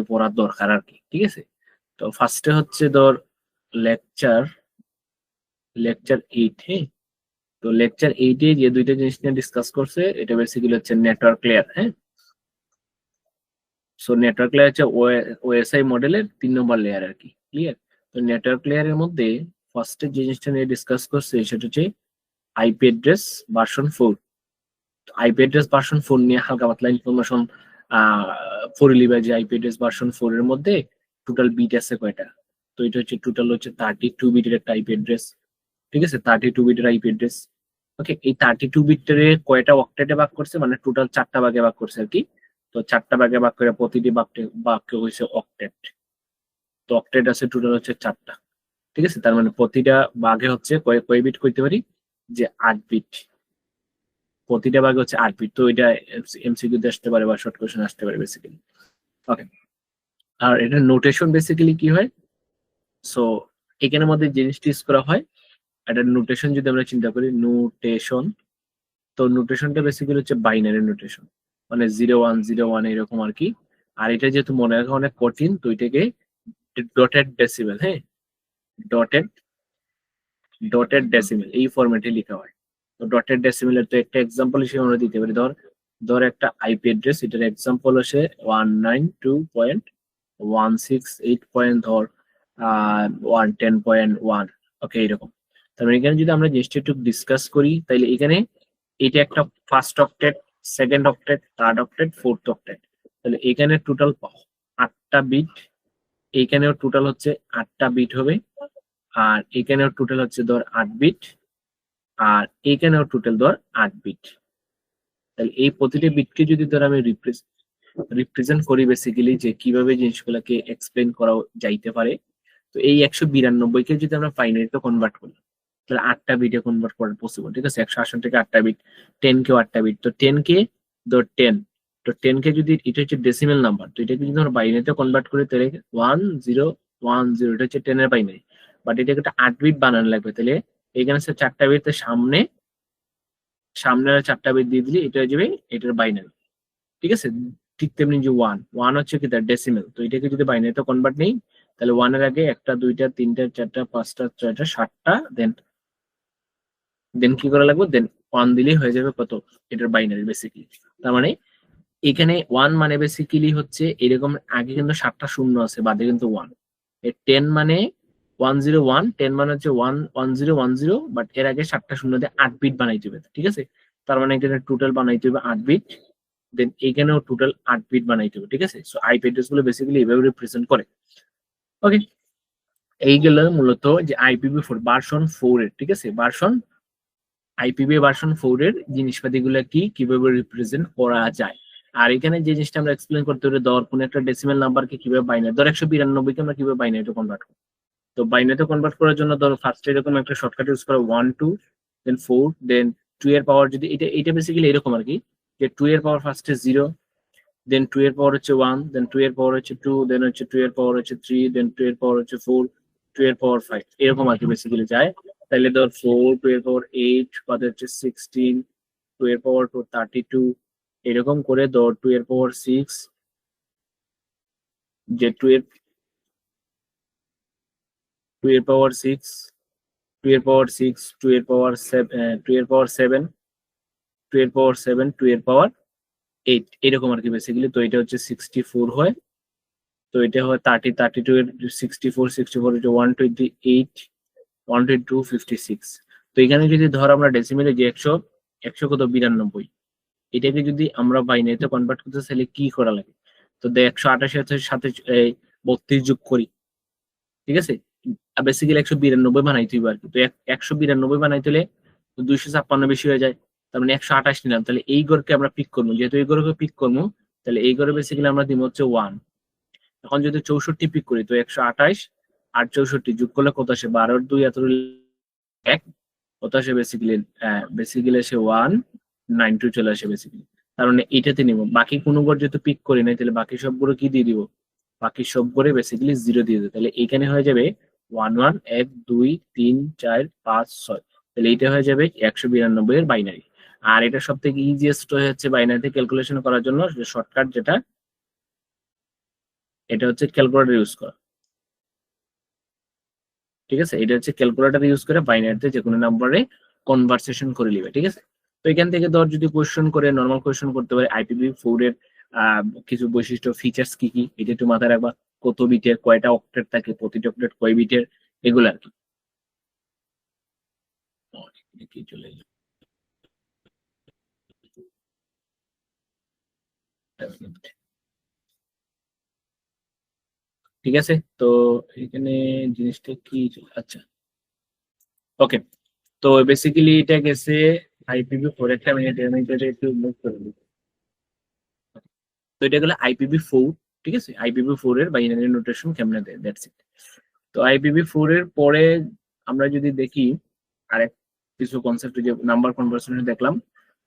পড়ার দরকার আর কি, ঠিক আছে। তো ফার্স্টে হচ্ছে ধর লেকচার 8, হ্যাঁ। তো লেকচার 8 যে দুইটা জিনিস নিয়ে ডিসকাস করছে এটা বেসিক্যালি হচ্ছে নেটওয়ার্ক লেয়ার, হ্যাঁ। সো নেটওয়ার্ক লেয়ার হচ্ছে ওএসআই মডেলের 3 নম্বর লেয়ার আর কি, ক্লিয়ার। তো নেটওয়ার্ক লেয়ারের মধ্যে ফার্স্টে যে জিনিসটা নিয়ে ডিসকাস করছে সেটা হচ্ছে IP address version 4। IP address version 4 নিয়ে হালকা পাতলা ইনফরমেশন পড়ে যে আইপি অ্যাড্রেস ভার্সন 4 এর মধ্যে টোটাল বিট আছে কয়টা। তো এটা হচ্ছে টোটাল হচ্ছে 32 বিটের একটা আইপি অ্যাড্রেস, ঠিক আছে, 32 বিটের আইপি অ্যাড্রেস। ওকে, এই 32 বিটের কয়টা অক্টেটে ভাগ করছে, মানে টোটাল 4টা ভাগে ভাগ করছে আর কি। তো 4টা ভাগে ভাগ করে প্রতিটি বাক্যে হয়েছে অক্টেট। তো অক্টেট আছে টোটাল হচ্ছে 4টা, ঠিক আছে। তার মানে প্রতিটা ভাগে হচ্ছে কয় বিট করতে পারি, যে 8 বিট। প্রতিটা ভাগে হচ্ছে 8 বিট। তো এটা এমসিকিউ তে আসতে পারে বা শর্ট কোশ্চেন আসতে পারে বেসিক্যালি। ওকে, আর এটা নোটেশন বেসিক্যালি কি হয়, সো এখানের মধ্যে জিনিসটি ইউজ করা হয় একটা নোটেশন। যদি আমরা চিন্তা করি নোটেশন, তো নোটেশনটা বেসিক্যালি হচ্ছে বাইনারি নোটেশন, মানে 0 1 0 1 এরকম আর কি। আর এটা যেহেতু মনে রাখা অনেক কঠিন, তো এটাকে ডটেড ডেসিমেল, হ্যাঁ, ডটেড ডটেড ডেসিমেল এই ফরম্যাটে লেখা হয়। তো ডটেড ডেসিমেলের তো একটা এক্সাম্পল হিসেবে আমরা দিতে পারি, ধর একটা আইপি অ্যাড্রেস, এটার এক্সাম্পল হচ্ছে 192.168. ধর 110.1, ওকে এরকম। তারপরে এখানে যদি আমরা জিনিসটা একটু ডিসকাস করি, তাহলে এখানে এটা একটা first octet, second octet, third octet, fourth octet. তাহলে এখানে টোটাল 8টা বিট, এইখানেও টোটাল হচ্ছে 8টা বিট হবে, আর এখানেও টোটাল হচ্ছে ধর 8 বিট, আর এইখানেও টোটাল ধর 8 বিট। তাহলে এই প্রতিটি বিটকে যদি ধর আমি রিপ্রেজেন্ট করি বেসিক্যালি, যে কিভাবে জিনিসগুলোকে এক্সপ্লেন করা যাইতে পারে। তো এই 192 কে যদি আমরা বাইনারিতে কনভার্ট করি, তাহলে 8টা বিটে কনভার্ট করা পসিবল, ঠিক আছে। 128 থেকে 8টা বিট, 10 কেও 8টা বিট। তো 10 কে ধর 10, তো 10 কে যদি, এটা হচ্ছে ডেসিমেল নাম্বার, তো এটাকে যদি আমরা বাইনারিতে কনভার্ট করি তাহলে 1010, এটা হচ্ছে 10 এর বাইনারি। বাট এটাকে একটা 8 বিট বানানো লাগবে, তাহলে এখানে হচ্ছে 4টা বিট, সামনে সামনে 4টা বিট দিয়ে দিলে এটা হয়ে যাবে এটার বাইনারি, ঠিক আছে। ঠিক তেমনি যে ওয়ান হচ্ছে কি তার ডেসিমেল, তো এটাকে যদি বাইনারিতে কনভার্ট নেই, তাহলে ওয়ানের আগে 1টা 2টা 3টা 4টা 5টা 6টা 7টা, দেন দেন কি করা লাগবে, দেন 1 দিলেই হয়ে যাবে কত, এটার বাইনারি বেসিক্যালি। তার মানে এখানে 1 মানে বেসিক্যালি হচ্ছে এরকম, আগে কিন্তু 7টা শূন্য আছে, বাদে কিন্তু 1। 10 মানে 101, 10 মানে হচ্ছে 1010, বাট এর আগে 7টা শূন্য দিয়ে 8 বিট বানাইতে হবে, ঠিক আছে। তার মানে এখানে টোটাল বানাইতে হবে 8 বিট, দেন এখানেও টোটাল 8 বিট বানাইতে হবে, ঠিক আছে। সো আইপি অ্যাড্রেস গুলো বেসিক্যালি এভাবে রিপ্রেজেন্ট করে। ওকে, এইগুলো মূলত যে IPv4 ভার্সন 4 এর, ঠিক আছে, IPv4 এর জিনিসপাতি গুলা কি, কিভাবে রিপ্রেজেন্ট করা যায়। আর এখানে যে জিনিসটা আমরা এক্সপ্লেন করতে পারি, ধর কোন একটা ডেসিমেল নাম্বারকে কিভাবে বাইনারি, ধর 192 কে আমরা কিভাবে বাইনারিতে কনভার্ট করব। তো বাইনারিতে কনভার্ট করার জন্য ধর ফার্স্ট এরকম একটা শর্টকাট ইউজ করা 1 2, দেন 4, দেন 2 এর পাওয়ার, যদি এটা বেসিক্যালি এরকম আর কি, যে 2 এর পাওয়ার ফার্স্টে 0, দেন 2 এর পাওয়ার হচ্ছে 1, দেন 2 এর পাওয়ার হচ্ছে 2, দেন হচ্ছে 2 এর পাওয়ার হচ্ছে 3, দেন 2 এর পাওয়ার হচ্ছে 4, 2 এর পাওয়ার 5, এরকম আর কি বেসিক্যালি যায়। তাহলে ধর 4, 2 এর পাওয়ার 8, বাদে হচ্ছে 16, 2 এর পাওয়ার 32, এরকম করে ধর 2 এর পাওয়ার 6, যে 2 এর পাওয়ার 6, 2 এর পাওয়ার 6, 2 এর পাওয়ার 7, 2 এর পাওয়ার 7, 2 এর পাওয়ার 7, 2 এর পাওয়ার 8, এরকম আর কি বেসিক্যালি। তো এটা হচ্ছে 64 হয়, তো এটা হয় 32 এর 64 হচ্ছে 128, 122, 56। তো এখানে যদি ধর আমরা ডেসিমেলে যে 100 কত 92, এটাকে যদি আমরা বাইনারিতে কনভার্ট করতে চাইলে কি করা লাগে, তো 128 এর সাথে 32 যোগ করি, ঠিক আছে। বেসিক্যালি 192 বানাইতে হবে আর কি। তো 192 বানাইতে হলে 256 বেশি হয়ে যায়, তার মানে 128 নিলাম। তাহলে এই ঘরকে আমরা পিক করবো, যেহেতু এই ঘরকে পিক করবো, তাহলে এই ঘরে বেসিক্যালি আমরা দিব হচ্ছে 1। এখন যদি 64 পিক করি, তো 128 আর 64 যোগ করলে কত আসে, 12 আর 2 এত 1, কত আসে বেসিক্যালি সে 192 চলে আসে বেসিক্যালি। তার মানে এইটাতে নিব, বাকি কোনো ঘর যেহেতু পিক করি নাই, তাহলে বাকি সবগুলো কি দিয়ে দিব, বাকি সব ঘরে বেসিক্যালি 0 দিয়ে দেবো। তাহলে এইখানে হয়ে যাবে 1 1 1 2 3 4 5 6, তাহলে এইটা হয়ে যাবে 192 এর বাইনারি। আর এটা সব থেকে ইজিয়েস্ট হচ্ছে বাইনারিতে ক্যালকুলেশন করার জন্য শর্টকাট, যেটা এটা হচ্ছে ক্যালকুলেটর ইউজ করা, ঠিক আছে? এটা হচ্ছে ক্যালকুলেটর ইউজ করে বাইনারিতে যে কোনো নাম্বারে কনভার্সেশন করে নিবে, ঠিক আছে? তো এখান থেকে ধর যদি কোয়েশ্চেন করে, নর্মাল কোয়েশ্চেন করতে পারে IPv4 এর কিছু বৈশিষ্ট্য ফিচার্স কি কি, এটা একটু মাথায় রাখবা। কত বিটের, কয়টা অক্টেট থাকে, প্রতিটা অক্টেট কয় বিটের, এগুলো আর কি। কি চলে এলো? ঠিক আছে, তো এখানে জিনিসটা কি আচ্ছা, ওকে। তো বেসিক্যালি এটা গেছে IPv4, একটা মিনিট আমি এটা একটু মুভ করে দিই। তো এটা গেলে IPv4, ঠিক আছে? IPv4 এর বাইনারি নোটেশন কেমনে দেয়, দ্যাটস ইট। তো IPv4 এর পরে আমরা যদি দেখি আরেক কিছু কনসেপ্ট, যে নাম্বার কনভার্সেশন দেখলাম,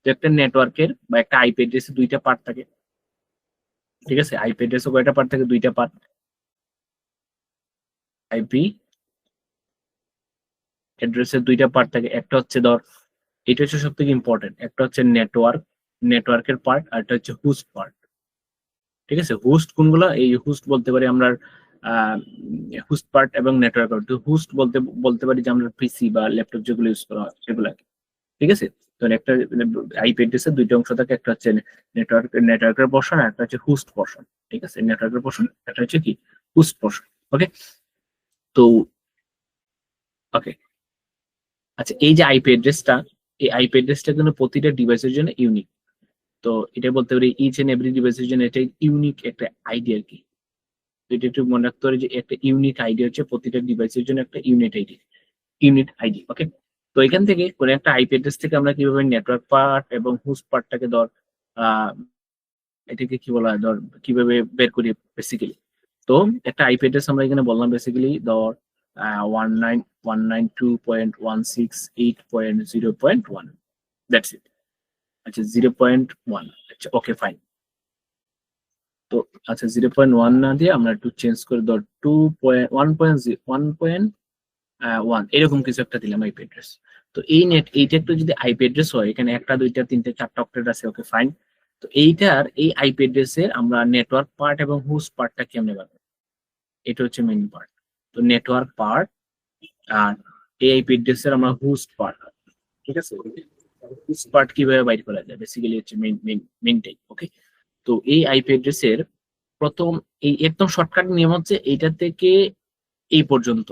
তো একটা নেটওয়ার্কের বা একটা আইপি অ্যাড্রেসে দুইটা পার্ট থাকে, ঠিক আছে? আইপি অ্যাড্রেসে কয়টা পার্ট থাকে? দুইটা পার্ট। আইপি অ্যাড্রেসের দুইটা পার্ট থাকে, একটা হচ্ছে ধর, এটা হচ্ছে সব থেকে ইম্পর্টেন্ট, একটা হচ্ছে নেটওয়ার্কের পার্ট, আর একটা হচ্ছে হোস্ট পার্ট, ঠিক আছে? হোস্ট কোনগুলো? এই হোস্ট বলতে পারি আমরা হোস্ট পার্ট এবং নেটওয়ার্ক পার্ট। হোস্ট বলতে বলতে পারি যে আমরা পিসি বা ল্যাপটপ যেগুলো ইউজ করা হয় সেগুলো, ঠিক আছে? তো একটা আইপি অ্যাড্রেসের দুইটা অংশ থাকে, একটা হচ্ছে নেটওয়ার্কের পোর্শন, আর একটা হচ্ছে হোস্ট পোর্শন, ঠিক আছে? নেটওয়ার্কের পোর্শন, একটা হচ্ছে কি হোস্ট পোর্শন। ওকে, তো ওকে, আচ্ছা, এই যে আইপি অ্যাড্রেসটা, এই আইপি অ্যাড্রেসটা কিন্তু প্রতিটা ডিভাইসের জন্য ইউনিক। তো এটা বলতে পারি ইচ এন্ড এভরি ডিভাইসের জন্য এটা ইউনিক একটা আইডি আর কি। তো এটা একটু মনে রাখতে হবে যে একটা ইউনিক আইডি হচ্ছে প্রতিটা ডিভাইসের জন্য একটা ইউনিট আইডি। ওকে, তো এখান থেকে কোন একটা আইপি অ্যাড্রেস থেকে আমরা কিভাবে নেটওয়ার্ক পার্ট এবং হোস্ট পার্টটাকে ধর আহ এটাকে কি বলা হয়, ধর কিভাবে বের করি বেসিক্যালি। তো একটা আইপি অ্যাড্রেস আমরা এখানে বললাম বেসিক্যালি ধর 192.168.0.1, দ্যাটস ইট। আচ্ছা 0.1, আচ্ছা ওকে ফাইন। তো আচ্ছা 0.1 না দিয়ে আমরা একটু চেঞ্জ করে ধর 1.1 এরকম কিছু একটা দিলাম আইপি অ্যাড্রেস। তো এইটা একটু যদি আইপি অ্যাড্রেস হয়, এখানে একটা দুইটা তিনটে চারটা অক্টেট আছে, ওকে ফাইন। তো এই আইপি অ্যাড্রেস এর আমরা নেটওয়ার্ক পার্ট এবং হোস্ট পার্টটা কেমনে পাবো, এটা হচ্ছে মেইন পার্ট। তো নেটওয়ার্ক পার্ট আর এই আইপি অ্যাড্রেস এর আমরা হোস্ট পার্ট, ঠিক আছে? হোস্ট পার্ট কিভাবে বাইর করা যায় বেসিক্যালি হচ্ছে মেইনটাই। ওকে, তো এই আইপি অ্যাড্রেস এর প্রথম, এই একদম শর্টকাট নিয়ম হচ্ছে এইটা থেকে এই পর্যন্ত,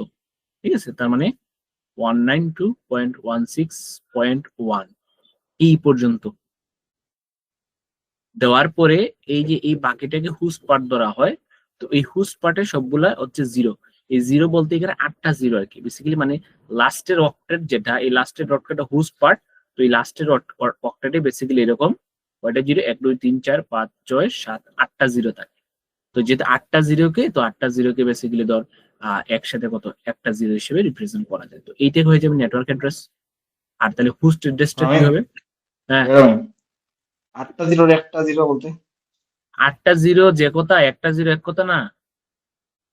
ঠিক আছে? তার মানে 192.16.1 এই পর্যন্ত দেওয়ার পরে এই যে এই বাকিটাকে হোস্ট পার্ট ধরা হয়। তো এই হোস্ট পার্টের সবগুলা হচ্ছে জিরো। এই জিরো বলতে এখানে 8টা জিরো আর কি, বেসিক্যালি মানে লাস্টের অক্টেট যেটা, এই লাস্টের অক্টেটটা হোস্ট পার্ট। তো এই লাস্টের অক্টেটে বেসিক্যালি এরকম কয়টা জিরো, 1 2 3 4 5 6 7 8টা জিরো থাকে। তো যেহেতু 8টা জিরোকে বেসিক্যালি ধর একসাথে কত একটা জিরো হিসেবে রিপ্রেজেন্ট করা যায়। তো এইটাই হয়ে যাবে নেটওয়ার্ক অ্যাড্রেস। আর তাহলে হোস্ট অ্যাড্রেসটা কি আমি হবে? হ্যাঁ, 8টা জিরোর একটা জিরো বলতে 8টা জিরো যে কথা, একটা জিরো এক কথা না,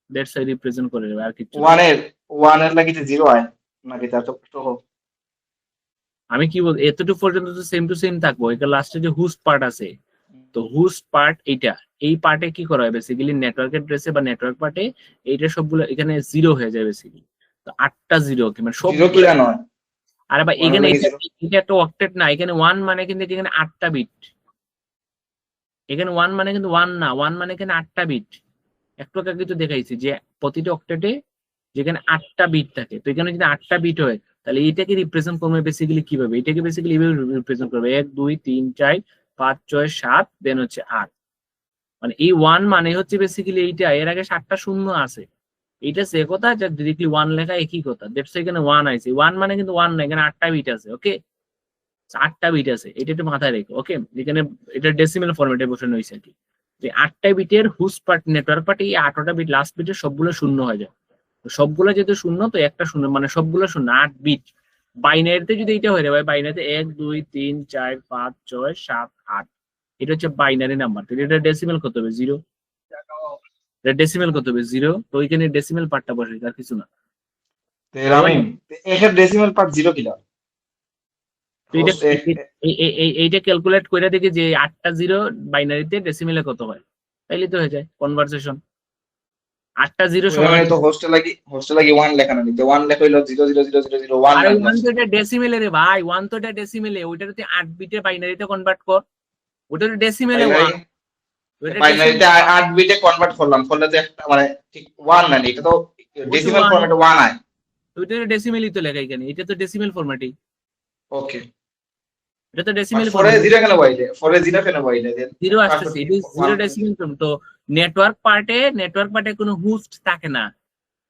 দ্যাটস আই রিপ্রেজেন্ট করে দেবে, আর কিছু না। ওয়ানের লাগিতে জিরো হয় নাকি তার তো কষ্ট হোক। আমি কি বল, এতটুকু পর্যন্ত তো সেম টু সেম থাকবো। এটা লাস্টে যে হোস্ট পার্ট আছে, তো হোস্ট পার্ট এইটা, এই পার্টে কি করা হয় বেসিক্যালি নেটওয়ার্ক অ্যাড্রেসে বা নেটওয়ার্ক পার্টে এইটা সবগুলো এখানে জিরো হয়ে যায় বেসিক্যালি। তো 8টা জিরো কি মানে জিরো সবগুলো। কিরা নয়, আরে ভাই ওয়ানের এখানে লাগে এটা জিরো। এটা একটা অক্টেট না, এখানে ওয়ান মানে কিন্তু এখানে 8টা বিট। এখানে ওয়ান মানে কিন্তু ওয়ান না, ওয়ান মানে এখানে 8টা বিট। একটু আগে কিন্তু দেখাইছি যে প্রতিটা অক্টেটে যেখানে 8টা বিট থাকে, তো এখানে যদি 8টা বিট হয় তাহলে এটাকে রিপ্রেজেন্ট করবে বেসিক্যালি কিভাবে, এটাকে বেসিক্যালি এইভাবে রিপ্রেজেন্ট করবে 1 2 3 4 5 6 7 দেন হচ্ছে 8। মানে এই ওয়ান মানে হচ্ছে বেসিক্যালি এইটা, এর আগে 7টা শূন্য আছে। এইটা সে কথা, যা ডিরেক্টলি ওয়ান লেখা একই কথা, দ্যাটস এখানে ওয়ান আছে। ওয়ান মানে কিন্তু ওয়ান না, এখানে 8টা বিট আছে। ওকে, 8টা বিট আছে, এটা একটু মাথায় রেখো। ওকে, এখানে এটা ডেসিমেল ফরম্যাটে বসানো হয়েছে আর কি। যে 8টা বিটের হোস্ট পার্ট নেটওয়ার্ক পার্ট, এই 8টা বিট লাস্ট বিটের সবগুলো শূন্য হয়ে যায়। তো সবগুলো যেহেতু শূন্য, তো একটা শূন্য মানে সবগুলো শূন্য, 8 বিট। বাইনারিতে যদি এটা হয়ে যায়, বাইনারিতে 1 2 3 4 5 6 7 8, এটা হচ্ছে বাইনারি নাম্বার। তো এটা ডেসিমেল কত হবে? জিরো। এটা ডেসিমেল কত হবে? জিরো। তো ওইখানে ডেসিমেল পার্টটা বসে, আর কিছু না। তো আমি একের ডেসিমাল পার্ট জিরো কিলা তো এটা এইটা ক্যালকুলেট করে দেখি যে 8টা জিরো বাইনারিতে ডেসিমেলে কত হয়, তাইলে তো হয়ে যায় কনভার্সেশন। 8টা 0 ওই সমান মানে তো হোস্টেল লাগি 1 লেখা না নিতে 1 লেখা হইলো 0000001 আরে 1 মাইনাস তো এটা ডেসিমেলে রে ভাই, 1 তো এটা ডেসিমেলে, ওইটার তুই 8 বিটে বাইনারিতে কনভার্ট কর, ওটা তো ডেসিমেলে 1, ওইটা বাইনারিতে ডেসিমেলে 8 বিটে কনভার্ট করলাম করলে তো একটা মানে ঠিক 1 না এটা তো ওই তো ডেসিমাল 1, ফরম্যাটে 1 আয় ওইটা তো ডেসিমেলই তো লেখা এখানে, এটা তো ডেসিমেল ফরম্যাটই, ওকে এটা তো বাট ডেসিমেল ফরে ফরম্যাট। 0 কেন বাইলে ফরে 0 কেন বাইলে দেন জিরো একটা আসতেছে, এটা জিরো 1 ডেসিমেল ফরম্যাট। তো নেটওয়ার্ক পার্টে কোনো হোস্ট থাকে না,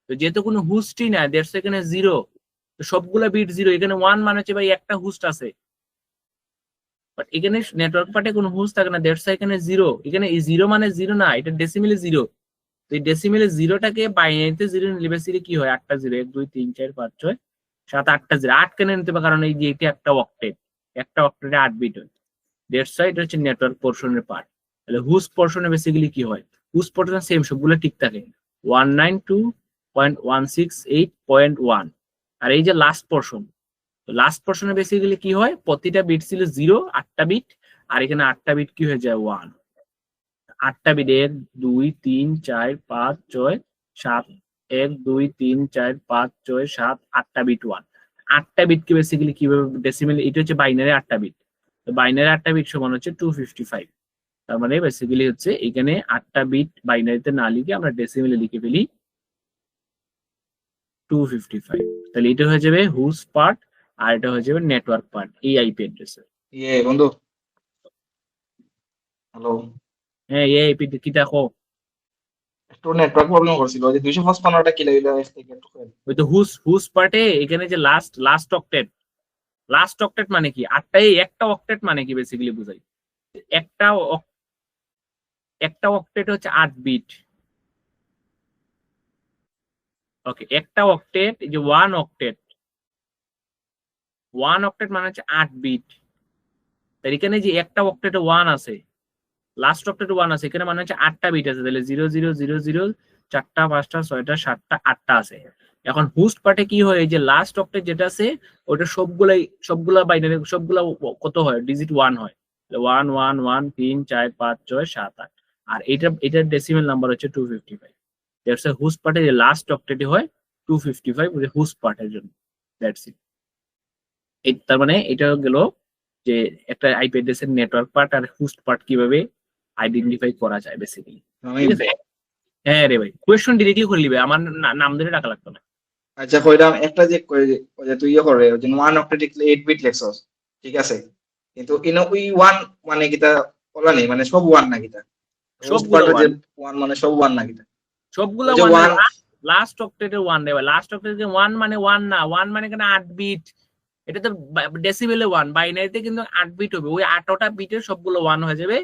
তো যেহেতু কোনো হোস্টই না, দ্যাটস এখানে জিরো, তো সবগুলা বিট জিরো, এখানে 1 মানে হচ্ছে ভাই একটা হোস্ট আছে, বাট এখানে নেটওয়ার্ক পার্টে কোনো হোস্ট থাকে না, দ্যাটস এখানে জিরো, এখানে এই জিরো মানে জিরো না, এটা ডেসিমেলে জিরো। তো এই ডেসিমেলে জিরোটাকে বাইনারিতে জিরো নিলে বেসিক্যালি কি হয়, 8টা জিরো, 1 2 3 4 5 6 7 8টা জিরো, 8 কেন নিতে হবে, কারণ এই যে এটা একটা অক্টেট, একটা অক্টেটে 8 বিট হয়, দ্যাটস ওয়াই এটা হচ্ছে নেটওয়ার্ক পোর্শনের পার্ট। তাহলে হোস্ট পোর্শনে বেসিক্যালি কি হয়, হোস্ট পোর্শন সেম সবগুলো ঠিক থাকে, 192.168.1, আর এই যে লাস্ট পোর্শনে বেসিক্যালি কি হয়, প্রতিটা বিট ছিল 0, 8টা বিট, আর এখানে 8টা বিট কি হয়ে যায় 1, 8টা বিট 1 2 3 4 5 6 7, 1 2 3 4 5 6 7, 8টা বিট 1, 8টা বিটকে বেসিক্যালি কিভাবে ডেসিমেল, এটা হচ্ছে বাইনারি 8টা বিট, তো বাইনারি 8টা বিট সমান হচ্ছে 255, তার মানে বেসিক্যালি হচ্ছে এখানে 8টা বিট বাইনারিতে না লিখে আমরা ডেসিমেলে লিখে ফেলি 255, তাহলে এটা হয়ে যাবে হোস্ট পার্ট, আর এটা হয়ে যাবে নেটওয়ার্ক পার্ট এই আইপি অ্যাড্রেসে। ইয়ে বন্ধু হ্যালো হ্যাঁ এই আইপি কি দেখো, একটু নেটওয়ার্ক প্রবলেম করছিল ওই যে 255টা কি লাগলো থেকে একটু ওই তো হোস্ট পার্টে এখানে যে লাস্ট অক্টেট মানে কি, 8টা, এই একটা অক্টেট মানে কি বেসিক্যালি বুঝাই, একটা একটা অক্টেট হচ্ছে 8 বিট, ওকে, একটা অক্টেট এই যে 1 অক্টেট মানে হচ্ছে 8 বিট, তার এখানে যে একটা অক্টেটে 1 আছে, লাস্ট অক্টেটে 1 আছে, এখানে মানে হচ্ছে 8টা বিট আছে, তাহলে 0000, 4টা 5টা 6টা 7টা 8টা আছে। এখন হোস্ট পার্টে কি হয়, এই যে লাস্ট অক্টেট যেটা আছে ওটা সবগুলা বাইনারি সবগুলা কত হয়, ডিজিট 1 হয়, 1 1 1 3 4 5 6 7 8, আর এটার ডেসিমেল নাম্বার হচ্ছে 255, দ্যাটস এ হোস্ট পার্টে যে লাস্ট অক্টেটে হয় 255, ওই হোস্ট পার্টের জন্য, দ্যাটস ইট। তার মানে এটা গেল যে একটা আইপি অ্যাড্রেসের নেটওয়ার্ক পার্ট আর হোস্ট পার্ট কিভাবে আইডেন্টিফাই করা যায় বেসিক্যালি, ঠিক আছে। হ্যাঁ রে ভাই, কোয়েশ্চন ডিরেক্টলি করে নিবে, আমার নাম ধরে টাকা লাগতো না। আচ্ছা কইরাম একটা যে ওই যে তুই ইয়ে করে ওই যে 1 অক্টেট 8 বিট লেখছস ঠিক আছে কিন্তু ইনো ওই 1 মানে কিটা বলা নেই মানে সব 1 না কিটা হোস্ট সবগুলো পার্টের যে 1, 1 মানে সব 1 না কিটা সবগুলো ওই যে 1, 1 লাস্ট অক্টেটের 1 রে ভাই, লাস্ট অক্টেটের 1 মানে 1 না, 1 মানে কেন 8 বিট, এটা তো ডেসিবেলে 1, বাইনারিতে কিন্তু 8 বিট হবে, ওই 8টা বিটের সবগুলো 1 হয়ে যাবে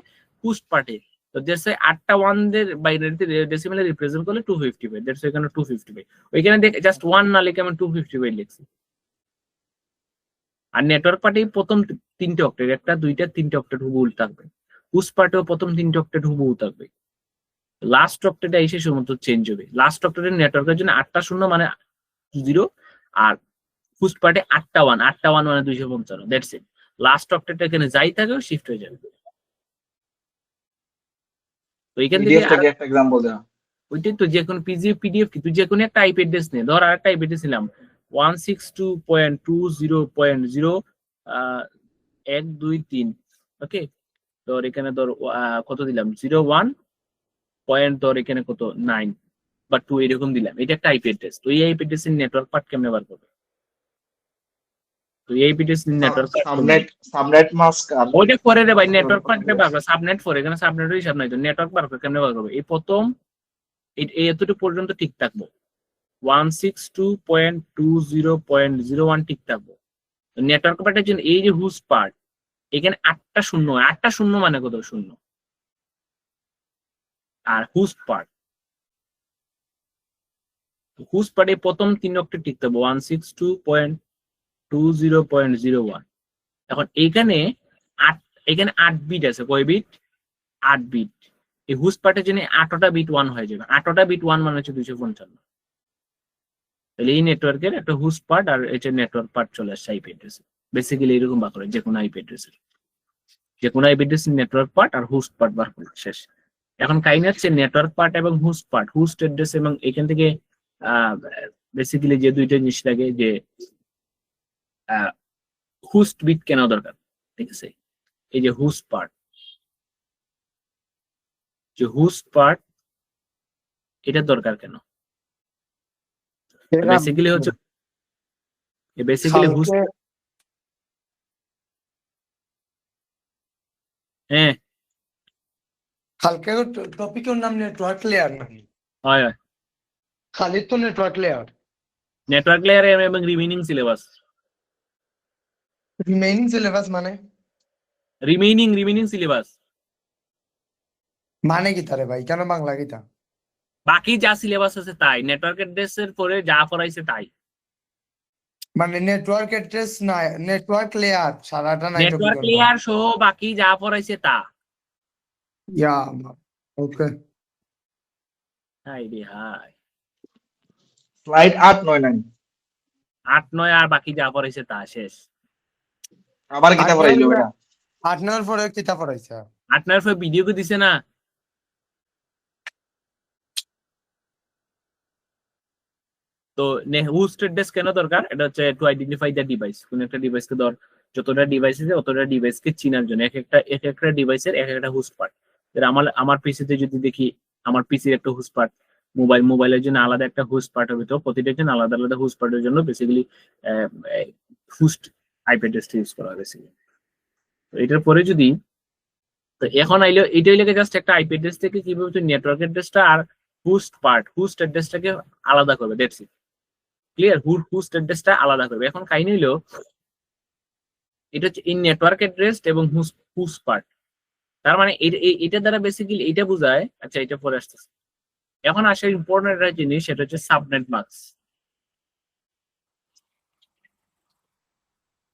হোস্ট পার্টে, তো দ্যাটস 8টা 1 দের বাইনারিতে ডেসিমেলে রিপ্রেজেন্ট করলে 255, দ্যাটস এখানে 255, ওইখানে দেখ জাস্ট 1 না লিখে আমি 255 লিখছি। আর নেটওয়ার্ক পার্টে প্রথম 3টে অক্টেট, 1টা 2টা 3টে অক্টেট হুবহু থাকবে, হোস্ট পার্টেও প্রথম 3টে অক্টেট হুবহু থাকবে, লাস্ট অক্টেটে এসে সমস্ত চেঞ্জ হবে, লাস্ট অক্টেটের নেটওয়ার্কের জন্য 8টা 0 মানে 0, আর হোস্ট পার্টে 8টা 1 মানে 255, দ্যাটস ইট, লাস্ট অক্টেটটা এখানে যাই থাকে শিফট হয়ে যাবে। তো এখান থেকে পিডিএফ থেকে একটা एग्जांपल দাও ওইটাই তো, যে কোনো পিডিএফ কি, তুই যে কোনো একটা আইপি অ্যাড্রেস নে, ধর আরেকটা আইপি অ্যাড্রেস নিলাম 162.20.0 1 2 3, ওকে, ধর এখানে ধর কত দিলাম 01 পয়েন্ট, ধর এখানে কত 9 বা 2 এরকম দিলাম, এটা একটা আইপি অ্যাড্রেস, তো এই আইপি অ্যাড্রেসের নেটওয়ার্ক পার্ট কেমনে বার করবে, তো এই IP address network part subnet mask আর ওইটা করে রে ভাই, নেটওয়ার্ক পার্ট বার করবে, সাবনেট ফর, এখানে সাবনেটের হিসাব নাই, তো নেটওয়ার্ক পার্ট কেমনে বার করবে, এই প্রথম এই এতটুকু পর্যন্ত ঠিক থাকবো, 162.20.01 ঠিক থাকবো, নেটওয়ার্ক পার্টের জন্য এই যে হোস্ট পার্ট, এখানে 8টা 0, 8টা 0 মানে কত 0, আর হোস্ট পার্টে প্রথম 3 অক্টেট ঠিক থাকবো 162.20.01, এখন এখানে 8 বিট আছে, কয় বিট 8 বিট, এই হোস্ট পার্টের জন্য 8টা বিট 1 হয়ে যাবে, 8টা বিট 1 মানে হচ্ছে 255, তাহলে এই নেটওয়ার্কের একটা হোস্ট পার্ট আর এটা নেটওয়ার্ক পার্ট চলে আসছে আইপি অ্যাড্রেস, বেসিক্যালি এরকম বার করে যে কোনো আইপি অ্যাড্রেসের নেটওয়ার্ক পার্ট আর হোস্ট পার্ট বার করে শেষ। এখন কাহিনী হচ্ছে নেটওয়ার্ক পার্ট এবং হোস্ট পার্ট, হোস্ট অ্যাড্রেস, এবং এখান থেকে বেসিক্যালি যে দুইটা জিনিস লাগে, যে হোস্ট বিট কেন দরকার, ঠিক আছে? এই যে হোস্ট পার্ট, যে হোস্ট পার্ট এটা দরকার কেন? এরা বেসিক্যালি হচ্ছে হোস্ট, কালকে হ্যাঁ কালকে টপিকের নাম নেটওয়ার্ক লেয়ার নাকি? হয় হয়, খালি তো নেটওয়ার্ক লেয়ার, নেটওয়ার্ক লেয়ার এবং রিমেইনিং সিলেবাস। রিমেইনিং সিলেবাস মানে রিমেইনিং সিলেবাস মানে কি তারে ভাই, কেন বাংলা কিতা? বাকি যা সিলেবাস আছে তাই, নেটওয়ার্ক অ্যাড্রেসের পরে যা পড়াইছে তাই। মানে নেটওয়ার্ক অ্যাড্রেস না, নেটওয়ার্ক লেয়ার সারাটা নাই নেটওয়ার্ক টপিকের নাম। লেয়ার সহ বাকি যা পড়াইছে তা। ইয়া ওকে, হাই রে হাই, স্লাইড 8-9-9 8-9 আর বাকি যা পড়াইছে তা শেষ। আবার কিতা পড়াইলো এটা? 8-9 পরে কিতা পড়াইছে? 8-9 পরে ভিডিও কে দিছে না? তো হোস্ট অ্যাড্রেস কেন দরকার? এটা হচ্ছে টু আইডেন্টিফাই দ্য ডিভাইস। কোন একটা ডিভাইসকে যতটা ডিভাইস আছে অতটা ডিভাইসকে চিনার জন্য এক একটা ডিভাইসের এক একটা হোস্ট পার্ট। আমার পিসিতে যদি দেখি, আমার পিসির একটা হোস্ট পার্ট, মোবাইলের জন্য আলাদা একটা হোস্ট পার্ট হবে, তো প্রতিটার জন্য আলাদা আলাদা হোস্ট পার্টের জন্য বেসিক্যালি হোস্ট আইপি অ্যাড্রেসটা ইউজ করা হয় বেসিক্যালি। তো এটার পরে যদি, তো এখন আইলো এটাই লেগে জাস্ট একটা আইপি অ্যাড্রেস থেকে কিভাবে তুই নেটওয়ার্ক অ্যাড্রেসটা আর হোস্ট অ্যাড্রেসটাকে আলাদা করবে, দ্যাটস ইট। ক্লিয়ার? হোস্ট অ্যাড্রেসটা আলাদা করবে। এখন কাহিনী হলো এটা হচ্ছে ইন নেটওয়ার্ক অ্যাড্রেস এবং হোস্ট পার্ট। তার মানে এটা দ্বারা বেসিক্যালি এটা বোঝায়, আচ্ছা এটা পরে আসতেছে। এখন আসে ইম্পর্টেন্ট একটা জিনিস, সেটা হচ্ছে subnet mask.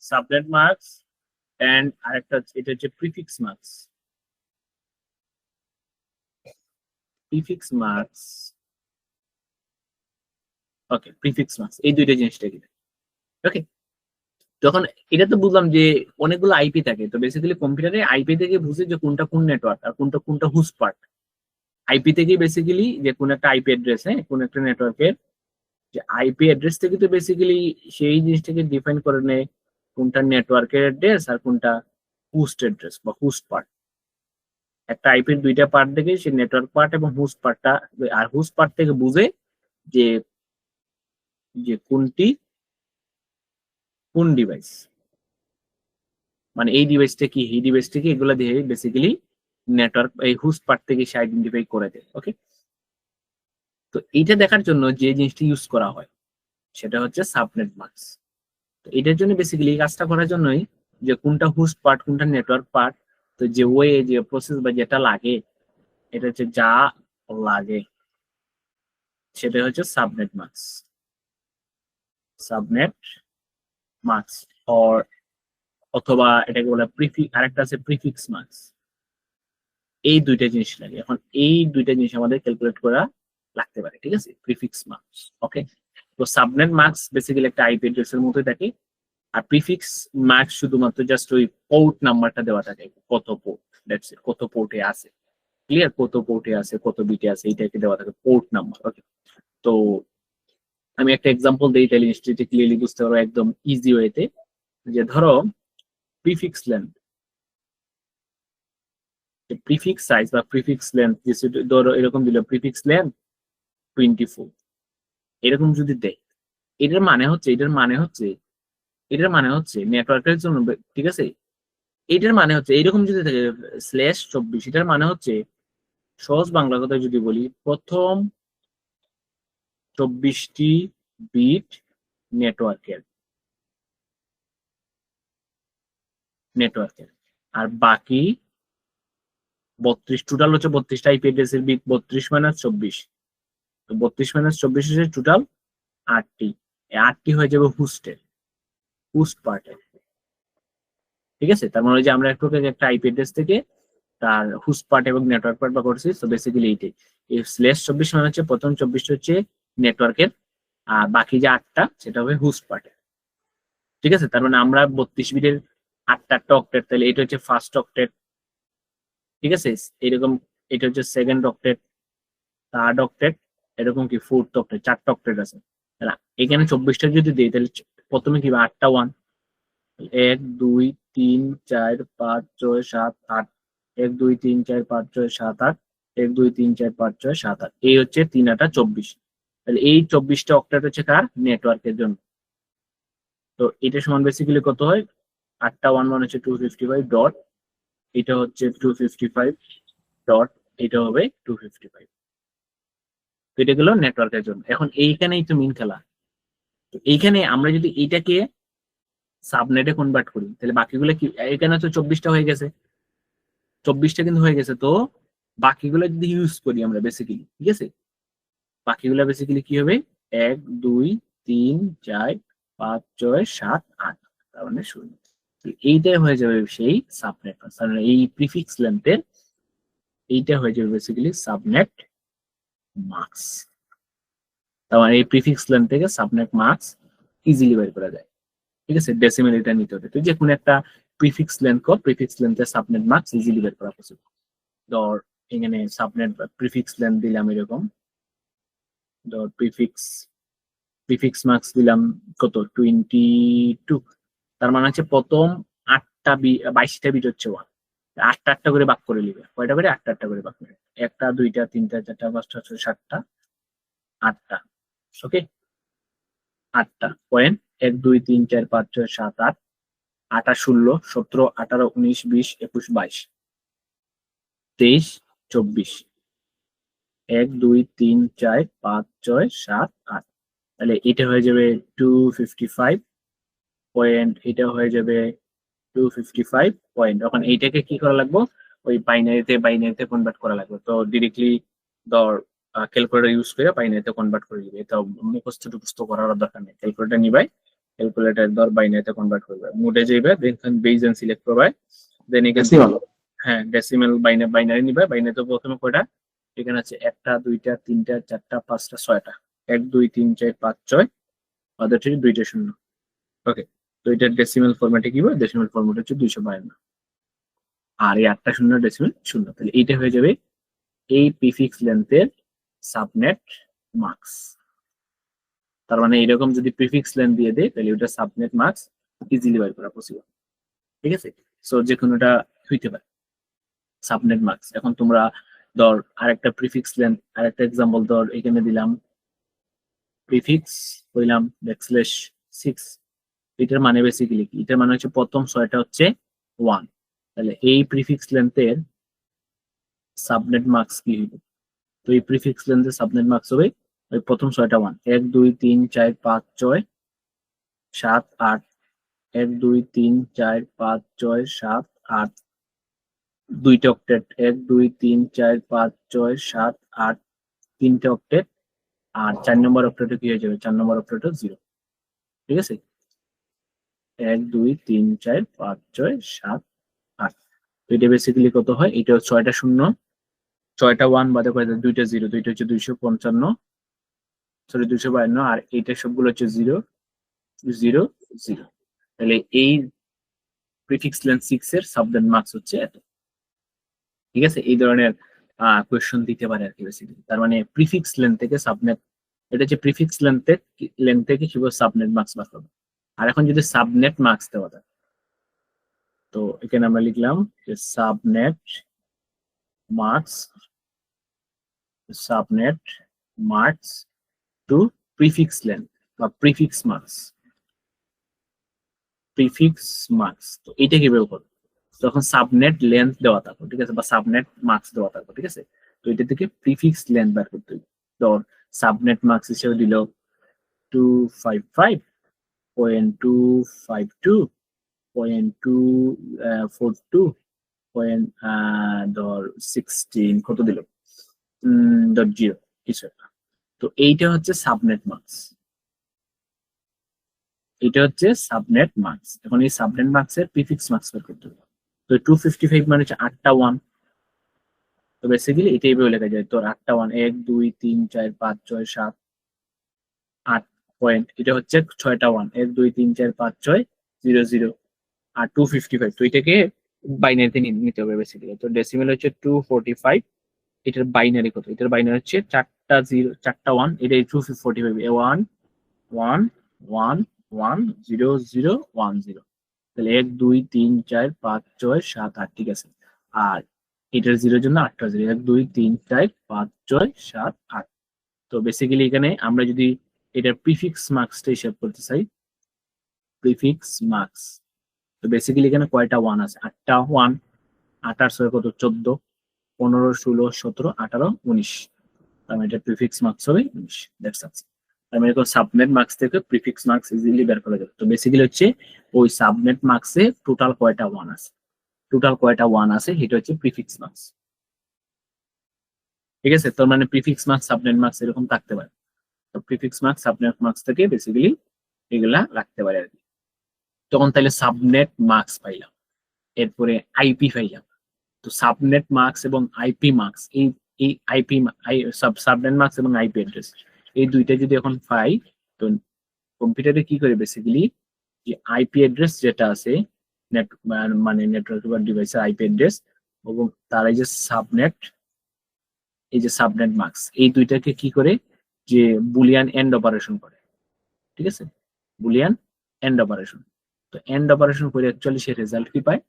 Subnet mask and আরেকটা এটা হচ্ছে prefix mask. Prefix mask, okay, prefix mask, এই দুইটা জিনিসটা কি? ওকে, তখন এটা তো বুঝলাম যে অনেকগুলো আইপি থাকে, তো বেসিক্যালি কম্পিউটারে আইপি থেকে বুঝে যে কোনটা কোন নেটওয়ার্ক আর কোনটা হোস্ট পার্ট। আইপি থেকে বেসিক্যালি যে কোন একটা আইপি অ্যাড্রেস, হ্যাঁ, কোন একটা নেটওয়ার্কের যে আইপি অ্যাড্রেস থেকে তো বেসিক্যালি সেই জিনিসটাকে ডিফাইন করে নেয় কোনটা নেটওয়ার্কের অ্যাড্রেস আর কোনটা হোস্ট অ্যাড্রেস বা হোস্ট পার্ট। একটা আইপির দুইটা পার্ট দেখে সে নেটওয়ার্ক পার্ট এবং হোস্ট পার্টটা, আর হোস্ট পার্ট থেকে বুঝে যে যে কোনটি কোন ডিভাইস, মানে এই ডিভাইসটা কি এই ডিভাইসটা কি, এগুলো দিয়ে বেসিক্যালি নেটওয়ার্ক এই হোস্ট পার্ট থেকে সে আইডেন্টিফাই করে দেয়। ওকে, তো এইটা দেখার জন্য যে জিনিসটি ইউজ করা হয় সেটা হচ্ছে সাবনেট মাস্ক। তো এটার জন্য বেসিক্যালি এই কাজটা করার জন্যই যে কোনটা হোস্ট পার্ট কোনটা নেটওয়ার্ক পার্ট, তো যে ওয়ে যে প্রসেস বা যেটা লাগে, এটা হচ্ছে যা লাগে সেটা হচ্ছে সাবনেট মাস্ক। সাবনেট মাস্ক অথবা এটাকে বলে আরেকটা আছে প্রিফিক্স মাস্ক। এই দুইটা জিনিস লাগে। এখন এই দুইটা জিনিস আমাদের ক্যালকুলেট করা লাগতে পারে, ঠিক আছে? প্রিফিক্স মাস্ক, ওকে। তো সাবনেট মাস্ক বেসিক্যালি একটা আইপি অ্যাড্রেসের মতোই থাকে, আর প্রিফিক্স মাস্ক শুধুমাত্র জাস্ট ওই পোর্ট নাম্বারটা দেওয়া থাকে, কত পোর্ট, দ্যাটস ইট, কত পোর্টে আছে। ক্লিয়ার? কত পোর্টে আছে, কত বিটে আছে, এইটাকে দেওয়া থাকে পোর্ট নাম্বার। ওকে, তো আমি একটা এক্সাম্পল দিই, তাহলে জিনিসটা ক্লিয়ারলি বুঝতে পারবো একদম ইজি ওয়েতে। যে ধরো প্রিফিক্স লেন্থ, প্রিফিক্স সাইজ বা প্রিফিক্স লেন্থ, ধরো এরকম দিল প্রিফিক্স লেন্থ 24, এরকম যদি দেয়, এটার মানে হচ্ছে নেটওয়ার্কের জন্য, ঠিক আছে? এটার মানে হচ্ছে এইরকম যদি থাকে /24, এটার মানে হচ্ছে সহজ বাংলা কথায় যদি বলি, প্রথম 24টি বিট নেটওয়ার্কের আর বাকি 32, টোটাল হচ্ছে 32টা আইপি অ্যাড্রেসের বিট, 32 - 24, তো 32 - 24 হচ্ছে টোটাল 8টি। এই 8টি হয়ে যাবে হোস্ট পার্টের, ঠিক আছে? তার মানে ওই যে আমরা একটা আইপি অ্যাড্রেস থেকে তার হোস্ট পার্ট এবং নেটওয়ার্ক পার্ট বা করছি, তো বেসিক্যালি এইটাই। এই /24 মানে হচ্ছে প্রথম 24টা হচ্ছে নেটওয়ার্কের, আর বাকি যে 8টা সেটা হবে হোস্ট পার্টের, ঠিক আছে? তার মানে আমরা 32 বিটের 8টা অক্টেট, তাহলে এটা হচ্ছে ফার্স্ট অক্টেট, ঠিক আছে? এরকম এটা হচ্ছে সেকেন্ড অক্টেট, থার্ড অক্টেট, এরকম কি ফোর্থ অক্টেট, 4টা অক্টেট আছে। এখানে 24টা যদি দিই তাহলে প্রথমে কি 8টা 1, 1 2 3 4 5 6 7 8, 1 2 3 4 5 6 7 8, 1 2 3 4 5 6 7 8, এই হচ্ছে 3 8 24। তাহলে এই 24টা অক্টেট হচ্ছে কার? নেটওয়ার্কের জন্য। তো এটা সমান বেসিক্যালি কত হয়? 8টা 1 1 হচ্ছে 255 ডট, এটা হচ্ছে 255 ডট, এটা হবে 255। তো এটা গেল নেটওয়ার্কের জন্য। এখন এইখানেই তো মেইন খেলা। তো এইখানে আমরা যদি এইটাকে সাবনেটে কনভার্ট করি তাহলে বাকিগুলো কি? এখানে তো 24টা হয়ে গেছে, 24টা কিন্তু হয়ে গেছে। তো বাকিগুলো যদি ইউজ করি আমরা বেসিক্যালি, ঠিক আছে, বাকিগুলো বেসিক্যালি কি হবে? 1 2 3 4 5 6 7 8, তার মানে 0। এইটাই হয়ে যাবে সেই সাবনেট। এই প্রিফিক্স লেন্থের এইটা হয়ে যাবে বেসিক্যালি সাবনেট মার্কস। তার মানে এই প্রিফিক্স লেন্থ থেকে সাবনেট মার্কস ইজিলি বের করা যায়, ঠিক আছে। ডেসিমেল এটা নিতে হবে। তো যে কোনো একটা প্রিফিক্স লেন্থ কর, প্রিফিক্স লেন্থের সাবনেট মার্কস ইজিলি বের করা পসিবল। ধর এখানে সাবনেট প্রিফিক্স লেন্থ দিলাম এরকম, ধর প্রিফিক্স মার্কস দিলাম কত? 22। তার মানে হচ্ছে প্রথম 22টা বিট হচ্ছে 1, 8টা 8টা করে ভাগ করে নিবে। কয়টা করে? 8টা 8টা করে ভাগ করে, 1টা 2টা 3টা 4টা 5টা 6টা 7টা 8টা, ওকে। 8টা পয়েন্ট 1 2 3 4 5 6 7 8, 8 আর 16 17 18 19 20 21 22 23 24, 1 2 3 4 5 6 7 8। তাহলে এটা হয়ে যাবে 255 পয়েন্ট, এটা হয়ে যাবে 255 পয়েন্ট। এখন এইটাকে কি করা লাগবে? ওই বাইনারিতে কনভার্ট করা লাগবে। তো ডিরেক্টলি ধর ক্যালকুলেটর ইউজ করে বাইনারিতে কনভার্ট করে দিবে। এটা মুখস্থ টুখস্থ করার দরকার নেই। ক্যালকুলেটর নিবাই, ক্যালকুলেটর ধর বাইনারিতে কনভার্ট করবে, মোডে যাইবে, দেন বেজ এন্ড সিলেক্ট করবে, দেন এখানে হ্যাঁ ডেসিমেল বাইনারি নিবে। বাইনারিতে প্রথমে কয়টা? এখানে আছে 1টা 2টা 3টা 4টা 5টা 6টা, 1 2 3 4 5 6, ওদের থেকে 2টা 0, ওকে। তো এটা ডেসিমেল ফরম্যাটে কি হবে? ডেসিমেল ফরম্যাট হচ্ছে 252, আর এই 8টা 0 ডেসিমেল 0। তাহলে এইটা হয়ে যাবে এই প্রিফিক্স লেন্থের সাবনেট মার্কস। তার মানে এরকম যদি প্রিফিক্স লেন্থ দিয়ে দেয় তাহলে ওটা সাবনেট মার্কস ইজিলি বের করা পসিবল, ঠিক আছে। সো যে কোনোটা হইতে পারে সাবনেট মার্কস। এখন তোমরা ধর আরেকটা প্রিফিক্স লেন্থ, আরেকটা এক্সাম্পল ধর এখানে দিলাম প্রিফিক্স কইলাম ব্যাকস্ল্যাশ 6। এটার মানে বেসিক্যালি কি? এটার মানে হচ্ছে প্রথম 6টা হচ্ছে 1। তাহলে এই প্রিফিক্স লেন্থের সাবনেট মার্কস কি হইবে? তো এই প্রিফিক্স লেন্থের সাবনেট মার্কস হবে ওই প্রথম 6টা 1, 1 2 3 4 5 6 7 8, 1 2 3 4 5 6 7 8, 2টা অক্টেট 1 2 3 4 5 6 7 8, 3টা অক্টেট, আর 4 নম্বর অক্টেটে কি হয়ে যাবে? 4 নম্বর অক্টেটে 0, ঠিক আছে। 1 2 3 4 5 6 7 8। তো এটা বেসিক্যালি কত হয়? এটা 6টা 0, 6টা 1 বাদে কয়টা? 2টা 0, 2টা হচ্ছে 255, সরি 252, আর এইটা সবগুলো হচ্ছে 0 0 0। তাহলে এই প্রিফিক্স লেন্থ 6 এর সাবনেট মার্কস হচ্ছে এত, ঠিক আছে। এই ধরনের কোয়েশ্চন দিতে পারে আর কি বেসিক্যালি। তার মানে প্রিফিক্স লেন্থ থেকে সাবনেট, এটা হচ্ছে প্রিফিক্স লেন্থ থেকে কিভাবে সাবনেট মার্কস বার করবে। আর এখন যদি সাবনেট মার্কস দেওয়া থাকে, তো এখানে আমরা লিখলাম যে subnet marks to prefix length বা প্রিফিক্স মার্কস। তো এইটা কিভাবে করবে? তখন সাবনেট লেন্থ দেওয়া থাকবে, ঠিক আছে, বা সাবনেট মার্কস দেওয়া থাকবে, ঠিক আছে। তো এটা থেকে প্রিফিক্স লেন্থ বার করতে হবে। ধর সাবনেট মার্কস হিসেবে দিল 255.242.242 ধর 16 কত দিল .0 কিছু একটা। তো এইটা হচ্ছে সাবনেট মার্কস, এটা হচ্ছে সাবনেট মার্কস। এখন এই সাবনেট মার্কস এর প্রিফিক্স মার্কস বের করতে হবে। তো 255 মানে হচ্ছে 8টা 1। তো বেসিক্যালি এটাই ভাবে লেখা যায় তোর 8টা 1, 1 2 3 4 5 6 7 8 পয়েন্ট, এটা হচ্ছে 6টা 1, 1 2 3 4 5 6 0 0, আর 255। তো এটাকে বাইনারিতে নিতে হবে বেসিক্যালি। তো ডেসিমেল হচ্ছে 245 এটার বাইনারি কত? এটার বাইনারি হচ্ছে 4টা 0 4টা 1, এটা 245 1 1 1 1 0 0 1 0। তাহলে 1 2 3 4 5 6 7 8, ঠিক আছে। আর এটার 0 জন্য 8টা 0, 1 2 3 4 5 6 7 8। তো বেসিক্যালি এখানে আমরা যদি এটার প্রিফিক্স মার্কসটা হিসাব করতে চাই, প্রিফিক্স মার্কস, তো বেসিক্যালি এখানে কয়টা 1 আছে? 8টা 1, 8 আর 6 কত? 14, 15 16 17 18 19। তার মানে এটা প্রিফিক্স মার্কস হবে 19। That's answer. তার মানে সাবনেট মার্কস থেকে প্রিফিক্স মার্কস ইজিলি বের করা যাবে। তো বেসিক্যালি হচ্ছে ওই সাবনেট মার্কসে টোটাল কয়টা 1 আছে, টোটাল কয়টা 1 আছে এটা হচ্ছে প্রিফিক্স মার্কস, ঠিক আছে। তার মানে প্রিফিক্স মার্কস সাবনেট মার্কস এরকম থাকতে পারে। তো প্রিফিক্স মার্কস সাবনেট মার্কস থেকে বেসিক্যালি এগুলা রাখতে পারে আর কি। তখন তাহলে সাবনেট মার্কস পাইলাম, এরপরে আইপি পাইলাম। তো সাবনেট মার্কস এবং আইপি মার্কস, এই এই আইপি সাবনেট মার্কস এবং আইপি অ্যাড্রেস, এই দুইটা যদি এখন পাই, তো কম্পিউটারে কি করে বেসিক্যালি যে আইপি অ্যাড্রেস যেটা আছে নেট, মানে নেটওয়ার্ক বা ডিভাইসের আইপি অ্যাড্রেস এবং তার এই যে সাবনেট, এই যে সাবনেট মার্কস, এই দুইটাকে কি করে যে বুলিয়ান এন্ড অপারেশন করে, ঠিক আছে, বুলিয়ান এন্ড অপারেশন। তো এন্ড অপারেশন করে অ্যাকচুয়ালি সে রেজাল্ট কি পায়,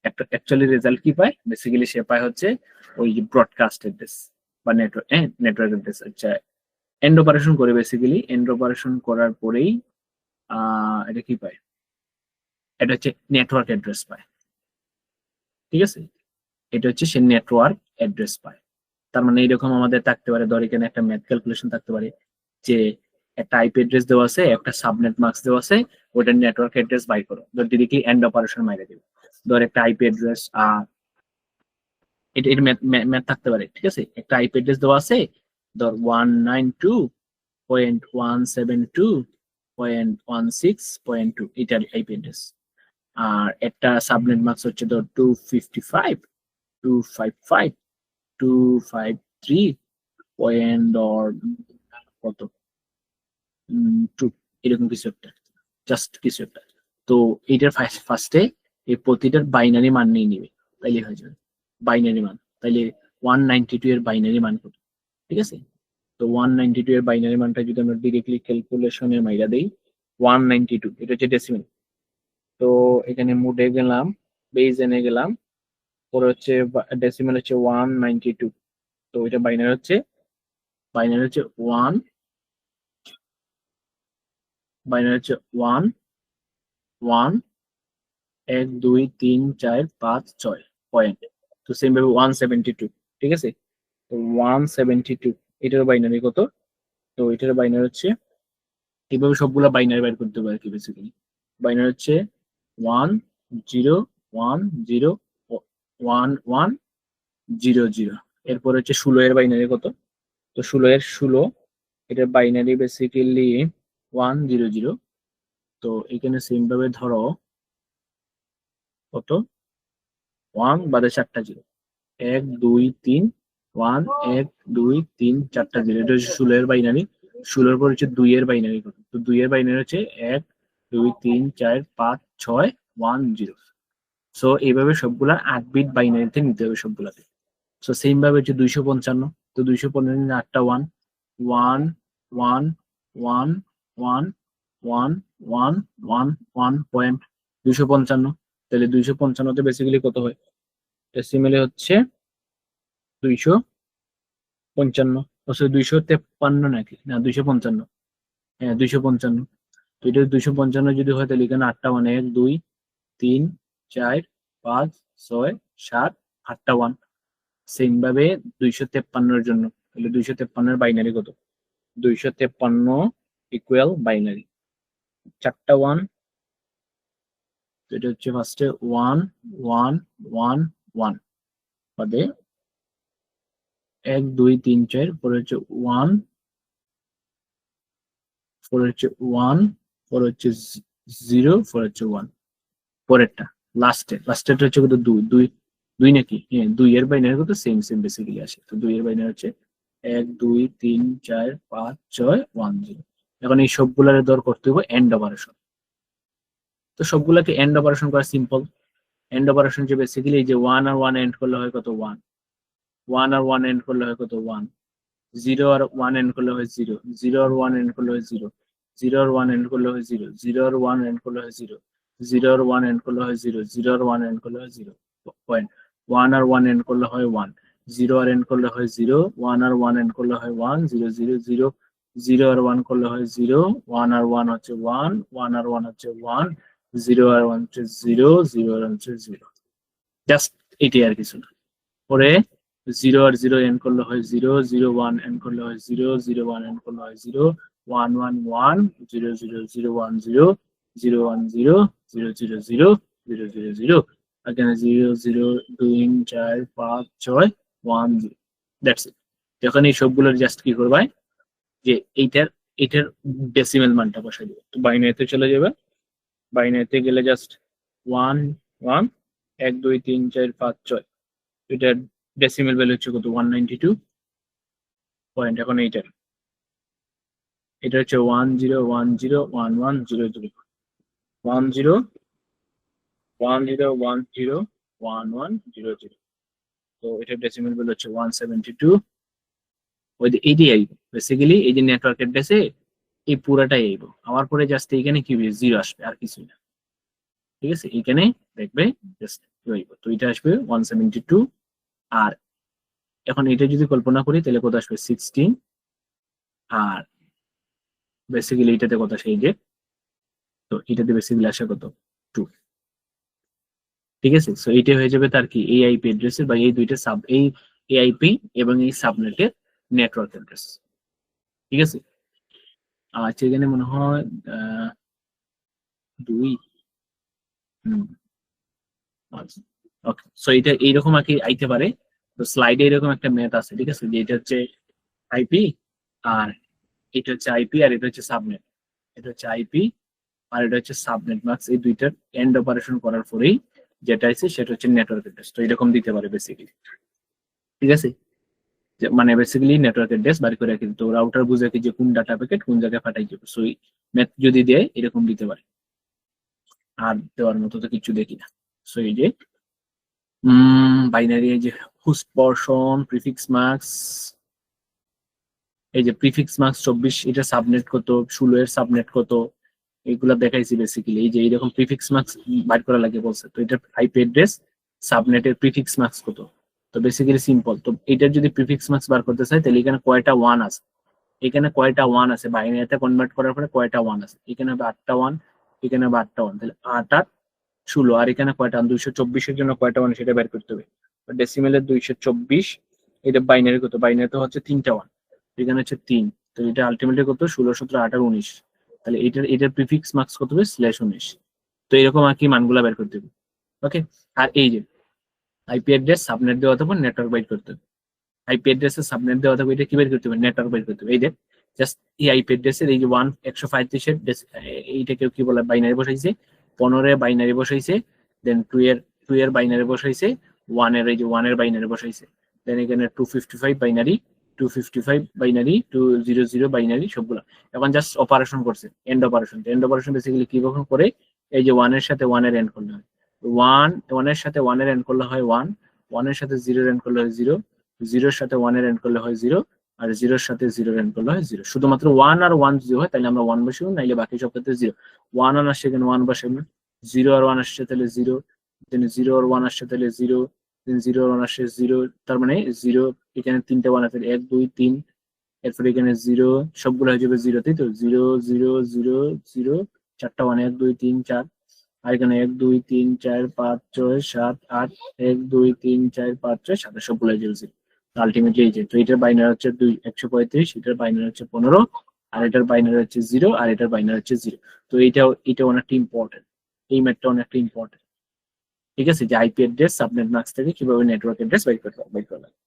একটা অ্যাকচুয়ালি রেজাল্ট কি পায়, বেসিক্যালি সে পায় হচ্ছে ওই ব্রডকাস্ট অ্যাড্রেস বা নেটওয়ার্ক অ্যাড্রেস। আচ্ছা, এন্ড অপারেশন করে বেসিক্যালি এন্ড অপারেশন করার পরেই এটা কি পায়, এটা হচ্ছে নেটওয়ার্ক অ্যাড্রেস পায়, ঠিক আছে। এটা হচ্ছে সে নেটওয়ার্ক অ্যাড্রেস পায়। তার মানে এইরকম আমাদের থাকতে পারে, ধর এখানে একটা ম্যাথ ক্যালকুলেশন থাকতে পারে যে একটা আইপি অ্যাড্রেস দেওয়া আছে, একটা সাবনেট মার্কস দেওয়া আছে, ওটার নেটওয়ার্ক অ্যাড্রেস বাই করো, ধর ডিরেক্টলি এন্ড অপারেশন মাইরে দেবে। ধর একটা আইপি অ্যাড্রেস এটা ম্যাথ থাকতে পারে, ঠিক আছে। একটা আইপি অ্যাড্রেস দেওয়া আছে, ধর 192.172.16.2, এটার আইপি অ্যাড্রেস। আর একটা সাবনেট মার্কস হচ্ছে ধর 255.253 পয়েন্ট অর কত 2, এরকম কিছু একটা, জাস্ট কিছু একটা। তো এইটার ফার্স্টে এই প্রতিটার বাইনারি মান নিয়ে নিবে, তাইলে হয়ে যাবে বাইনারি মান। তাইলে 192 এর বাইনারি মান কত, ঠিক আছে। তো 192 এর বাইনারি মানটা যদি আমরা ডিরেক্টলি ক্যালকুলেশনে মাইরা দেই, 192 এটা হচ্ছে ডেসিমেল। তো এখানে মোডে গেলাম, বেজ এনে গেলাম, পরে হচ্ছে ডেসিমেল হচ্ছে 192। তো এটা বাইনারি হচ্ছে 1, বাইনারি হচ্ছে 1 1 1 2 3 4 5 6 পয়েন্ট। তো সেম ভাবে 172, ঠিক আছে। তো 172 এটার বাইনারি কত? তো এটার বাইনারি হচ্ছে এইভাবে সবগুলা বাইনারি বাইর করতে পারে কি বেসিক্যালি। বাইনারি হচ্ছে 1 0 1 0 1 1 0 0। এরপর হচ্ছে 16 এর বাইনারি কত? তো 16 এর 16 এটার বাইনারি বেসিক্যালি 1 0 0। তো এখানে সেম ভাবে ধরো কত 1 বাদে 4টা 0, 1 2 3 1 1 2 3 4টা 0, এটা হচ্ছে 16 এর বাইনারি। 16 এর পর হচ্ছে 2 এর বাইনারি কত? তো 2 এর বাইনারি হচ্ছে 1 2 3 4 5 6 1 0। সো এইভাবে সবগুলা 8 বিট বাইনারিতে নিতে হবে সবগুলাকে। সো সেম ভাবে হচ্ছে 255। তো 255 8টা 1 1 1 1 1 1 1 1 1 পয়েন্ট 255। তাহলে 255 তে বেসিক্যালি কত হয়? ডেসিমেলে হচ্ছে 255, ও সরি 253 নাকি না 255, হ্যাঁ 255। তো এটা 255 যদি হয় তাহলে এখানে 8টা 1 1 2 3 4 5 6 7 8টা 1। সেম ভাবে 253 এর জন্য, তাহলে 253 এর বাইনারি কত? 253 ইকুয়াল বাইনারি 4টা 1, তো এটা হচ্ছে ফার্স্টে 1 1 1 1 বাদে 1 2 3 4, পরে হচ্ছে 1, পরে হচ্ছে 1, পরে হচ্ছে 0, পরে হচ্ছে 1। পরেরটা লাস্টেরটা হচ্ছে কত? 2 2 2 নাকি, হ্যাঁ 2 এর বাইনারি কত? সেম বেসিক্যালি আসে। তো 2 এর বাইনারি হচ্ছে 1 2 3 4 5 6 1 0। এখন এই সবগুলার দর করতে হবে এন্ড অপারেশন। তো সবগুলাকে এন্ড অপারেশন করা সিম্পল। এন্ড অপারেশন যে বেসিক্যালি এই যে 1 আর 1 এন্ড করলে হয় কত? 1। 1 আর 1 এন্ড করলে হয় কত 1, 0 আর 1 এন্ড করলে হয় 0, 0 আর 1 এন্ড করলে হয় 0, 0 আর 1 এন্ড করলে হয় 0, 0 আর 1 এন্ড করলে হয় 0, 0 আর 1 এন্ড করলে হয় 0, 0 আর 1 এন্ড করলে হয় 0 পয়েন্ট, 1 আর 1 এন্ড করলে হয় 1, 0 আর এন্ড করলে হয় 0, 1 আর 1 এন্ড করলে হয় 1, 0 0 0, 0 আর 1 করলে হয় 0, 1 আর 1 হচ্ছে 1, 1 আর 1 হচ্ছে 1, 0 আর 1 হচ্ছে 0, 0 আর 1 হচ্ছে 0, জাস্ট এটাই আর কিছু না। পরে 0 আর 0 এন্ড করলে হয় 0, 0 1 এন্ড করলে হয় 0, 0 1 এন্ড করলে হয় 0, 1 1 1, 0 0 0 1 0, 0 1 0, 0 0 0, 0 0 0, এখানে 0 0 2 4 5 6 1 0, দ্যাটস ইট। যখন এই সবগুলোর জাস্ট কি করবে যে এটার ডেসিমেল মানটা বসাই দিবে, তো বাইনারিতে চলে যাবে, বাইনারিতে গেলে জাস্ট 1 1 1 2 3 4 5 6, এটার ডেসিমেল ভ্যালু হচ্ছে কত 192 পয়েন্ট। এখন এটা হচ্ছে 1 0 1 0 1 1 0 0, 1 0 1 0 1 0 1 1 0 0, তো এটার ডেসিমেল ভ্যালু হচ্ছে 172। ওই যে এইটাই আইব বেসিক্যালি, এই যে নেটওয়ার্ক অ্যাড্রেসে এই পুরাটাই আইব, আমার পরে জাস্ট এইখানে কি হবে 0 আসবে আর কিছুই না, ঠিক আছে। এইখানে দেখবে জাস্ট আইব, তো এটা আসবে 172। আর এখন এটা যদি কল্পনা করি তাহলে কত আসবে 16, আর বেসিক্যালি এটাতে কত আসে 8, তো এটাতে বেসিক্যালি আসে কত 2, ঠিক আছে। সো এইটা হয়ে যাবে তার কি এই আইপি অ্যাড্রেসের বা এই দুইটা সাব এই আইপি এবং এই সাবনেটের নেটওয়ার্ক অ্যাড্রেস, ঠিক আছে। আচ্ছা এখানে মনে হয় 2, আচ্ছা ওকে। সো এটা এইরকম আর কি আইতে পারে, তো স্লাইডে এরকম একটা ম্যাথ আছে, ঠিক আছে, যে এটা হচ্ছে আইপি আর এটা হচ্ছে আইপি আর এটা হচ্ছে সাবনেট, এটা হচ্ছে আইপি আর এটা হচ্ছে সাবনেট মার্কস, এই দুইটার এন্ড অপারেশন করার পরেই যেটা আছে সেটা হচ্ছে নেটওয়ার্ক অ্যাড্রেস, তো এরকম দিতে পারে বেসিক্যালি, ঠিক আছে। মানে বেসিক্যালি নেটওয়ার্ক অ্যাড্রেস বাড়ি করে কিন্তু রাউটার বুঝে কি যে কোন ডাটা প্যাকেট কোন জায়গায় পাঠাই যাবে, সো ম্যাথ যদি দেয় এরকম দিতে পারে, আর দেওয়ার মতো তো কিছু দেখি না। সো এই যে বাইনারি, এই যে হোস্ট পোরশন প্রিফিক্স মার্কস, এই যে প্রিফিক্স মার্কস 24, এটা সাবনেট কত, 16 এর সাবনেট কত, এগুলা দেখাইছি বেসিক্যালি। এই যে এইরকম প্রিফিক্স মার্কস বাইর করা লাগে বলছে, তো এটা আইপি অ্যাড্রেস সাবনেটের প্রিফিক্স মার্কস কত, তো বেসিক্যালি সিম্পল। তো এটার যদি প্রিফিক্স মার্কস বার করতে চাই তাহলে এখানে কয়টা 1 আছে, এখানে কয়টা 1 আছে, বাইনারিতে কনভার্ট করার পরে কয়টা 1 আছে, এখানে হবে 8টা 1, এখানে হবে 8টা 1, তাহলে 8 আর 16, আর এখানে কয়টা 224 এর জন্য কয়টা 1 সেটা বের করতে হবে, ডেসিমেলের 224, এটা বাইনারি কত, বাইনারিতে হচ্ছে 3টা 1, এখানে হচ্ছে 3, তো এটা আলটিমেটলি কত 16 17 8 আর 19, তাহলে এটার প্রিফিক্স মার্কস কত হবে /19, তো এরকম আর কি মানগুলা বের করতে হবে, ওকে। আর এই যে আইপি অ্যাড্রেস সাবনেট দেওয়া থাকবে, নেটওয়ার্ক বাইট করতে হবে, আইপি অ্যাড্রেসের সাবনেট দেওয়া থাকবে, এটা কি বের করতে হবে, নেটওয়ার্ক বাইট করতে হবে। এই যে জাস্ট এই আইপি অ্যাড্রেসের এই যে 135 এর এইটাকে কি বলে বাইনারি বসাইছে, 15 এর বাইনারি বসাইছে, দেন 2 এর বাইনারি বসাইছে, 1 এর এই যে 1 এর বাইনারি বসাইছে, দেন এখানে 255 বাইনারি, 255 বাইনারি, 200 বাইনারি সবগুলা। এখন জাস্ট অপারেশন করছে and operation, and operation basically কি কখন করে, এই যে 1 এর সাথে 1 এর এন্ড করলে হয় 1 এর সাথে 1 এর এন্ড করলে হয় 1, 1 এর সাথে 0 এর এন্ড করলে হয় 0, 0 এর সাথে 1 এর এন্ড করলে হয় 0, আর 0 এর সাথে 0 এর এন্ড করলে হয় 0। শুধুমাত্র 1 আর 1 যদি হয় তাহলে আমরা 1 বসাবো, নাইলে বাকি সব ক্ষেত্রে 0। 1 আর আসছে এখানে 1 বসাবো, 0 আর 1 আসছে তাহলে 0, দেন 0 আর 1 আসছে তাহলে 0, দেন 0 আর 1 আসছে 0, তার মানে 0, এখানে 3টা 1 আছে 1 2 3, এরপর এখানে 0, সবগুলো হয়ে যাবে 0, তাই তো 0 0 0 0, 4টা 1 1 2 3 4, আর এখানে 1 2 3 4 5 6 7 8, 1 2 3 4 5 6 7, সবগুলো হয়ে যাবে 0। আলটিমেটলি এই যে, তো এটার বাইনারি হচ্ছে 135, এটার বাইনারি হচ্ছে 15, আর এটার বাইনারি হচ্ছে 0, আর এটার বাইনারি হচ্ছে 0। তো এটা অনেকটা ইম্পর্টেন্ট, এই ম্যাথটা অনেকটা ইম্পর্টেন্ট, ঠিক আছে, যে আইপি অ্যাড্রেস সাবনেট মাস্ক থেকে কিভাবে নেটওয়ার্ক অ্যাড্রেস বাইর করা লাগে।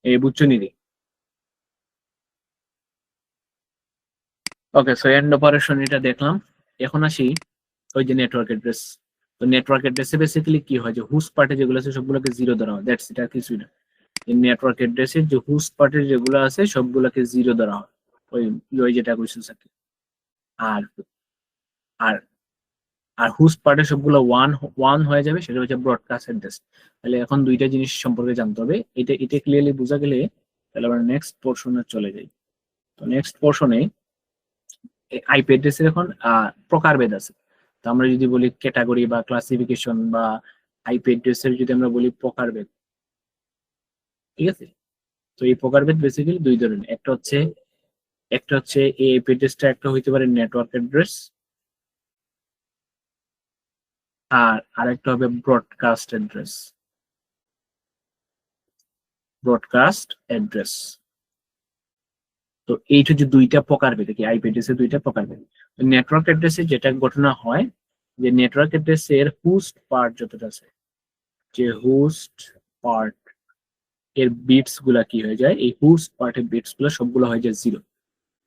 এই বুঝছো নিদি? ওকে, সো এন্ড অপারেশন এটা দেখলাম। এখন আসি ওই যে নেটওয়ার্ক অ্যাড্রেস, তো নেটওয়ার্ক অ্যাড্রেসে বেসিক্যালি কি হয় যে হোস্ট পার্টে যেগুলো আছে সবগুলোকে 0 ধরা হয়, দ্যাটস ইট, আর কিছুই না। এই নেটওয়ার্ক অ্যাড্রেসের যে হোস্ট পার্টে যেগুলো আছে সবগুলোকে 0 ধরা হয়, ওই যেটা কোশ্চেন থাকে। আর আর আর হোস্ট পার্টের সবগুলো ওয়ান হয়ে যাবে, সেটা হচ্ছে ব্রডকাস্ট অ্যাড্রেস। তাহলে এখন দুইটা জিনিস সম্পর্কে জানতে হবে। এটা ক্লিয়ারলি বোঝা গেলে তাহলে আমরা নেক্সট পোর্শনে চলে যাই। তো নেক্সট পোর্শনে আইপি অ্যাড্রেসের এখন প্রকারভেদ আছে। তো আমরা যদি বলি ক্যাটাগরি বা ক্লাসিফিকেশন বা আইপি অ্যাড্রেসের যদি আমরা বলি প্রকারভেদ, ঠিক আছে? তো এই প্রকারভেদ বেসিক্যালি দুই ধরনের। একটা হচ্ছে এই আইপি অ্যাড্রেসটা একটা হইতে পারে নেটওয়ার্ক অ্যাড্রেস, আর আরেকটা হবে ব্রডকাস্ট অ্যাড্রেস। ব্রডকাস্ট অ্যাড্রেস, তো এইটা যে দুইটা প্রকারভেদ, কি আইপি অ্যাড্রেসের দুইটা প্রকারভেদ। নেটওয়ার্ক অ্যাড্রেসে যেটা ঘটনা হয় যে নেটওয়ার্ক অ্যাড্রেসের হোস্ট পার্ট যতটা আছে, যে হোস্ট পার্ট এর বিটস গুলা কি হয়ে যায়, এই হোস্ট পার্টের বিটস গুলা সবগুলো হয়ে যায় 0।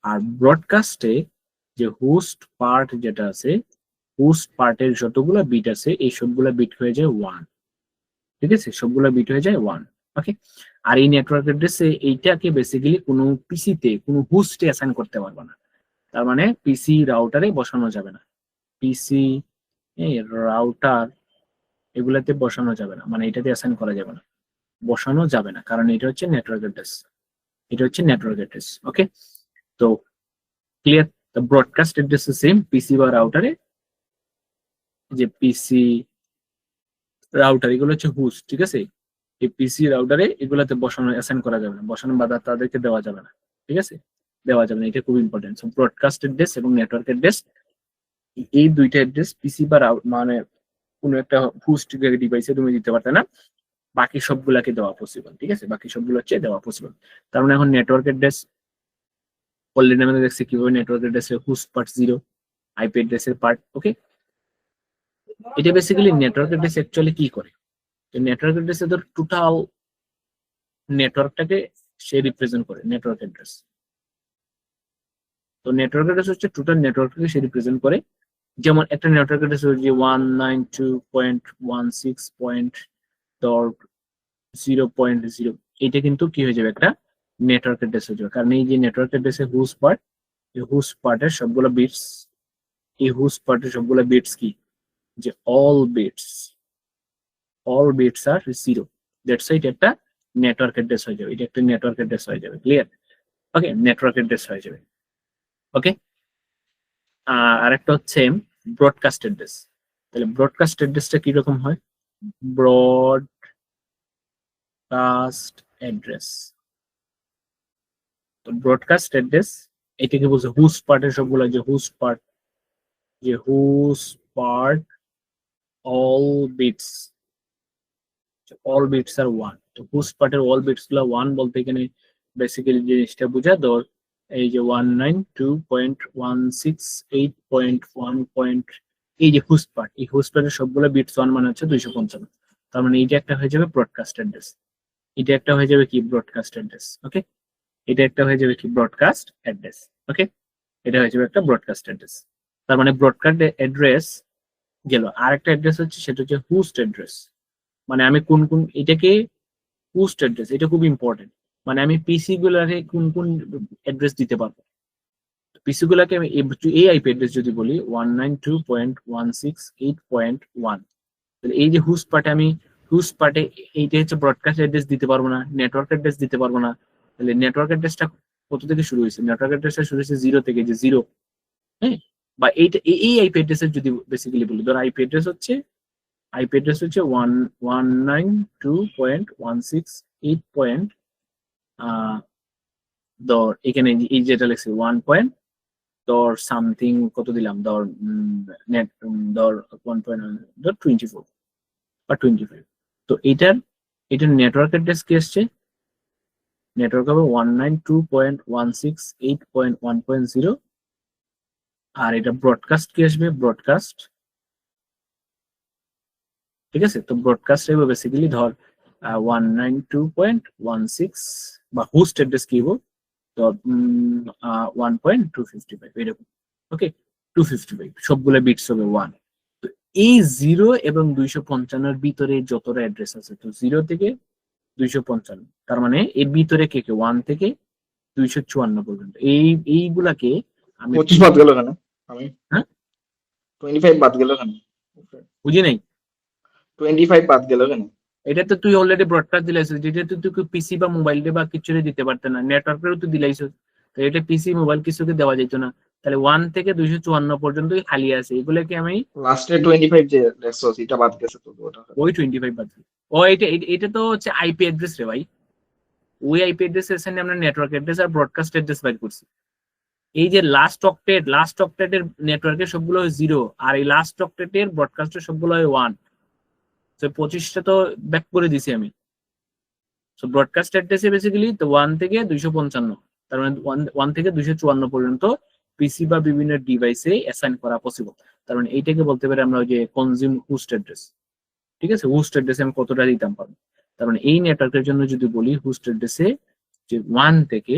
আর ব্রডকাস্টে যে হোস্ট পার্ট যেটা আছে, হোস্ট পার্টের যতগুলো বিট আছে এই সবগুলা বিট হয়ে যায় 1, ঠিক আছে? সবগুলা বিট হয়ে যায় 1, ওকে? আর এই নেটওয়ার্ক অ্যাড্রেসে এইটাকে বেসিক্যালি কোনো পিসিতে কোনো হোস্টে অ্যাসাইন করতে পারবে না। তার মানে পিসি রাউটারে বসানো যাবে না, পিসি রাউটার এগুলাতে বসানো যাবে না, মানে এটাতে অ্যাসাইন করা যাবে না, বসানো যাবে না, কারণ এটা হচ্ছে নেটওয়ার্ক অ্যাড্রেস, এটা হচ্ছে নেটওয়ার্ক অ্যাড্রেস, ওকে? তো clear? The broadcast address same PC বা রাউটারে, যে পিসি রাউটার এগুলো হচ্ছে হোস্ট, ঠিক আছে? এই পিসি রাউটারে এগুলাতে বসানো অ্যাসাইন করা যাবে না, বসানো বাধা তাদেরকে দেওয়া যাবে না, ঠিক আছে? দেওয়া যাবে না, এটা খুব ইম্পর্টেন্ট। সো ব্রডকাস্ট অ্যাড্রেস এবং নেটওয়ার্ক অ্যাড্রেস, এই দুইটা অ্যাড্রেস পিসি বা মানে কোনো একটা হোস্ট ডিভাইসে তুমি দিতে পারতে না, বাকি সবগুলাকে দেওয়া পসিবল, ঠিক আছে? বাকি সবগুলো হচ্ছে দেওয়া পসিবল। তার মানে এখন নেটওয়ার্ক অ্যাড্রেস অলরেডি আমরা দেখছি কিভাবে নেটওয়ার্ক অ্যাড্রেসের হোস্ট পার্ট 0, আইপি অ্যাড্রেসের পার্ট, ওকে? এটা বেসিক্যালি নেটওয়ার্ক অ্যাড্রেস অ্যাকচুয়ালি কি করে, তো নেটওয়ার্ক অ্যাড্রেসে ধর টোটাল নেটওয়ার্কটাকে সে রিপ্রেজেন্ট করে, নেটওয়ার্ক অ্যাড্রেস। তো নেটওয়ার্ক অ্যাড্রেস হচ্ছে টোটাল নেটওয়ার্কটাকে সে রিপ্রেজেন্ট করে। যেমন একটা নেটওয়ার্ক অ্যাড্রেস হচ্ছে 192.16.0.0, এটা কিন্তু কি হয়ে যাবে, একটা নেটওয়ার্ক অ্যাড্রেস হয়ে যাবে, কারণ এই যে নেটওয়ার্ক অ্যাড্রেসের হোস্ট পার্ট, এই হোস্ট পার্টের সবগুলো বিটস, এই হোস্ট পার্টের সবগুলো বিটস কি, যে all bits are 0, that's it, একটা নেটওয়ার্ক অ্যাড্রেস হয়ে যাবে, এটা একটা নেটওয়ার্ক অ্যাড্রেস হয়ে যাবে, ক্লিয়ার? ওকে, নেটওয়ার্ক অ্যাড্রেস হয়ে যাবে, ওকে? আরেকটা হচ্ছে ব্রডকাস্ট অ্যাড্রেস। তাহলে ব্রডকাস্ট অ্যাড্রেসটা কি রকম হয়? ব্রডকাস্ট অ্যাড্রেস, তো ব্রডকাস্ট অ্যাড্রেস এটাকে বলছে হোস্ট পার্টের সবগুলো, যে হোস্ট পার্ট অল বিটস আর 1। তো হোস্ট পার্টের অল বিটস গুলো 1 বলতে এখানে বেসিক্যালি জিনিসটা বোঝা ধর এই যে 192.168.1. এই যে হোস্ট পার্ট, এই হোস্ট পার্টের সবগুলো বিটস 1 মানে হচ্ছে 255। তার মানে এইটা একটা হয়ে যাবে ব্রডকাস্ট অ্যাড্রেস, এটা একটা হয়ে যাবে কি ব্রডকাস্ট অ্যাড্রেস, ওকে? এটা একটা হয়ে যাবে কি ব্রডকাস্ট অ্যাড্রেস, ওকে? এটা হয়ে যাবে একটা ব্রডকাস্ট অ্যাড্রেস। তার মানে ব্রডকাস্ট অ্যাড্রেস গেল। আরেকটা অ্যাড্রেস হচ্ছে, সেটা হচ্ছে হোস্ট অ্যাড্রেস। মানে আমি কোন এটাকে হোস্ট অ্যাড্রেস, এটা খুব ইম্পর্টেন্ট, মানে আমি পিসি গুলাকে কোন অ্যাড্রেস দিতে পারবো। পিসি গুলাকে আমি এই আইপি অ্যাড্রেস যদি বলি 192.168.1, তাহলে এই যে হোস্ট পার্টে আমি হোস্ট পার্টে এইটা হচ্ছে ব্রডকাস্ট অ্যাড্রেস দিতে পারবো না, নেটওয়ার্ক অ্যাড্রেস দিতে পারবো না। তাহলে নেটওয়ার্ক অ্যাড্রেসটা কত থেকে শুরু হয়েছে? নেটওয়ার্ক অ্যাড্রেসটা শুরু হয়েছে 0 থেকে, যে 0, হ্যাঁ? বা এইটা এই আইপি অ্যাড্রেসের যদি বেসিক্যালি বলি, ধর আইপি অ্যাড্রেস হচ্ছে 192.168. ধর এখানে এই যেটা লিখছি 1 পয়েন্ট ধর সামথিং কত দিলাম, ধর নেট ধর 1.24 বা 25। তো এটার নেটওয়ার্ক অ্যাড্রেস কি আসছে? নেটওয়ার্ক হবে 192.168.1.0, আর এটা ব্রডকাস্ট কি আসবে? ব্রডকাস্ট, ঠিক আছে? তো ব্রডকাস্ট হবে বেসিক্যালি ধর 192.16, বা হোস্ট অ্যাড্রেস কি হবো ধর 1.255, এরকম, ওকে? 255 সবগুলো বিটস হবে 1। তো এই 0 এবং 255 ভিতরে যতটা অ্যাড্রেস আছে, তো 0 থেকে 255, তার মানে এর ভিতরে কে 1 থেকে 254 পর্যন্ত, এইগুলাকে আমি 25 বাদ গেল কেন? আমি হ্যাঁ 25 বাদ গেল কেন? বুঝি নাই। 25 বাদ গেল কেন? এটা তো তুই অলরেডি ব্রডকাস্ট দিলাইছিস, যেটা তুই পিসি বা মোবাইল দিয়ে বা কিছু দিতে পারতে না, নেটওয়ার্কেরও তুই দিলাইছিস। তো এটা পিসি মোবাইল কিছুকে দেওয়া যেত না। তাহলে 1 থেকে 254 পর্যন্তই খালি আছে, এগুলোকে আমি লাস্টে 25 যে লেখছস এটা বাদ গেছে তো ওটা। ওই 25 বাদ দিই। ও এটা তো হচ্ছে আইপি অ্যাড্রেস রে ভাই। ওই আইপি অ্যাড্রেস এর সাথে আমরা নেটওয়ার্ক অ্যাড্রেস আর ব্রডকাস্ট অ্যাড্রেস বাইর করছি। এই যে লাস্ট অক্টেটের নেটওয়ার্কের সবগুলো হয় 0, আর এই লাস্ট অক্টেটের ব্রডকাস্টের সবগুলো হয় 1। তো 25টা তো ব্যাক করে দিছি আমি। সো ব্রডকাস্ট অ্যাড্রেসে বেসিক্যালি তো 1 থেকে 255, তার মানে 1 থেকে 254 পর্যন্ত পিসি বা বিভিন্ন ডিভাইসে অ্যাসাইন করা পসিবল। তার মানে এইটাকে বলতে পারি আমরা ওই যে কনজিউম হোস্ট অ্যাড্রেস। ঠিক আছে, হোস্ট অ্যাড্রেসে আমি কতটা দিতাম পারবো। তার মানে এই নেটওয়ার্কের জন্য যদি বলি হোস্ট অ্যাড্রেসে যে 1 থেকে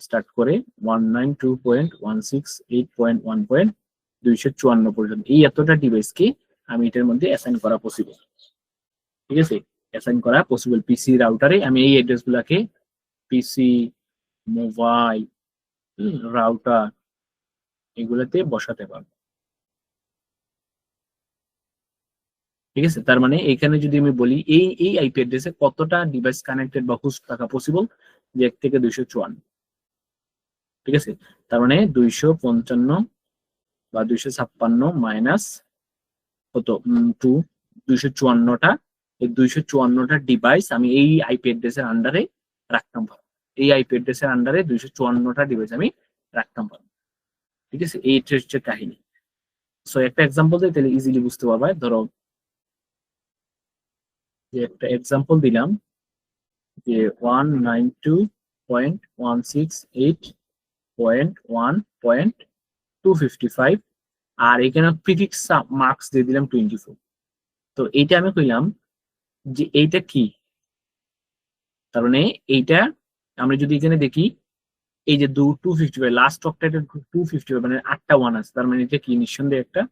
স্টার্ট করে 192.168.1.254 পর্যন্ত এই এতটা ডিভাইসকে আমি এটার মধ্যে অ্যাসাইন করা পসিবল। ঠিক আছে, অ্যাসাইন করা পসিবল পিসি রাউটারে আমি এই অ্যাড্রেস গুলাকে পিসি, মোবাইল, রাউটার এগুলাতে বসাতে পারবো। ঠিক আছে, তার মানে এখানে যদি আমি বলি এই আইপি অ্যাড্রেসে কতটা ডিভাইস কানেক্টেড বা হোস্ট থাকা পসিবল, যে 1 থেকে 254। ঠিক আছে, তার মানে 255 বা 256 মাইনাস কত 2, 254টা। এই 254টা ডিভাইস আমি এই আইপি অ্যাড্রেসের আন্ডারে রাখতাম পারবো। এই আইপি অ্যাড্রেসের আন্ডারে 254টা ডিভাইস আমি রাখতাম পারবো। ঠিক আছে, এইটা হচ্ছে কাহিনী। সো একটা এক্সাম্পল দিই তাহলে ইজিলি বুঝতে পারবে। ধরো যে একটা এক্সাম্পল দিলাম যে 192.168.1.255, আর এখানে প্রিফিক্স মার্কস দিয়ে দিলাম 24। তো এইটা আমি কইলাম যে এইটা কি, তার মানে এইটা আমরা যদি এখানে দেখি এই যে 255 লাস্ট অক্টেটের 255 মানে 8টা 1 আছে, তার মানে এটা কি নিঃসন্দেহে একটা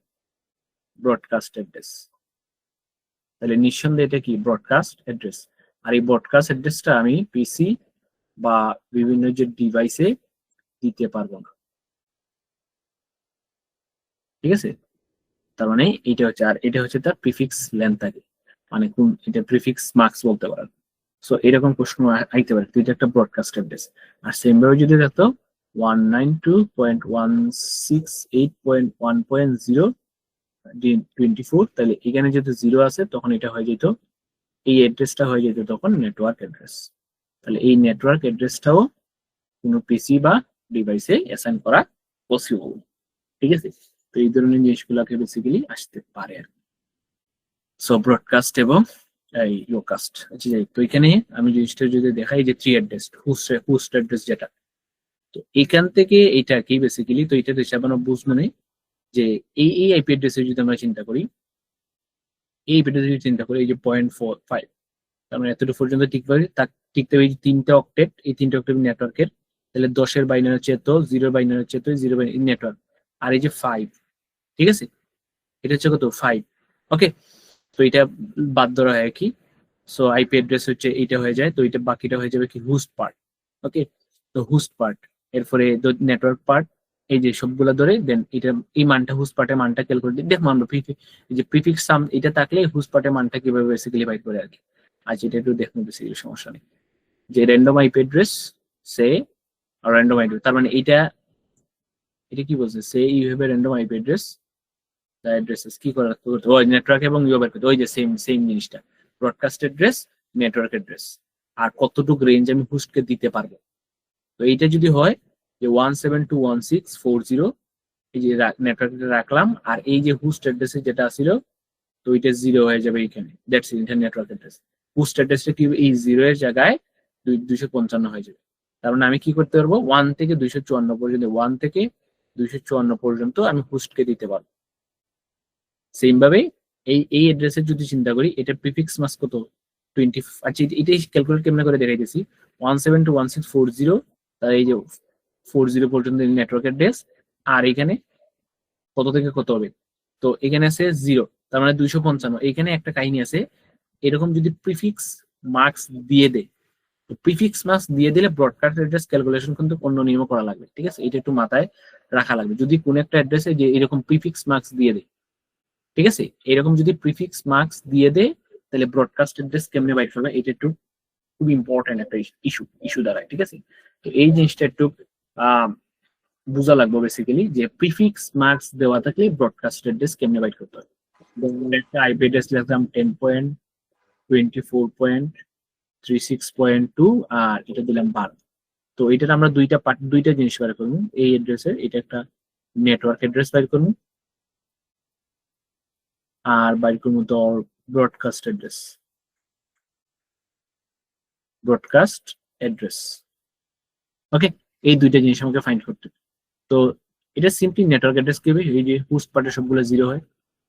ব্রডকাস্ট অ্যাড্রেস। তাহলে নিঃসন্দেহে এটা কি ব্রডকাস্ট অ্যাড্রেস। আর এই ব্রডকাস্ট অ্যাড্রেসটা আমি পিসি বা বিভিন্ন যে ডিভাইসে দিতে পারবো না। ঠিক আছে, তার মানে এটা হচ্ছে, আর এটা হচ্ছে তার প্রিফিক্স লেন্থ থাকে, মানে কোন এটা প্রিফিক্স মার্কস বলতে পারেন। সো এরকম প্রশ্ন আইতে পারে, তো এটা একটা ব্রডকাস্ট অ্যাড্রেস। আর সেম ভাবে যদি থাকতো 192.168.1.024, তাহলে এখানে যেহেতু 0 আছে তখন এটা হয়ে যেত, এই অ্যাড্রেসটা হয়ে যেত তখন নেটওয়ার্ক অ্যাড্রেস। তাহলে এই নেটওয়ার্ক অ্যাড্রেসটাও কোনো পিসি বা ডিভাইসে অ্যাসাইন করা পসিবল। ঠিক আছে, তো এই ধরনের জিনিসগুলোকে বেসিক্যালি আসতে পারে আর কি। সো ব্রডকাস্ট এবং এই লোকাস্ট। আচ্ছা যাই, তো এখানে আমি জিনিসটা যদি দেখাই যে 3 অ্যাড্রেস হোস্ট অ্যাড্রেস যেটা, তো এখান থেকে এটা কি বেসিক্যালি, তো এটা হিসাবে আমরা বুঝবো না যে এই আইপি অ্যাড্রেসে যদি আমরা চিন্তা করি, এই আইপি অ্যাড্রেসে যদি চিন্তা করি এই যে 0.45, তার মানে এতটুকু পর্যন্ত টিকতে হবে এই 3টা অক্টেট, এই 3টা অক্টেট নেটওয়ার্কের। তাহলে 10-এর বাইনারি হচ্ছে তো, 0-এর বাইনারি হচ্ছে তো, 0 বাইনারি নেটওয়ার্ক। আর এই যে 5, ঠিক আছে, এটা হচ্ছে কত 5। ওকে, তো এটা বাদ ধরা হয় কি, সো আইপি অ্যাড্রেস হচ্ছে এইটা হয়ে যায়, তো এটা বাকিটা হয়ে যাবে কি হোস্ট পার্ট। ওকে, তো হোস্ট পার্ট, এরপরে নেটওয়ার্ক পার্ট, এই যে সবগুলা ধরে দেন এটা এই মানটা হোস্ট পার্টের মানটা ক্যালকুলেট দিই। দেখো আমরা এই যে প্রিফিক্স সাম এটা থাকলে হোস্ট পার্টের মানটা কিভাবে বেসিক্যালি বাইর করে আর কি। আজ এটা একটু দেখুন বেসিক্যালি, সমস্যা নেই। যে random IP address say random IP, তার মানে এটা কি বলছে, say you have a random IP address, the addresses কি করা ওই নেটওয়ার্ক এবং ইউ বের করতে, ওই যে সেম জিনিসটা ব্রডকাস্ট অ্যাড্রেস, নেটওয়ার্ক অ্যাড্রেস, আর কতটুকু রেঞ্জ আমি হোস্টকে দিতে পারবো। তো এইটা যদি হয় যে 172.168.1.1640, এই যে নেটওয়ার্কটা রাখলাম, আর এই যে হোস্ট অ্যাড্রেসে যেটা ছিল, তো এটা 0 হয়ে যাবে এখানে, that's inter network address. Host অ্যাড্রেসটা কি এই 0 এর জায়গায় 255 হয়ে যাবে। তার মানে আমি কি করতে পারবো 1 থেকে 254 পর্যন্ত, 1 থেকে 254 পর্যন্ত আমি হোস্টকে দিতে পারবো। সেম ভাবে এই অ্যাড্রেসে যদি চিন্তা করি, এটা প্রিফিক্স মাস কত 20। আচ্ছা এটাই ক্যালকুলেট কেমন করে দেখাইতেছি, 172.168.1.1640, তার এই যে 40 পর্যন্ত নেটওয়ার্ক অ্যাড্রেস, আর এখানে কত থেকে কত হবে, তো এখানে আছে 0, তার মানে 255। এখানে একটা কাহিনী আছে, এরকম যদি প্রিফিক্স মার্কস দিয়ে দেয়, তো প্রিফিক্স মার্কস দিয়ে দিলে ব্রডকাস্ট অ্যাড্রেস ক্যালকুলেশন কিন্তু অন্য নিয়ম করা লাগবে। ঠিক আছে, এটা একটু মাথায় রাখা লাগবে। যদি কোন একটা অ্যাড্রেসে যে এরকম প্রিফিক্স মার্কস দিয়ে দেয়, ঠিক আছে, এরকম যদি প্রিফিক্স মার্কস দিয়ে দেয় তাহলে ব্রডকাস্ট অ্যাড্রেস কেমনে বাইর করবে, এটা একটু খুব ইম্পর্টেন্ট একটা ইস্যু দাঁড়ায়। ঠিক আছে, তো এই জিনিসটা একটু বোঝা লাগবে বেসিক্যালি, যে প্রিফিক্স মার্কস দেওয়া থাকলে ব্রডকাস্ট অ্যাড্রেস কেমনে বাইর করতে হবে। একটা আইপি অ্যাড্রেস লিখলাম 10.24.36.2 আর এটা দিলাম 12। তো এটার আমরা দুইটা জিনিস বের করবো এই অ্যাড্রেসের। এটা একটা নেটওয়ার্ক অ্যাড্রেস বের করবো আর বাইর করবো তোর ব্রডকাস্ট অ্যাড্রেস। ওকে, এই দুইটা জিনিস আমাকে ফাইন্ড করতে হবে। তো এটা সিম্পলি নেটওয়ার্ক অ্যাড্রেস কি হবে, এই যে হোস্ট পার্টে সবগুলো 0 হয়,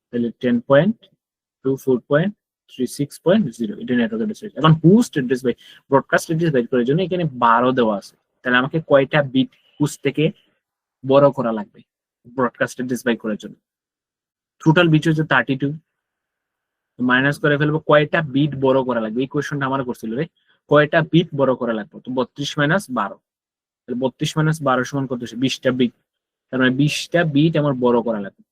তাহলে 10.24.36.0 এটা নেটওয়ার্ক অ্যাড্রেস। এখন host address by broadcast address বাইর করার জন্য এখানে 12 দেওয়া আছে, তাহলে আমাকে কয়টা বিট হোস্ট থেকে বড় করা লাগবে ব্রডকাস্ট অ্যাড্রেস বাই করার জন্য। টোটাল বিট হচ্ছে 32, মাইনাস করে ফেলবো কয়টা বিট বড় করা লাগবে, এই কোয়েশ্চনটা আমার করছিল রে, কয়টা বিট বড় করা লাগবে। তো 32 মাইনাস 12, 32 মাইনাস 12 সমান কত, 20টা বিট, তার মানে 20টা বিট আমার বড় করা লাগবে।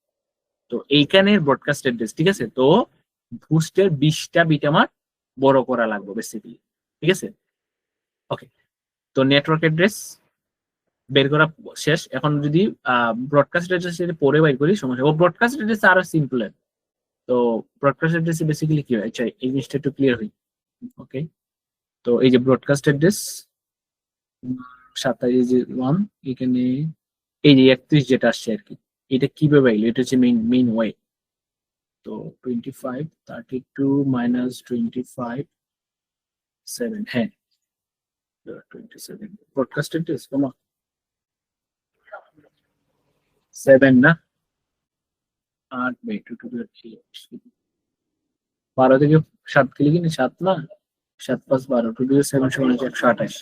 তো এইখানের ব্রডকাস্ট অ্যাড্রেস, ঠিক আছে, তো হোস্টের 20টা বিট আমার বড় করা লাগবে বেসিক্যালি। ঠিক আছে, ওকে, তো নেটওয়ার্ক অ্যাড্রেস বের করা শেষ। এখন যদি ব্রডকাস্ট অ্যাড্রেস পরে বাইর করি সমস্যা, ও ব্রডকাস্ট অ্যাড্রেস আরো সিম্পল। তো ব্রডকাস্ট অ্যাড্রেস বেসিক্যালি কি হয়, আচ্ছা এই জিনিসটা একটু ক্লিয়ার হই। ওকে, তো এই যে ব্রডকাস্ট অ্যাড্রেস 27 এখানে এই যে 31 যেটা আসছে আর কি, এটা কিভাবে এলো, এটা হচ্ছে মেইন ওয়ে। তো 25 32 মাইনাস 25 7, হ্যাঁ 27 ব্রডকাস্ট অ্যাড্রেস কমা 7 না 8 বাই 2 টু 12 থেকে 7 কে লিখি না, 7 না 7 + 12 টু 7 সমান হচ্ছে 128।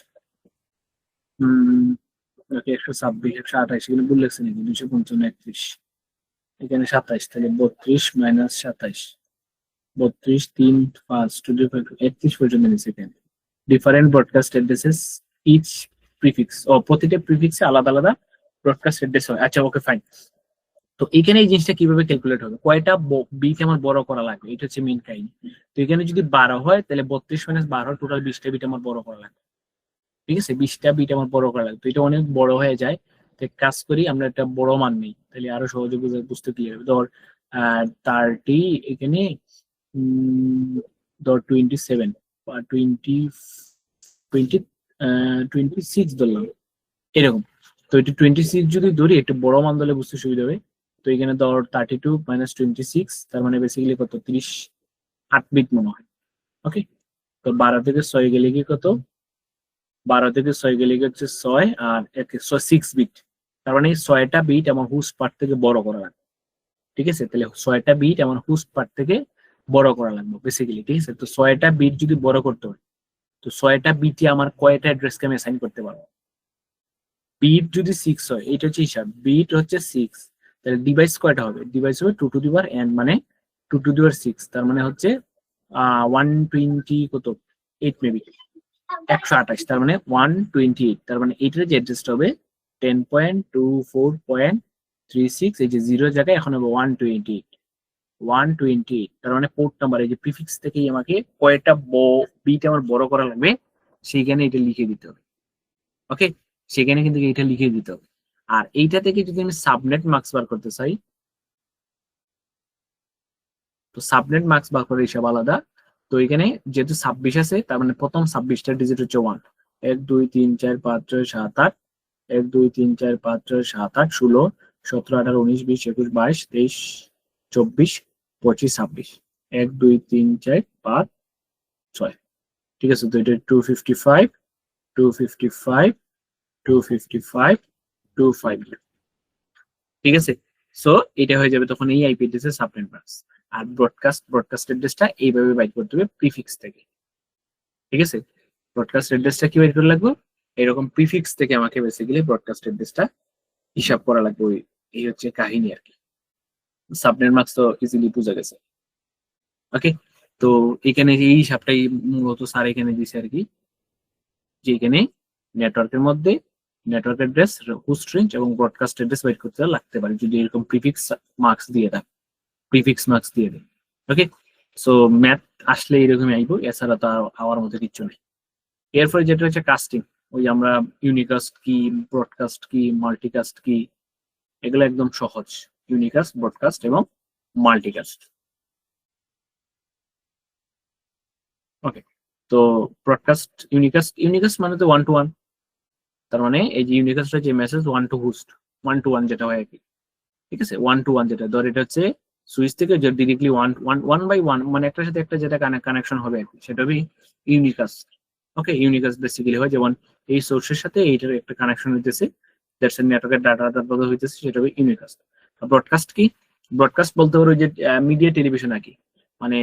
ওকে 126 128 এগুলো ভুল লেখছে নাকি, 255 31 এখানে 27, তাহলে 32 মাইনাস 27 32 3 5 টু 31 পর্যন্ত নিচে এখানে different broadcast addresses each prefix, ও প্রতিটা প্রিফিক্সে আলাদা আলাদা ব্রডকাস্ট অ্যাড্রেস হয়। আচ্ছা ওকে ফাইন, তো এখানে এই জিনিসটা কিভাবে ক্যালকুলেট হবে, কয়টা বিট আমার বড় করা লাগবে, এটা হচ্ছে মেইন কাহিনী। তো এখানে যদি 12 হয় তাহলে 32 মাইনাস 12 টোটাল 20টা বিট আমার বড় করা লাগবে। ঠিক আছে, 20টা বিট আমার বড় করা লাগবে, তো এটা অনেক বড় হয়ে যায়। তো কাজ করি আমরা একটা বড় মান নেই, তাহলে আরো সহজে বুঝতে ক্লিয়ার হবে। ধর 30 এখানে ধর 27 বা 26 ধরলাম এরকম। তো এটা 26 যদি ধরি একটু বড় মান ধরলে বুঝতে সুবিধা হবে। তো এখানে ধর 32 মাইনাস 26, তার মানে বেসিক্যালি কত 38 বিট মনে হয়। ওকে, তো 12 থেকে 6 গেলে কি কত, 12 থেকে 6 গেলে কি হচ্ছে 6 আর 6 বিট, তার মানে 6টা বিট আমার হোস্ট পার্ট থেকে বড় করা লাগবে। ঠিক আছে, তাহলে 6টা বিট আমার হোস্ট পার্ট থেকে বড় করা লাগবে বেসিক্যালি। ঠিক আছে, তো 6টা বিট যদি বড় করতে হয়, তো 6টা বিটে আমার কয়টা অ্যাড্রেসকে আমি অ্যাসাইন করতে পারবো। বিট যদি 6 হয়, এটা হচ্ছে হিসাব, বিট হচ্ছে 6, তাহলে ডিভাইস কয়টা হবে, ডিভাইস হবে 2 টু দি পাওয়ার n, মানে 2 টু দি পাওয়ার 6, তার মানে হচ্ছে 120 কত 8 মেবি 128, তার মানে 128, তার মানে এইটার যে অ্যাড্রেসটা হবে 10.24.36, এই যে 0 জায়গায় এখন হবে 128, তার মানে পোর্ট নাম্বার, এই যে প্রিফিক্স থেকেই আমাকে কয়টা বিট আমার বড় করা লাগবে সেইখানে এটা লিখে দিতে হবে। ওকে, সেখানে কিন্তু এটা লিখে দিতে হবে। আর এইটা থেকে যদি আমি সাবনেট মার্কস বার করতে চাই, তো সাবনেট মার্কস বার করার হিসাব আলাদা। তো এখানে যেহেতু 26 আছে, তার মানে প্রথম 26টা ডিজিট হচ্ছে 1, 1 2 3 4 5 6 7 8, 1 2 3 4 5 6 7 8 16 17 18 19 20 21 22 23 24 25 26, 1 2 3 4 5 6। ঠিক আছে, তো এটা 255 255 255 252। ঠিক আছে, সো এটা হয়ে যাবে তখন এই আইপি অ্যাড্রেসের সাবনেট মাস্ক। আর ব্রডকাস্ট অ্যাড্রেসটা এইভাবে বাইট করতে হবে প্রিফিক্স থেকে। ঠিক আছে, ব্রডকাস্ট অ্যাড্রেসটা কি বাইট করে লাগবে, এরকম প্রিফিক্স থেকে আমাকে বেসিক্যালি ব্রডকাস্ট অ্যাড্রেসটা হিসাব করা লাগবে। এই হচ্ছে কাহিনী আর কি, সাবনেট মার্কস তো ইজিলি বোঝা গেছে। ওকে, তো এখানে এই হিসাবটাই মূলত স্যার এখানে দিছে আর কি, যে এখানে নেটওয়ার্কের মধ্যে নেটওয়ার্ক অ্যাড্রেস, হোস্ট রেঞ্জ এবং ব্রডকাস্ট অ্যাড্রেস বাইট করতে লাগতে পারে যদি এরকম প্রিফিক্স মার্কস দিয়ে দেয়। প্রিফিক্স মার্কস দিয়ে দেয়। ওকে, সো ম্যাথ আসলে এরকমই আইবো, এছাড়া তো আর হওয়ার মতো কিছু নেই। এরপরে যেটা হচ্ছে কাস্টিং, ওই আমরা ইউনিকাস্ট কি, ব্রডকাস্ট কি, মাল্টিকাস্ট কি, এগুলো একদম সহজ। ইউনিকাস্ট, ব্রডকাস্ট এবং মাল্টিকাস্ট। ওকে, তো ব্রডকাস্ট, ইউনিকাস্ট মানে তো 1 to 1, তার মানে এই যে ইউনিকাস্ট যে মেসেজ 1 to হোস্ট, 1 to 1 যেটা হয় আর কি, ঠিক আছে, 1 to 1 যেটা ধর, এটা হচ্ছে সুইচ থেকে যে ডিরেক্টলি 1 by 1 মানে একটার সাথে একটা যেটা কানেকশন হবে আর কি, সেটা হবে ইউনিকাস্ট। ওকে, ইউনিকাস্ট বেসিক্যালি হয় যেমন এই সোর্সের সাথে এইটার একটা কানেকশন হইতেছে, দ্যাটস এ নেটওয়ার্কের ডাটা বদল হইতেছে, সেটা হবে ইউনিকাস্ট। ব্রডকাস্ট কি? ব্রডকাস্ট বলতে পারো যে মিডিয়া টেলিভিশন আর কি, মানে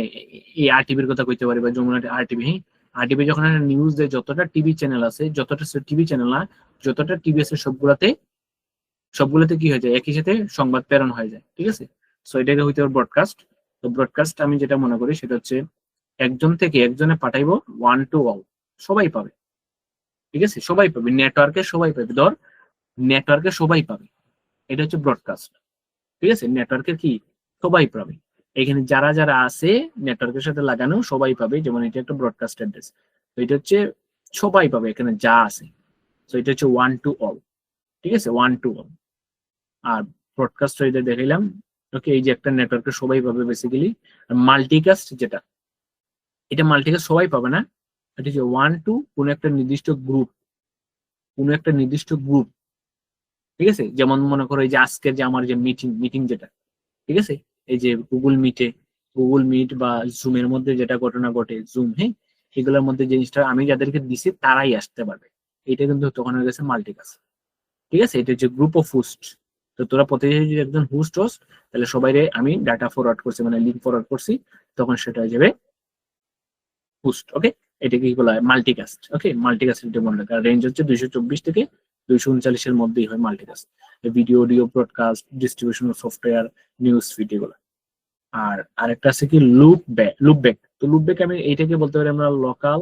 এই আরটিভির কথা কইতে পারি বা যমুনা আরটিভি। হ্যাঁ, আরটিভি যখন একটা নিউজ দেয়, যতটা টিভি চ্যানেল আছে, যতটা টিভি চ্যানেল না, যতটা টিভি আছে সবগুলোতে কি হয়ে যায়, একই সাথে সংবাদ প্রেরণ হয়ে যায়, ঠিক আছে। সো এটাকে হইতে পারে ব্রডকাস্ট। তো ব্রডকাস্ট আমি যেটা মনে করি সেটা হচ্ছে একজন থেকে একজনে পাঠাইবো 1 to all, সবাই পাবে, ঠিক আছে, সবাই পাবে, নেটওয়ার্কে সবাই পাবে, ধর নেটওয়ার্কে সবাই পাবে, এটা হচ্ছে ব্রডকাস্ট, ঠিক আছে। নেটওয়ার্কের কি সবাই পাবে, এখানে যারা যারা আছে নেটওয়ার্কের সাথে লাগানো সবাই পাবে, যেমন এটা একটা ব্রডকাস্ট অ্যাড্রেস, তো এটা হচ্ছে সবাই পাবে এখানে যা আছে, তো এটা হচ্ছে 1 to all, ঠিক আছে, 1 to all। আর ব্রডকাস্ট এটা দেখাইলাম। ওকে, এই যে একটা নেটওয়ার্কে সবাই পাবে বেসিক্যালি। আর মাল্টিকাস্ট যেটা, এটা মাল্টিকাস্ট সবাই পাবে না, এটা হচ্ছে 1 to কোনো একটা নির্দিষ্ট গ্রুপ, ঠিক আছে। যেমন মনে করো এই যে আজকের যে আমার যে মিটিং যেটা, ঠিক আছে, এই যে গুগল মিট বা জুমের মধ্যে যেটা ঘটনা ঘটে, জুম, হ্যাঁ, এগুলোর মধ্যে জিনিসটা আমি যাদেরকে দিছি তারাই আসতে পারবে, এটা কিন্তু তখন হয়ে গেছে মাল্টিকাস্ট, ঠিক আছে। এটা হচ্ছে গ্রুপ অফ হোস্ট। তো তোরা প্রত্যেকে যদি একজন হোস্ট তাহলে সবাই আমি ডাটা ফরওয়ার্ড করছি, মানে লিঙ্ক ফরওয়ার্ড করছি, তখন সেটা হয়ে যাবে হোস্ট। ওকে, এটাকে কি বলা হয়, মাল্টিকাস্ট। ওকে, মাল্টিকাস্ট এটা মনে রাখা, রেঞ্জ হচ্ছে 224 থেকে 239 এর মধ্যেই হয় multicast. Video audio broadcast, distribution software, news feed, এগুলো। আর আরেকটা আছে কি লুপব্যাক। তো লুপব্যাক আমি এইটাকে বলতে পারি আমরা লোকাল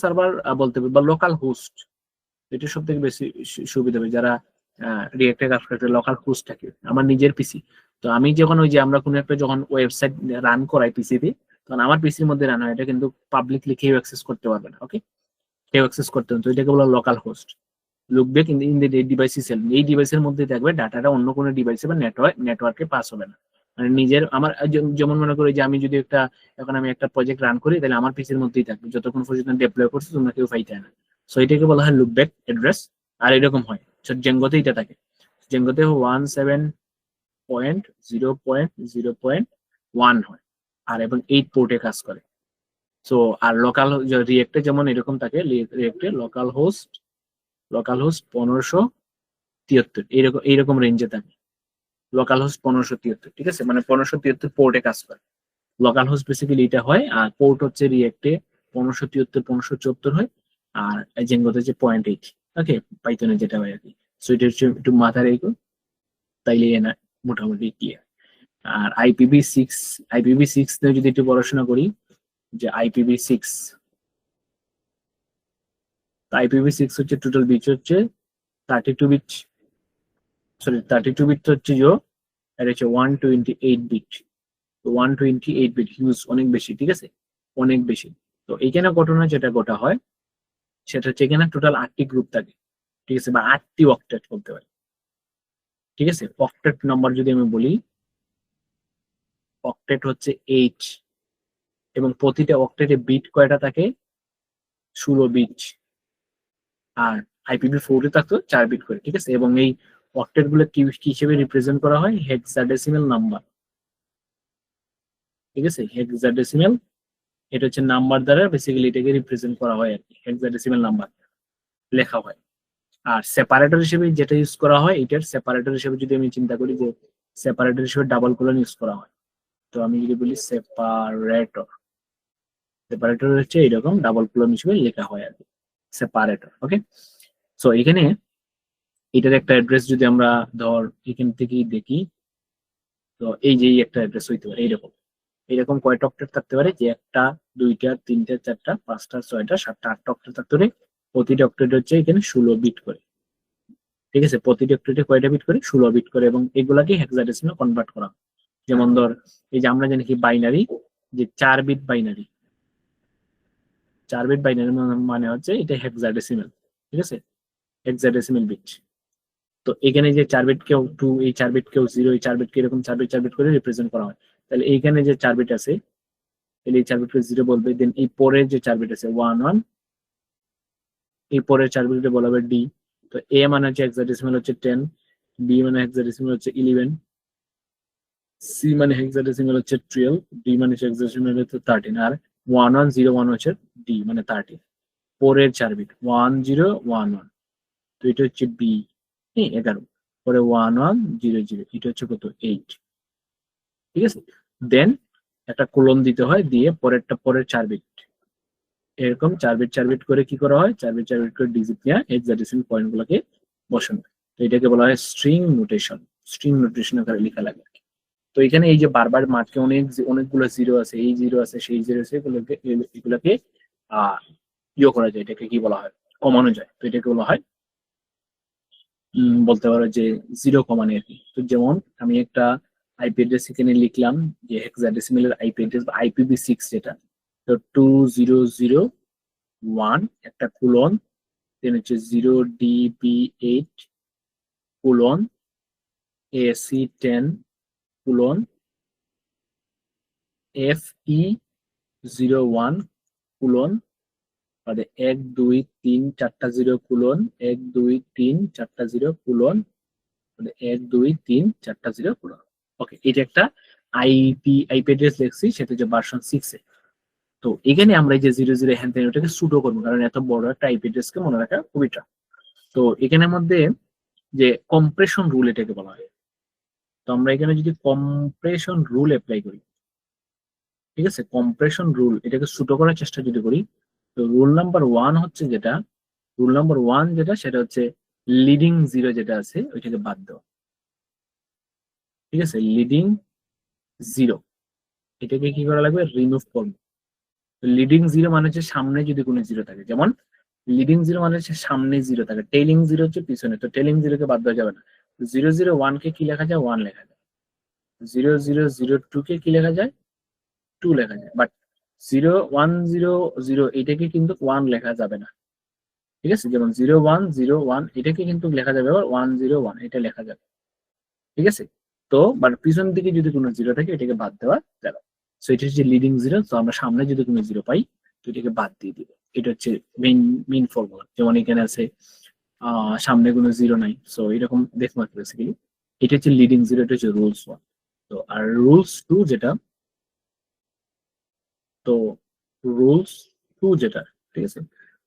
সার্ভার বলতে পারি, বা লোকাল হোস্ট, এটা সব থেকে বেশি সুবিধা হবে যারা রিয়েক্টে কাজ করতে। লোকাল হোস্ট থাকে আমার নিজের পিসি, তো আমি যখন ওই যে আমরা কোনো একটা যখন ওয়েবসাইট রান করাই পিসিতে, তখন আমার পিসির মধ্যে রান হয়, এটা কিন্তু পাবলিকলি কেউ অ্যাক্সেস করতে পারবে না। ওকে, কেউ অ্যাক্সেস করতে হবে, তো এটাকে বলা local host. Loopback in the device cell, এই ডিভাইসের মধ্যে থাকবে, ডাটাটা অন্য কোনো ডিভাইসে বা নেটওয়ার্কে পাস হবে না, মানে নিজের আমার যেমন মনে করি যে আমি যদি এখন আমি একটা প্রজেক্ট রান করি, তাহলে আমার পিসির মধ্যেই থাকবে, যতক্ষণ পর্যন্ত ডেপ্লয় করছি তোমরা কেউ পাইতে না। সো এটাকে বলা হয় লুপব্যাক অ্যাড্রেস। আর এরকম হয় জেঙ্গোতে, এটা থাকে জেঙ্গোতে 17.0.0.1 হয়, আর এবং 8 পোর্টে কাজ করে। সো আর লোকাল রিয়েক্টে যেমন এরকম থাকে, রিয়েক্টে লোকাল হোস্ট 1573, এইরকম রেঞ্জে থাকে লোকাল হোস্ট 1573, ঠিক আছে, মানে 1573 পোর্টে কাজ করে। লোকাল হোস্ট বেসিক্যালি এটা হয়, আর পোর্ট হচ্ছে রিয়েক্টে 1573, 1574 হয়, আর জেঙ্গোতে হচ্ছে 0.8। ওকে, পাইথনে যেটা হয় আর কি। সো এটা হচ্ছে একটু মাথা রেখো, তাইলে না মোটামুটি ক্লিয়ার। আর আইপিভি সিক্স নিয়ে যদি একটু পড়াশোনা করি, যে আইপিভি সিক্স হচ্ছে টোটাল বিট হচ্ছে 32 বিট, সরি 32 বিট হচ্ছে এটা হচ্ছে 128 বিট। 128 বিট হিউজ, অনেক বেশি, ঠিক আছে, অনেক বেশি। তো এইখানে ঘটনা যেটা ঘটা হয় সেটা হচ্ছে এখানে টোটাল 8টি গ্রুপ থাকে, ঠিক আছে, বা 8টি অক্টেট বলতে পারি, ঠিক আছে। অক্টেট নাম্বার যদি আমি বলি, অক্টেট হচ্ছে 8, এবং প্রতিটা অক্টেটে বিট কয়টা থাকে, 16 বিট। আর IPv4 থাকতো 4 বিট করে, ঠিক আছে। এবং এই অক্টেট গুলো কি হিসেবে রিপ্রেজেন্ট করা হয়, হেক্সাডেসিমাল নাম্বার, ঠিক আছে, হেক্সাডেসিমাল, এটা হচ্ছে নাম্বার দ্বারা বেসিক্যালি এটাকে রিপ্রেজেন্ট করা হয় আর কি, হেক্সাডেসিমাল নাম্বার লেখা হয়। আর সেপারেটর হিসেবে যেটা ইউজ করা হয়, এটার সেপারেটর হিসেবে যদি আমি চিন্তা করি, যে সেপারেটর হিসেবে ডাবল কোলন ইউজ করা হয়, তো আমি যদি বলি সেপারেটর হচ্ছে এইরকম ডাবল কোলন হিসেবে লেখা হয় আর কি, সেপারেটর। ওকে, সো এখানে এটার একটা অ্যাড্রেস যদি আমরা ধর এখান থেকেই দেখি, তো এই যে একটা অ্যাড্রেস হইতে পারে এইরকম কয়টা অক্টেট থাকতে পারে, যে 1টা 2টা 3টা 4টা 5টা 6টা 7টা 8টা অক্টেট থাকতে পারে। প্রতিটা অক্টেট হচ্ছে এখানে 16 বিট করে, ঠিক আছে, প্রতিটি অক্টেটে কয়টা বিট করে? 16 বিট করে, এবং এগুলাকে হেক্সাডেসিমালে কনভার্ট করা হয়। যেমন ধর এই যে আমরা জানি কি বাইনারি, যে 4 বিট বাইনারি, 4 বিট বাইনারি মানে হচ্ছে এটা হেক্সাডেসিমাল, ঠিক আছে, হেক্সাডেসিমাল বিট। তো এখানে যে 4 বিট কেউ 2, এই 4 বিট কেউ 0, এই 4 বিট কে এরকম 4 বিট করে রিপ্রেজেন্ট করা হয়। তাহলে এইখানে যে 4 বিট আছে, তাহলে এই 4 বিটকে 0 বলবে, দেন এই পরের যে 4 বিট আছে 1 1, এই পরের 4 বিটে বলা হবে ডি। তো এ মানে হচ্ছে হেক্সাডেসিমাল হচ্ছে 10, বি মানে হেক্সাডেসিমাল হচ্ছে 11, সি মানে হেক্সাডেসিমাল হচ্ছে 12, ডি মানে হেক্সাডেসিমাল হচ্ছে 13, আর 1 1 0 1 হচ্ছে ডি মানে 13। পরের 4 বিট 1 0 1 1, তো এটা হচ্ছে বি, 11। পরে 1 1 0 0, এটা হচ্ছে কত? 8, ঠিক আছে। দেন একটা কোলন দিতে হয়, দিয়ে পরের 4 বিট এরকম 4 বিট 4 বিট করে কি করা হয়? 4 বিট 4 বিট করে ডিজিট নিয়ে হেক্সাডেসিমাল পয়েন্ট গুলোকে বসানো হয়। তো এটাকে বলা হয় স্ট্রিং নোটেশন, স্ট্রিং নোটেশন আকারে লেখা লাগে। তো এখানে এই যে বারবার মাঝে অনেকগুলো জিরো আছে, এই জিরো আছে, সেই জিরো আছে, এগুলোকে ইয়ে করা যায়, এটাকে কি বলা হয়? কমানো যায়। তো এটাকে বলা হয় বলতে পারো যে জিরো কমানো আর কি। তো যেমন আমি একটা আইপি অ্যাড্রেস এখানে লিখলাম, যে হেক্সাডেসিমালের আইপি অ্যাড্রেস বা IPv6 যেটা, তো 2001 একটা কোলন, দেন হচ্ছে 0DB8 colon AC10 colon FE01 colon, তাহলে 1 2 3 4টা 0 কোলন 1 2 3 4টা 0 কোলন, তাহলে 1 2 3 4টা 0 কোলন। ওকে, এটা একটা আইপি অ্যাড্রেস লিখছি, সেটা হচ্ছে ভার্সন 6 এ। তো এখানে আমরা এই যে 00 হ্যান ত্যান ওটাকে সুডো করবো, কারণ এত বড় একটা আইপি অ্যাড্রেসকে মনে রাখা খুবই টাফ। তো এখানের মধ্যে যে কম্প্রেশন রুল এটাকে বলা হয়। তো আমরা এখানে যদি কম্প্রেশন রুল অ্যাপ্লাই করি, ঠিক আছে, কম্প্রেশন রুল এটাকে সুডো করার চেষ্টা যদি করি, তো রুল নাম্বার 1 হচ্ছে যেটা, রুল নাম্বার 1 যেটা, সেটা হচ্ছে লিডিং জিরো যেটা আছে ওইটাকে বাদ দাও, ঠিক আছে, লিডিং জিরো এটাকে কি করা লাগবে? রিমুভ করবো। লিডিং জিরো মানে হচ্ছে সামনে যদি কোনো জিরো থাকে, যেমন লিডিং জিরো মানে হচ্ছে সামনে জিরো থাকে, টেলিং জিরো হচ্ছে পিছনে, তো টেলিং জিরোকে বাদ দেওয়া যাবে না। 001 কে কি লেখা যায়? 1 লেখা যায়। 0002 কে কি লেখা যায়? 2 লেখা যায়। বাট 0100 এটাকে কিন্তু 1 লেখা যাবে না, ঠিক আছে। যেমন 0101 এটাকে কিন্তু লেখা যাবে, আবার 101 এটা লেখা যাবে, ঠিক আছে। তো বাট পিছন দিকে যদি কোনো জিরো থাকে এটাকে বাদ দেওয়া যাবে। সো এটা হচ্ছে লিডিং জিরো। তো আমরা সামনে যদি কোনো জিরো পাই, তো এটাকে বাদ দিয়ে দিব। এটা হচ্ছে মেইন ফর্মুলা। যেমন এখানে আছে সামনে কোনো জিরো নাই, সো এরকম দেখবো বেসিক্যালি। এটা হচ্ছে লিডিং জিরো, এটা হচ্ছে রুলস 1। তো আর রুলস 2 যেটা, তো রুলস 2 যেটা, ঠিক আছে,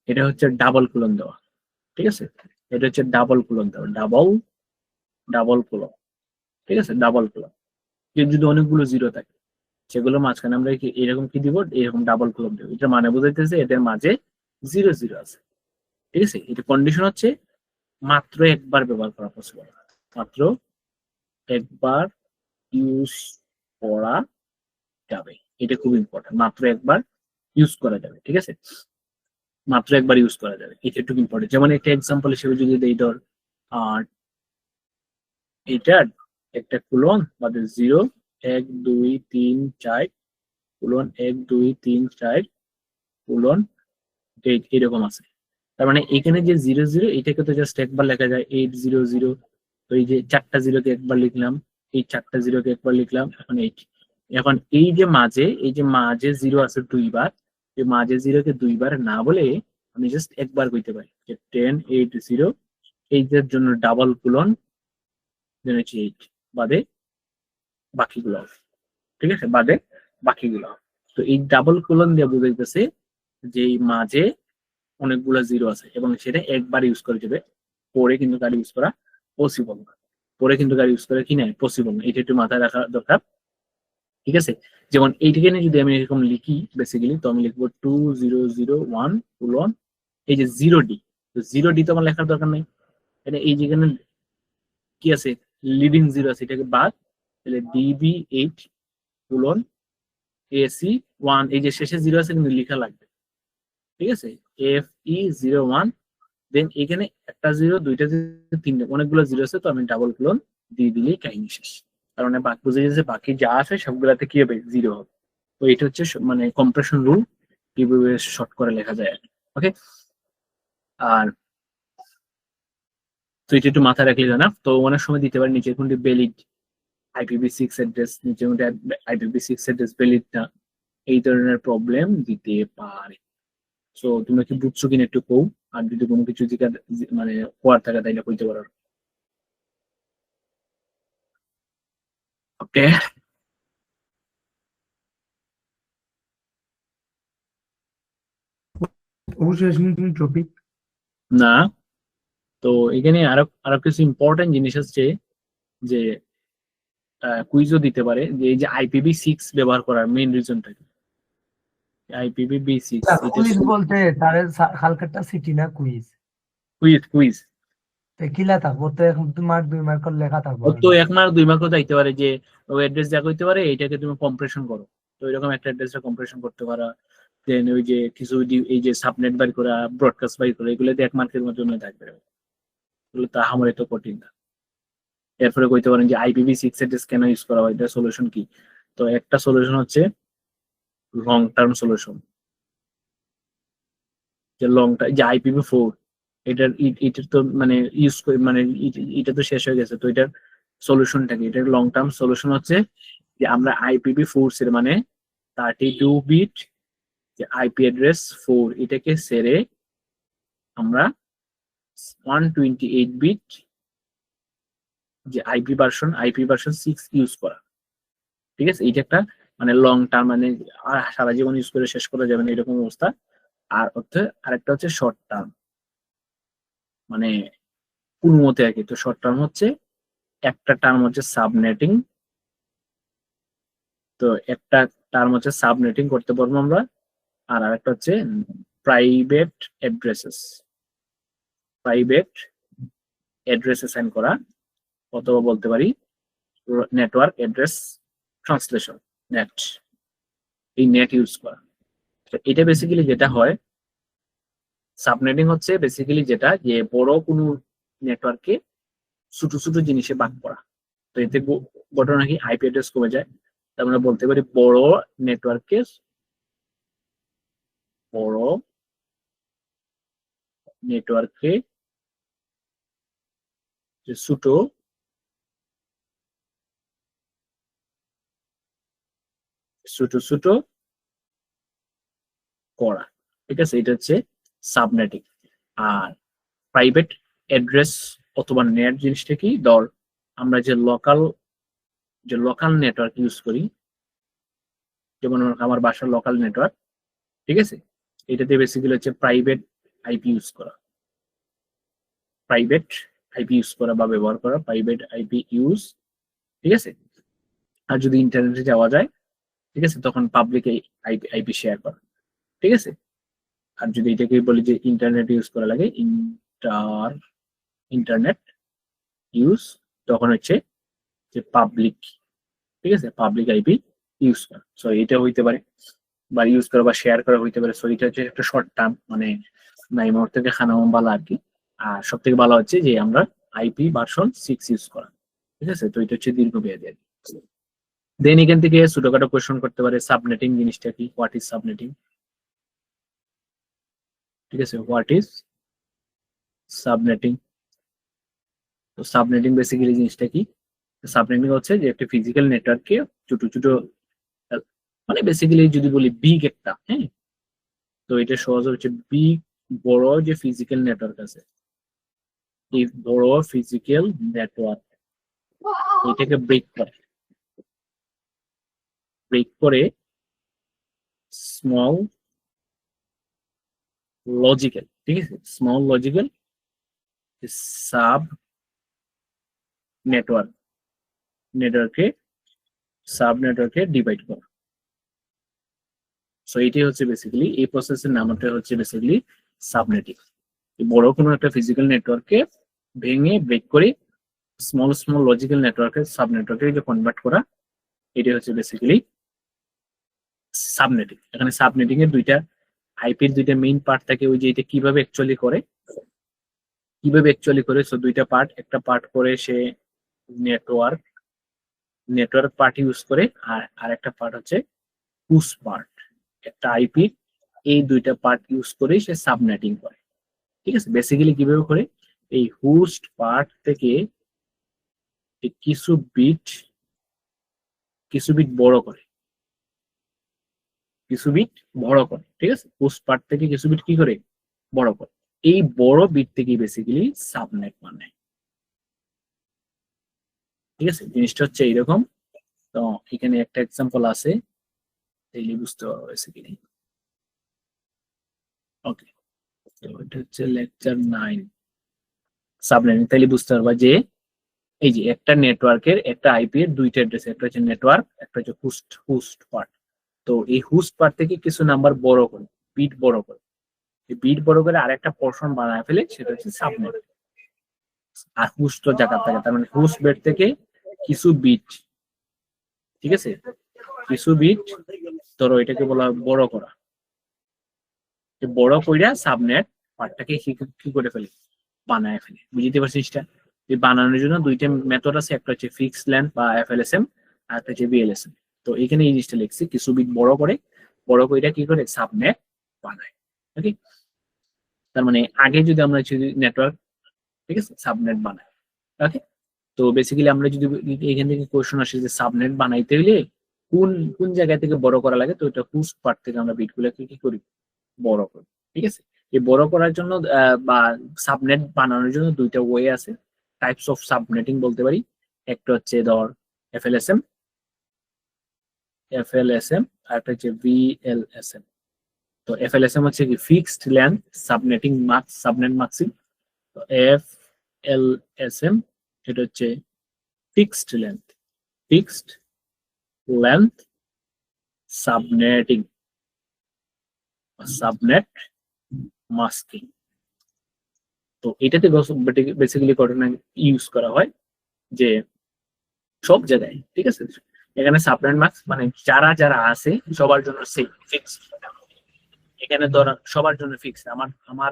এটা হচ্ছে ডাবল কোলন দেওয়া, ঠিক আছে। এটা হচ্ছে ডাবল কোলন দেওয়া, ডাবল কোলন, ঠিক আছে, ডাবল কোলন। যদি অনেকগুলো জিরো থাকে, সেগুলো মাঝখানে আমরা এরকম কি দিব? এরকম ডাবল কোলন দেবো। এটা মানে বোঝাইতেছে এদের মাঝে 0 0 আছে, ঠিক আছে। এটা কন্ডিশন হচ্ছে মাত্র একবার ব্যবহার করা পসিবল, মাত্র একবার ইউজ করা যাবে। এটা খুব ইম্পর্টেন্ট, মাত্র একবার ইউজ করা যাবে, ঠিক আছে, মাত্র একবার ইউজ করা যাবে, এটা একটু ইম্পর্টেন্ট। যেমন একটা এক্সাম্পল হিসেবে যদি দেই, ধর এটার একটা কোলন বাদে 0 1 2 3 4 কোলন 1 2 3 4 কোলন 8 এরকম আছে। তার মানে এখানে যে 00 এটাকে তো জাস্ট একবার লেখা যায় 800। তো এই যে 4টা 0 কে একবার লিখলাম, এই 4টা 0 কে একবার লিখলাম, এখন 8। এখন এই যে মাঝে 0 আছে 2 বার, এই মাঝে 0 কে 2 বার না বলে আমি জাস্ট একবার কইতে পারি যে 10 8 0। এইটার জন্য ডাবল কোলন, দেন হচ্ছে 8 বাদে বাকিগুলো হবে, ঠিক আছে, বাদে বাকিগুলো হবে। তো এই ডাবল কোলন দিয়ে বোঝাইতেছে যে এই মাঝে অনেকগুলো জিরো আছে এবং সেটা একবার ইউজ করে যাবে, পরে কিন্তু তার ইউজ করা পসিবল না, পরে কিন্তু তার ইউজ করা কি না পসিবল না। এটা একটু মাথায় রাখা দরকার, ঠিক আছে। যেমন এইটাকে নিয়ে যদি আমি এরকম লিখি বেসিক্যালি, তো আমি লিখবো 2001 কোলন এই যে 0D। তো 0D তো আমার লেখার দরকার নেই, এটা এই যেখানে কি আছে? লিডিং জিরো আছে, এটাকে বাদ, তাহলে DB8 কোলন AC1, এই যে শেষে জিরো আছে কিন্তু লেখা লাগবে, ঠিক আছে, FE01 দেন এখানে একটা জিরো, দুইটা জিরো, তিনটে, অনেকগুলো জিরো আছে, তো আমি ডাবল ক্লোন দিয়ে দিলেই কাহিনী শেষ। কারণ বাকি বুঝে গেছে বাকি যা আছে সবগুলাতে কি হবে, জিরো হবে। তো এটা হচ্ছে মানে কম্প্রেশন রুল, কিভাবে শর্ট করে লেখা যায়। ওকে, আর তো এটা একটু মাথায় রাখলে না, তো অনেক সময় দিতে পারে নিচের কোনটি ভ্যালিড IPv6 অ্যাড্রেস, নিচের কোনটি IPv6 অ্যাড্রেস ভ্যালিড না, এই ধরনের প্রবলেম দিতে পারে। সো তুমি কি বুঝছো কিনা একটু কও, আর যদি কোনো কিছু মানে হওয়ার থাকে তাইলে কইতে পারো। ওকে, অবশ্যই টপিক। না তো এখানে আরো আরো কিছু ইম্পর্টেন্ট জিনিস হচ্ছে যে কুইজও দিতে পারে যে এই যে IPv6 ব্যবহার করার মেইন রিজনটা কি। IPv6 এটা কুইজ বলতে তারে হালকাটা সিটি না কুইজ। কুইজ কুইজ তো কিলা থাকবো তো, এখন 2 মার্ক 2 মার্ক করে লেখা থাকবো ও আর তো কি। 1 মার্ক 2 মার্কও যাইতে পারে, যে ওই অ্যাড্রেস যা কইতে পারে এটাকে তুমি কম্প্রেশন করো, তো এরকম একটা অ্যাড্রেসটা কম্প্রেশন করতে পারা। দেন ওই যে কিছু এই যে সাবনেট বাই করা, ব্রডকাস্ট বাই করা, এগুলোতে 1 মার্কের মধ্যে থাকবে, এগুলো তা আমার এত কঠিন না। এরপরে কইতে পারেন যে IPv6 অ্যাড্রেস কেন ইউজ করা হয়, এটা সলিউশন কি। তো একটা সলিউশন হচ্ছে লং টার্ম সলিউশন, যে লং টার্ম যে IPv4 এটার তো মানে ইউজ করে মানে এটা তো শেষ হয়ে গেছে, তো এটার সলিউশনটা কি, এটার লং টার্ম সলিউশন হচ্ছে যে আমরা IPv4 এর মানে 32 বিট যে আইপি অ্যাড্রেস 4 এটাকে সেরে আমরা 128 বিট যে IP ভার্সন 6 ইউজ করা। ঠিক আছে, এইটা একটা মানে লং টার্ম, মানে সারা জীবন ইউজ করে শেষ করা যাবে না এরকম অবস্থা। আর আরেকটা হচ্ছে শর্ট টার্ম, মানে কোন মতে আর কি। তো শর্ট টার্ম হচ্ছে একটা টার্ম হচ্ছে সাবনেটিং, তো একটা টার্ম হচ্ছে সাবনেটিং করতে পারবো আমরা, আর আরেকটা হচ্ছে private addresses, private address assign করা, অথবা বলতে পারি নেটওয়ার্ক অ্যাড্রেস ট্রান্সলেশন, নেট, এই নেট ইউজ করা। তো এটা বেসিক্যালি যেটা হয়, সাবনেটিং হচ্ছে বেসিক্যালি যেটা যে বড় কোনো নেটওয়ার্কে ছোট ছোট জিনিসে ভাগ করা। তো এতে ঘটনা কি, আইপি অ্যাড্রেস কমে যায়। তার আমরা বলতে পারি বড় নেটওয়ার্কে যে ছোট ছোট ছোট করা। ঠিক আছে, এটা হচ্ছে সাবনেটিং। আর প্রাইভেট অ্যাড্রেস অথবা নেট জিনিসটা কি, ধর আমরা যে লোকাল নেটওয়ার্ক ইউজ করি, যেমন আমার বাসার লোকাল নেটওয়ার্ক, ঠিক আছে, এটাতে বেসিক্যালি হচ্ছে প্রাইভেট আইপি ইউজ করা, প্রাইভেট আইপি ইউজ করা বা ব্যবহার করা, প্রাইভেট আইপি ইউজ। ঠিক আছে, আর যদি ইন্টারনেটে যাওয়া যায়, ঠিক আছে, তখন পাবলিক আইপি শেয়ার করা। ঠিক আছে, আর যদি এটাকে বলি যে ইন্টারনেট ইউজ করা লাগে, ইন্টারনেট ইউজ, তখন হচ্ছে যে পাবলিক, ঠিক আছে, পাবলিক আইপি ইউজ করা। সো এটা হইতে পারে, বা ইউজ করা বা শেয়ার করা হইতে পারে। সো এটা হচ্ছে একটা শর্ট টার্ম, মানে নাই মোড় থেকে খানাম বালা আর কি। আর সব থেকে ভালো হচ্ছে যে আমরা IP ভার্সন 6 ইউজ করা। ঠিক আছে, তো এটা হচ্ছে দীর্ঘমেয়াদী আর কি। দেন এখান থেকে ছোটখাটো কোয়েশ্চন করতে পারে, সাবনেটিং জিনিসটা কি, হোয়াট ইজ সাবনেটিং। ঠিক আছে, হোয়াট ইজ সাবনেটিং। তো সাবনেটিং বেসিক্যালি জিনিসটা কি, সাবনেটিং হচ্ছে যে একটা ফিজিক্যাল নেটওয়ার্ককে ছোট ছোট, মানে বেসিক্যালি যদি বলি বিগ একটা, হ্যাঁ, তো এটা সহজ হচ্ছে বিগ, বড় যে ফিজিক্যাল নেটওয়ার্ক আছে, এই বড় ফিজিক্যাল নেটওয়ার্ক এটাকে ব্রেক করে স্মল লজিক্যাল, ঠিক আছে, স্মল লজিক্যাল সাব নেটওয়ার্কে সাব নেটওয়ার্কে ডিভাইড করা। সো এটাই হচ্ছে বেসিক্যালি, এই প্রসেসের নামটা হচ্ছে বেসিক্যালি সাবনেটিং। বড় কোনো একটা ফিজিক্যাল নেটওয়ার্ককে ভেঙে ব্রেক করে স্মল স্মল লজিক্যাল নেটওয়ার্কে সাব নেটওয়ার্কে কনভার্ট করা, এটাই হচ্ছে বেসিক্যালি সাবনেটিং। এখানে সাবনেটিং এর দুইটা আইপির দুইটা মেইন পার্ট থাকে, ওই যে এটা কিভাবে অ্যাকচুয়ালি করে, কিভাবে অ্যাকচুয়ালি করে, সো দুইটা পার্ট, একটা পার্ট করে সে নেটওয়ার্ক পার্ট ইউজ করে, আর একটা পার্ট হচ্ছে হোস্ট পার্ট, একটা আইপি, এই দুইটা পার্ট ইউজ করে সে সাবনেটিং করে। ঠিক আছে, বেসিক্যালি কিভাবে করে, এই হোস্ট পার্ট থেকে কিছু বিট বড় করে, ঠিক আছে, হোস্ট পার্ট থেকে কিছু বিট কি করে বড় করে, এই বড় বিট থেকে বেসিক্যালি সাবনেট বানায়। ঠিক আছে, জিনিসটা হচ্ছে এইরকম। তো এখানে একটা এক্সাম্পল আছে, তাইলে বুঝতে পারবো বেসিক্যালি। ওকে, তো এটা হচ্ছে লেকচার 9 সাবনেটিং। তাইলে বুঝতে পারবা যে এই যে একটা নেটওয়ার্কের একটা আইপি এর দুইটা অ্যাড্রেস, একটা হচ্ছে নেটওয়ার্ক, একটা হচ্ছে হোস্ট পার্ট। তো এই হোস্ট পার্ট থেকে কিছু নাম্বার বড় করে, বিট বড় করে, এই বিট বড় করে আরেকটা পোরশন বানায় ফেলে, সেটা হচ্ছে সাবনেট। আর হোস্ট তো জায়গা থাকে, তার মানে হোস্ট বেড থেকে কিছু বিট, ঠিক আছে, কিছু বিট ধরো এটাকে বলা হয় বড় করা, বড় কইরা সাবনেট পার্টটাকে কি করে ফেলে, বানায় ফেলে। বুঝতে পারছিস? এই বানানোর জন্য দুইটা মেথড আছে, একটা হচ্ছে ফিক্সড লেন্থ বা এফএলএসএম, আর একটা হচ্ছে বিএলএসএম। তো এখানে এই জিনিসটা লিখছি, কিছু বিট বড় করে, কইরা কি করে সাবনেট বানায়। ওকে, তার মানে আগে যদি আমরা নেটওয়ার্ক, ঠিক আছে, সাবনেট বানাই। ওকে, তো বেসিক্যালি আমরা যদি এখান থেকে কোশ্চেন আসে যে সাবনেট বানাইতে হলে কোন কোন জায়গা থেকে বড় করা লাগে, তো এটা হোস্ট পার্ট থেকে আমরা বিটগুলোকে কি করি, বড় করি। ঠিক আছে, এই বড় করার জন্য বা সাবনেট বানানোর জন্য দুইটা ওয়ে আছে, টাইপস অফ সাবনেটিং বলতে পারি। একটা হচ্ছে ধর এফএলএসএম, আর একটা হচ্ছে ভিএলএসএম। তো এফএলএসএম হচ্ছে কি fixed length subnetting mask, subnet masking. তো এফএলএসএম এটা হচ্ছে fixed length subnetting, subnet masking. তো এটাতে বেসিক্যালি ঘটনা ইউজ করা হয় যে সব জায়গায়, ঠিক আছে, এখানে সাবনেট মাস্ক মানে যারা যারা আছে সবার জন্য সেম ফিক্সড। এখানে ধর সবার জন্য ফিক্সড, আমার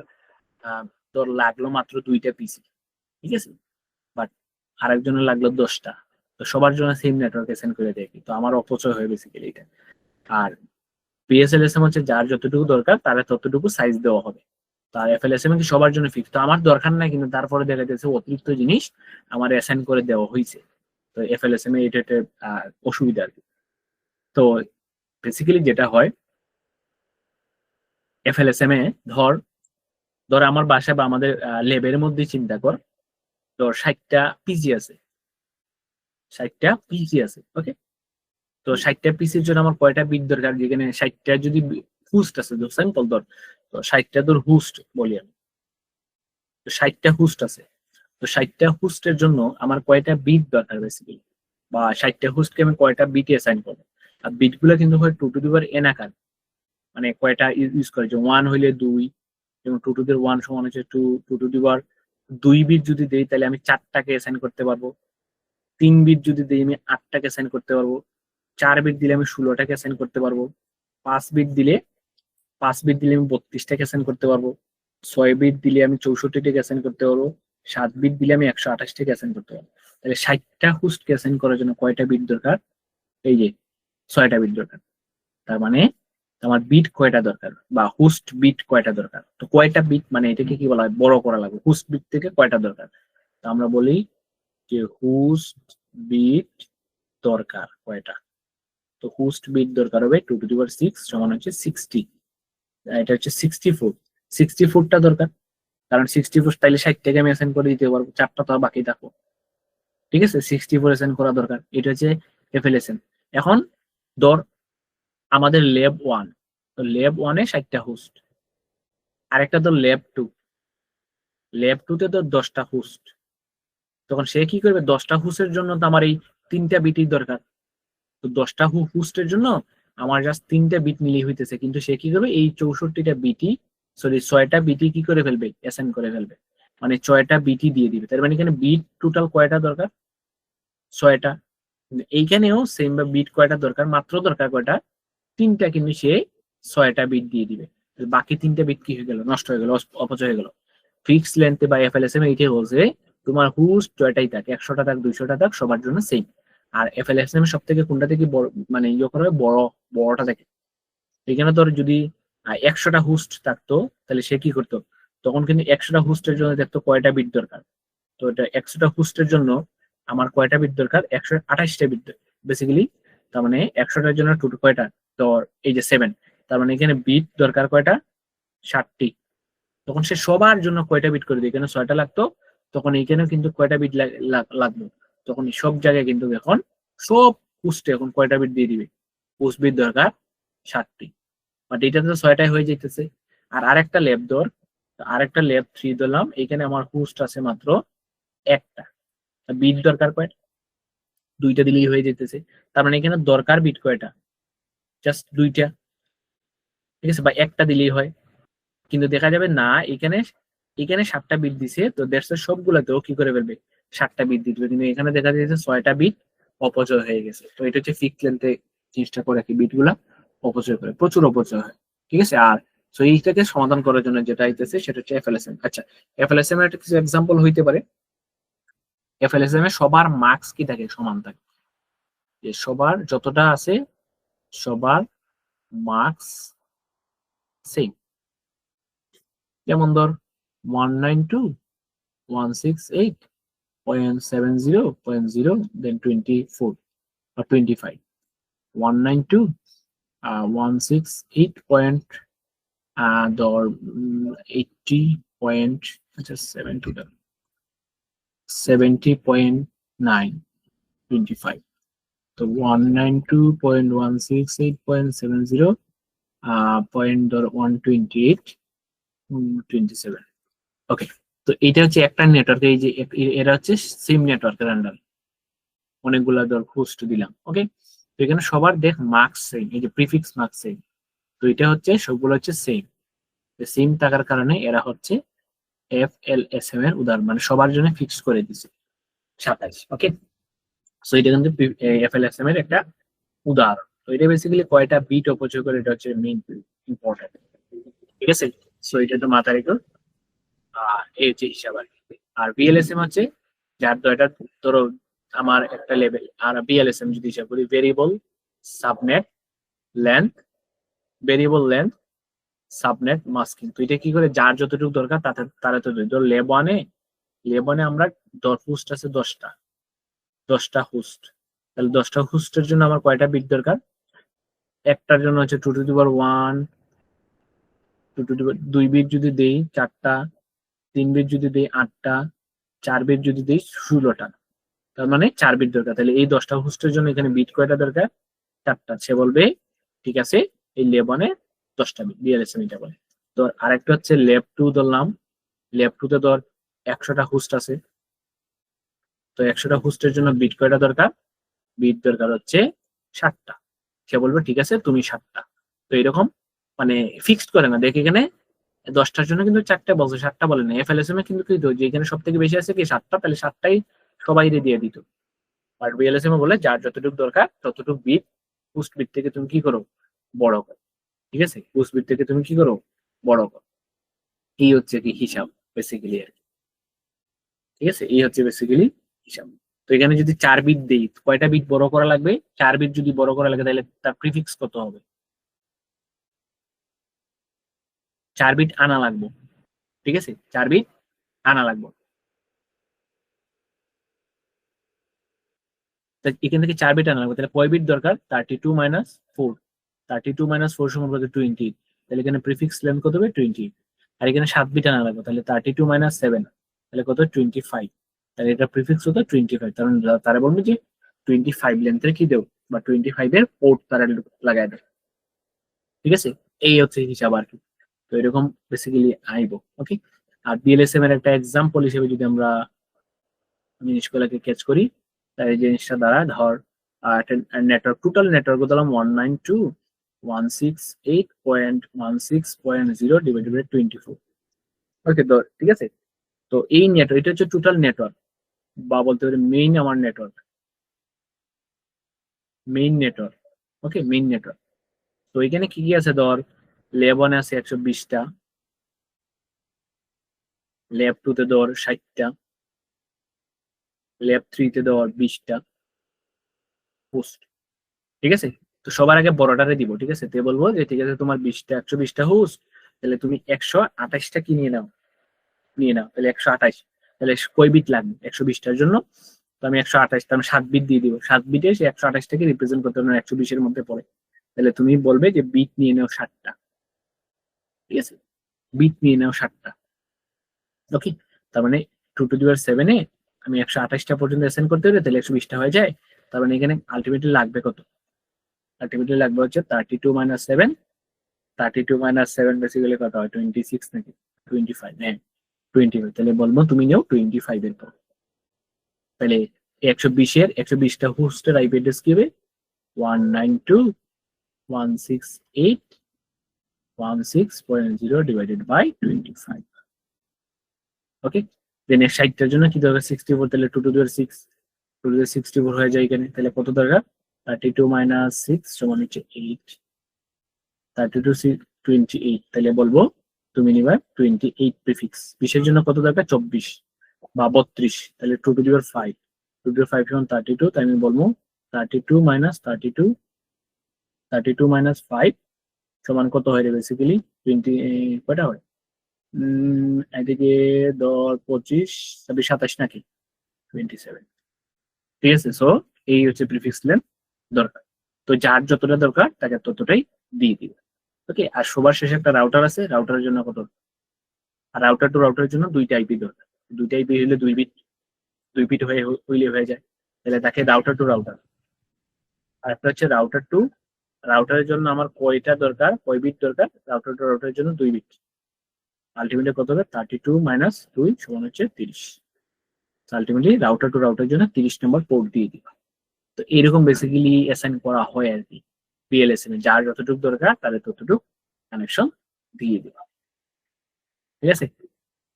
তোর লাগলো মাত্র 2টা পিসি, ঠিক আছে, বাট আরেকজনের লাগলো 10টা, তো সবার জন্য সেম নেটওয়ার্কে সেন্ড করে দেয়, তো আমার অপচয় হয় বেসিক্যালি এটা। আর বিএসএলএসএম হচ্ছে যার যতটুকু দরকার তারা ততটুকু সাইজ দেওয়া হবে, তার এফএলএসএম কি সবার জন্য ফিক্স, তো আমার দরকার নাই, কিন্তু তারপরে দেখা যাচ্ছে অতিরিক্ত জিনিস আমার অ্যাসাইন করে দেওয়া হয়েছে। তো এফএলএসএম এ এটা একটা অসুবিধা আর কি। তো বেসিক্যালি যেটা হয় এফএলএসএম এ ধর আমার বাসায় বা আমাদের ল্যাবের মধ্যে চিন্তা কর, ধর 60টা পিজি আছে, ওকে, তো 60টা পিসির জন্য আমার কয়টা বিট দরকার, যেখানে 60টা যদি হোস্ট আছে, স্যাম্পল ধর, তো 60টা ধর হোস্ট বলি আমি, তো 60টা হোস্ট আছে, তো 60টা হোস্টের জন্য আমার কয়টা বিট দরকার বেসিক্যালি, বা 60টা হোস্টকে আমি কয়টা বিট অ্যাসাইন করবো। আর বিট গুলো কিন্তু হয় 2 টু দি পাওয়ার n আকার, মানে কয়টা ইউজ করে, যে 1 হইলে 2, যেমন 2 টু দি পাওয়ার 1 সমান হচ্ছে 2 টু দি পাওয়ার 2 বিট যদি দেই তাহলে আমি 4টাকে অ্যাসাইন করতে পারবো, 3 বিট যদি দেই আমি 8টাকে অ্যাসাইন করতে পারবো, 4 বিট দিলে আমি 16টাকে অ্যাসাইন করতে পারবো, 5 বিট দিলে আমি 32টাকে অ্যাসাইন করতে পারবো, 6 বিট দিলে আমি 64টাকে অ্যাসাইন করতে পারবো, 7 বিট দিলে আমি 128টাকে অ্যাসাইন করতে পারবো। তাহলে 60টা হোস্টকে অ্যাসাইন করার জন্য কয়টা বিট দরকার, এই যে 6টা বিট দরকার। তার মানে আমার বিট কয়টা দরকার, বা হোস্ট বিট কয়টা দরকার, তো কয়টা বিট মানে এটাকে কি বলা হয়, বড় করা লাগবে, হোস্ট বিট থেকে কয়টা দরকার, তো আমরা বলি যে হোস্ট বিট দরকার কয়টা, তো হোস্ট বিট দরকার হবে 2 টু দি পাওয়ার 6 সমান হচ্ছে 60, এটা হচ্ছে 64টা দরকার, কারণ 64 তাইলে 60টাকে আমি অ্যাসাইন করে দিতে পারবো, 4টা তো বাকি থাকবো, ঠিক আছে, 64 অ্যাসাইন করা দরকার, এটা হচ্ছে এফএলএসএম। এখন ধর আমাদের ল্যাব 1, তো ল্যাব 1 এ 60টা হোস্ট, আরেকটা তো ল্যাব 2 তে তো 10টা হোস্ট, তখন সে কি করবে, 10টা হোস্টের জন্য তো আমার এই 3টা বিটই দরকার, তো 10টা হোস্টের জন্য আমার জাস্ট 3টা বিট নিলেই হইতেছে, কিন্তু সে কি করবে এই 64টা বিটি, সরি 6টা বিটি কি করে ফেলবে, অ্যাসাইন করে ফেলবে, মানে 6টা বিটি দিয়ে দিবে। তার মানে এখানে বিট টোটাল কয়টা দরকার, 6টা। এইখানেও সেম, বা বিট কয়টা দরকার, মাত্র দরকার কয়টা, 3টা, কিন্তু সে 6টা বিট দিয়ে দিবে, বাকি 3টা বিট কি হয়ে গেল, নষ্ট হয়ে গেল, অপচয় হয়ে গেল। ফিক্স লেন্থে বা এফএলএসএম এইটাই বলছে তোমার হোস্ট জয়টাই থাক 100টা থাক 200টা থাক সবার জন্য সেম। আর এফএলএসএম সব থেকে কোনটা থেকে বড় মানে ইয়ে করে বড়টা থাকে। এখানে তোর যদি 100টা হোস্ট থাকতো তাহলে সে কি করতো, তখন কিন্তু 100টা হোস্টের জন্য দেখতো কয়টা বিট দরকার। তো এটা 100টা হোস্টের জন্য আমার কয়টা বিট দরকার, 128টা বিট বেসিক্যালি। তার মানে 100টার জন্য কয়টা, তোর এই যে 7, তার মানে এখানে বিট দরকার কয়টা, 60টি। তখন সে সবার জন্য কয়টা বিট করে দিই, এখানে 6টা লাগতো, তখন এইখানেও কিন্তু কয়টা বিট লাগলো, তখন সব জায়গায় কিন্তু এখন সব পোস্টে এখন কয়টা বিট দিয়ে দিবে, পোস্ট বিট দরকার 60টি। বাট এটাতে তো 6টাই হয়ে যাইতেছে। আর আরেকটা ল্যাব আরেকটা ল্যাব 3 দিলাম, এখানে আমার পোস্ট আছে মাত্র একটা, বিট দরকার কয়টা, 2টা দিলেই হয়ে যেতেছে। তার মানে এখানে দরকার বিট কয়টা, জাস্ট 2টা, ঠিক আছে, বা একটা দিলেই হয়। কিন্তু দেখা যাবে না এখানে এখানে 7টা বিট দিছে, তো দেশের সবগুলাতেও কি করে ফেলবে, 7টা বিট দিতে হবে, কিন্তু এখানে দেখা যাচ্ছে 6টা বিট অপচয় হয়ে গেছে। তো এটা হচ্ছে ফিক্স লেন্থে জিনিসটা করে কি, বিট গুলা অপচয় করে, প্রচুর অপচয় হয়, ঠিক আছে। আর তো এইটাকে সমাধান করার জন্য যেটা আইতেছে সেটা হচ্ছে এফএলএসএম। আচ্ছা, এফএলএসএম এর একটা কিছু এক্সাম্পল হইতে পারে। এফএলএসএম এ সবার মার্কস কি থাকে, সমান থাকে, যে সবার যতটা আছে সবার মার্কস সেম। যেমন ধর 192.168.70.0 then 24 or 25, 192 168 point ধর 80 point, আচ্ছা 70.9 25, তো 192.168.70 পয়েন্ট ধর 128 27। ওকে, তো এটা হচ্ছে একটা নেটওয়ার্ক, এই যে এরা হচ্ছে সেম নেটওয়ার্কের আন্ডার অনেকগুলা ধর হোস্ট দিলাম। ওকে, তো এখানে সবার দেখ মার্কস সেম, এই যে প্রিফিক্স মার্কস সেম, তো এটা হচ্ছে সবগুলো হচ্ছে সেম। সেম থাকার কারণে এরা হচ্ছে এফএলএসএম এর উদাহরণ, মানে সবার জন্য ফিক্স করে দিছে 27। ওকে, সো এটা কিন্তু এফএলএসএম এর একটা উদাহরণ। তো এটা বেসিক্যালি কয়টা বিট অপচয় করে, এটা হচ্ছে মেইন ইম্পর্টেন্ট, ঠিক আছে। সো এটা তো মাথায় রেখো, এই হচ্ছে হিসাব আর কি। আর বিএলএসএম হচ্ছে যার এটা ধরো আমার একটা লেভেল, আর বিএলএসএম যদি হিসাব করি variable subnet length, variable length subnet masking. তো এটা কি করে, যার যতটুকু দরকার তারা তো ধর লেব ওয়ানে আমরা হোস্ট আছে 10টা হোস্ট, তাহলে 10টা হোস্টের জন্য আমার কয়টা বিট দরকার, একটার জন্য হচ্ছে 2 to the power 1, 2 to the power 2 bit যদি দেই 4টা, 3 বিট যদি দেই 8টা, 4 বিট যদি দেই 16টা, তার মানে 4 বিট দরকার। তাহলে এই 10টা হোস্টের জন্য এখানে বিট কয়টা দরকার, 4টা। সে বলবে ঠিক আছে, এই লেবনে 10টা বিট, বিএলএসএম এটা বলে। তো আরেকটা হচ্ছে লেব 2 ধরলাম, লেব 2 তে ধর 100টা হোস্ট আছে, তো 100টা হোস্টের জন্য বিট কয়টা দরকার, বিট দরকার হচ্ছে 7টা। সে বলবে ঠিক আছে তুমি 7টা। তো এরকম মানে ফিক্সড করে না, দেখ এখানে 10টার জন্য কিন্তু 4টা বলছে, 7টা বলে না। এফএলএসএম এ কিন্তু কি যে এখানে সব থেকে বেশি আছে কি 7টা, তাহলে 7টাই সবাই দিয়ে দিত। আর বিএলএসএম এ বলে যার যতটুকু দরকার ততটুকু বিট পোস্ট বিট থেকে তুমি কি করো, বড় করো, ঠিক আছে, পোস্ট বিট থেকে তুমি কি করো, বড় করো। এই হচ্ছে কি হিসাব বেসিক্যালি আর কি, ঠিক আছে, এই হচ্ছে বেসিক্যালি হিসাব। তো এখানে যদি 4 বিট দেই, কয়টা বিট বড় করা লাগবে, 4 বিট যদি বড় করা লাগে তাহলে তার প্রিফিক্স কত হবে, 4 বিট আনা লাগবে, ঠিক আছে, 4 বিট আনা লাগবে। এখান থেকে 4 বিট আনা লাগবে, তাহলে কয় বিট দরকার, 32 - 4, 32 - 4 সমান কত, 20। তাহলে এখানে প্রিফিক্স লেন্থ কত হবে, 20। আর এখানে 7 বিট আনা লাগবে, তাহলে 32 - 7, তাহলে কত, 25। তাহলে এটা প্রিফিক্স হতো 25, কারণ তারা বলবে যে 25 লেন্থের কি দেও, বা 25 এর পোর্ট তারা লাগাই দেয়, ঠিক আছে। এই হচ্ছে হিসাব আর কি। তো এরকম বেসিক্যালি আইবো। ওকে, আর বিএলএসএম এর একটা এক্সাম্পল হিসেবে যদি আমরা জিনিসগুলোকে ক্যাচ করি, তাই এই জিনিসটা দ্বারা ধর নেটওয়ার্ক, টোটাল নেটওয়ার্ক দিলাম 192.168.16.0 ডিভাইডেড বাই 24। ওকে, তো ঠিক আছে। তো এই নেটওয়ার্ক, এটা হচ্ছে টোটাল নেটওয়ার্ক, বা বলতে পারি মেইন আমার নেটওয়ার্ক, মেইন নেটওয়ার্ক। ওকে, মেইন নেটওয়ার্ক। তো এখানে কি কি আছে, ধর লেবনে আছে 120টা, ল্যাব 2 তে ধর 60টা, ল্যাব 3 তে ধর 20টা হোস্ট। ঠিক আছে, তো সবার আগে বড়টারে দিব। ঠিক আছে, তে বলবো যে ঠিক আছে তোমার 120টা হোস্ট, তাহলে তুমি 128টা কি নিয়ে নাও, তাহলে 128। তাহলে কয় বিট লাগবে 120টার জন্য? তো আমি 128, আমি 7 বিট দিয়ে দিব। 7 বিটে সে 128টাকে রিপ্রেজেন্ট করতে হবে, 120-এর মধ্যে পড়ে। তাহলে তুমি বলবে যে বিট নিয়ে নাও 60টা। ঠিক আছে, বিট নিয়ে নাও 60টা। ওকে, তার মানে 2 to the power 7 এ আমি 128টা পর্যন্ত অ্যাসাইন করতে হলে তাহলে 120টা হয়ে যায়। তার মানে এখানে আলটিমেটলি লাগবে কত? আলটিমেটলি লাগবে হচ্ছে 32 - 7। 32 - 7 বেসিক্যালি কত হয়? 26 নাকি 25? হ্যাঁ, 25। তাহলে বলবো তুমি নিও 25 এর পর। তাহলে 120টা হোস্টের আইপি অ্যাড্রেস কি হবে? 192.168.1.6.0 ডিভাইডেড বাই 25। ওকে, দেন 60টার জন্য কি দরকার? 64। তাহলে 2 to the power 6, 2 to the power 64 হয়ে যায় এখানে। তাহলে কত দরকার? 32 - 6 সমান হচ্ছে 8। 32 28। তাহলে বলবো তুমি নিবা 28 প্রিফিক্স। 20-এর জন্য কত দরকার? 24 বা 32। তাহলে 2 to the power 5, 2 to the power 5 সমান 32। তাই আমি বলবো 32 - 32, 32 - 5 সমান কত হয় রে? বেসিক্যালি 20 কয়টা হয়? এদিকে 10, 25, 26, 27 নাকি 27। ঠিক আছে, সো এই হচ্ছে প্রিফিক্স লেন দরকার। তো যার যতটা দরকার তাকে ততটাই দিয়ে দিবে। ওকে, আর সবার শেষে একটা রাউটার আছে, রাউটারের জন্য কত? আর রাউটার টু রাউটারের জন্য 2টা আইপি দরকার। 2টা আইপি হলে 2 বিট, 2 বিট হইলে হয়ে যায়। তাহলে তাকে রাউটার টু রাউটার। আর একটা হচ্ছে রাউটার টু রাউটারের জন্য আমার কয়টা দরকার, কয় বিট দরকার? রাউটার টু রাউটারের জন্য 2 বিট। আলটিমেটলি কত হবে? 32 - 2 সমান হচ্ছে 30। আলটিমেটলি রাউটার টু রাউটারের জন্য 30 নম্বর পোর্ট দিয়ে দিবা। তো এরকম বেসিক্যালি অ্যাসাইন করা হয় আর কি PLSM এ। যার যতটুকু দরকার তাদের ততটুকু কানেকশন দিয়ে দিবা। ঠিক আছে,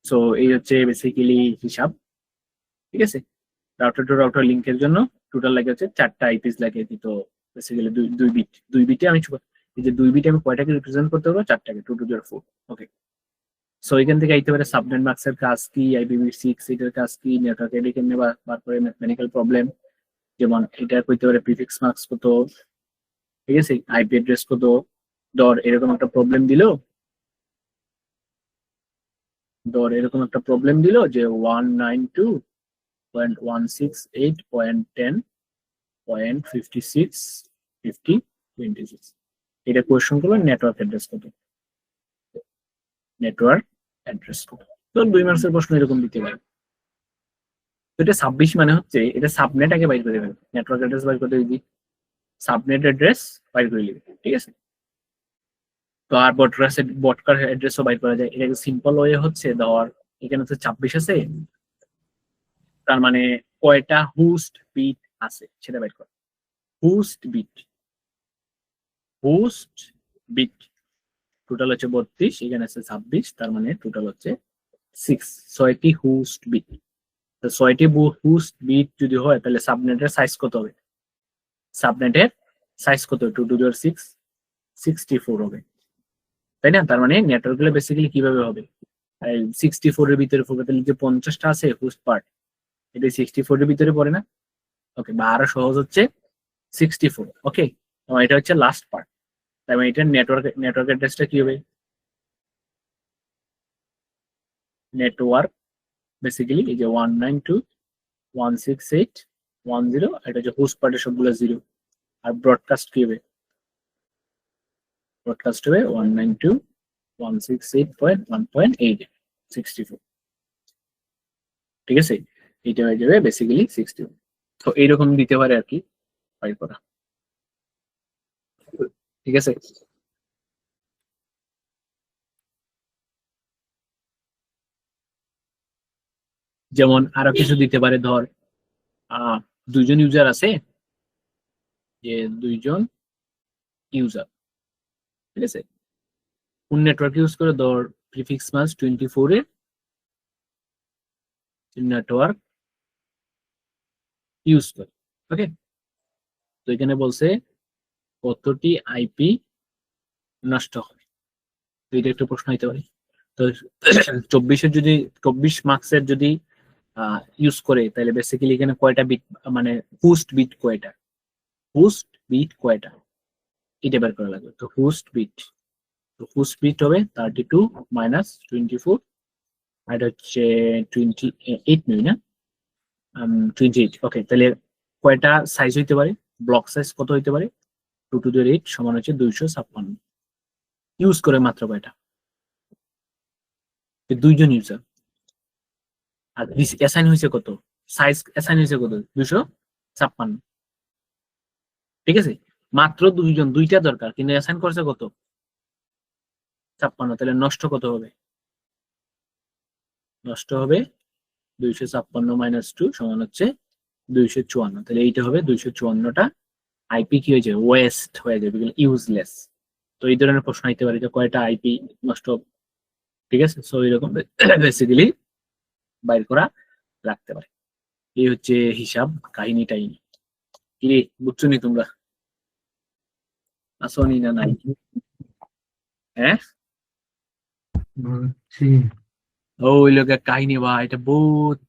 সো এই হচ্ছে বেসিক্যালি হিসাব। ঠিক আছে, রাউটার টু রাউটার লিঙ্কের জন্য টোটাল লাগে হচ্ছে 4টা আইপিস লাগে। তো বেসিক্যালি 2 বিট, 2 বিটে আমি এই যে 2 বিটে আমি কয়টাকে রিপ্রেজেন্ট করতে পারবো? 4টাকে, 2 to the power 4। Okay, so এখান থেকে আইতে পারে সাবনেট মাস্কের কাজ কি, IPv6 এটার কাজ কি, নেটওয়ার্ক এডি কেমনে বার করে, ম্যাথমেটিক্যাল প্রবলেম, যেমন এটা কইতে পারে প্রিফিক্স মার্কস কত। ঠিক আছে, আইপি অ্যাড্রেস কত, এরকম একটা প্রবলেম দিল, যে 192.168.10.56.50.26 এটা কোয়েশ্চন করলো নেটওয়ার্ক অ্যাড্রেস কত, তো 2 মার্কসের প্রশ্ন এরকম দিতে পারে। তো এটা 26 মানে হচ্ছে এটা সাবনেট আগে বাইর করে দেবে, নেটওয়ার্ক অ্যাড্রেস বাইর করতে দিবি, সাবনেট অ্যাড্রেস বাইর করে নিবি। ঠিক আছে, তো আর বটকার অ্যাড্রেসও বাইর করা যায়। এটা সিম্পল ওয়ে হচ্ছে দেওয়ার, এখানে হচ্ছে 26 আছে, তার মানে কয়টা হোস্ট বিট আছে সেটা বাইর করা। হোস্ট বিট টোটাল হচ্ছে 32, এখানে আছে 26, তার মানে টোটাল হচ্ছে 6টি হোস্ট বিট। তো 6টি হোস্ট বিট যদি হয় তাহলে সাবনেটের সাইজ কত হবে? সাবনেটের সাইজ কত? 2 to the power 6, 64 হবে, তাই না? তার মানে নেটওয়ার্ক গুলো বেসিক্যালি কিভাবে হবে? 64 এর ভিতরে পড়বে, তাহলে যে 50টা আছে হোস্ট পার্ট, এটা 64 এর ভিতরে পড়ে না? ওকে, বা আরো সহজ হচ্ছে 64। ওকে, এটা হচ্ছে লাস্ট পার্ট। তাই মানে এটা নেটওয়ার্ক অ্যাড্রেসটা কি হবে? নেটওয়ার্ক বেসিক্যালি এই যে 192.168.10, এটা হচ্ছে হোস্ট পার্টের সবগুলো 0। আর ব্রডকাস্ট কি হবে? ব্রডকাস্ট হবে 192.168.1.8, 64। ঠিক আছে, এটা হয়ে যাবে বেসিক্যালি 64। তো এইরকম দিতে পারে আর কি ফাইল করা। ঠিক আছে, যেমন আরো কিছু দিতে পারে, ধর 2জন ইউজার আছে, যে 2জন ইউজার, ঠিক আছে, কোন নেটওয়ার্ক ইউজ করে? ধর প্রিফিক্স মাস 24 এর নেটওয়ার্ক ইউজ করে। ওকে, তো এখানে বলছে কতটি আইপি নষ্ট হয়, তো এটা একটা প্রশ্ন হইতে পারে। তো তো 24 মার্কসের যদি ইউজ করে তাহলে বেসিক্যালি এখানে কয়টা বিট, মানে হোস্ট বিট কয়টা, এটা বের করা লাগবে। তো হোস্ট বিট হবে 32 মাইনাস 24, আর এটা হচ্ছে 28 নয় না, 28। ওকে, তাহলে কয়টা সাইজ হইতে পারে, ব্লক সাইজ কত হইতে পারে, 2 টু দি 8 সমান হচ্ছে 256। ইউজ করে মাত্র কয়টা, 2জন ইউজার। আর অ্যাসাইন হয়েছে কত, সাইজ অ্যাসাইন হয়েছে কত, 256। ঠিক আছে, মাত্র 2জন, 2টা দরকার, কিন্তু অ্যাসাইন করছে কত, 56। তাহলে নষ্ট কত হবে, নষ্ট হবে 256 মাইনাস 2 সমান হচ্ছে 254। তাহলে এইটা হবে 254টা আইপি কি হয়ে যাবে, ওয়েস্ট হয়ে যাবে, ইউজলেস। তো এই ধরনের প্রশ্ন হইতে পারে যে কয়টা আইপি নষ্ট হবে। ঠিক আছে, সো এরকম বেসিক্যালি বাইর করা রাখতে পারে। এই হচ্ছে হিসাব কাহিনীটাই। কি রে, বুঝছো নি তোমরা, আসনি না নাই? হ্যাঁ, ওই লোকের কাহিনী বা এটা বহুত।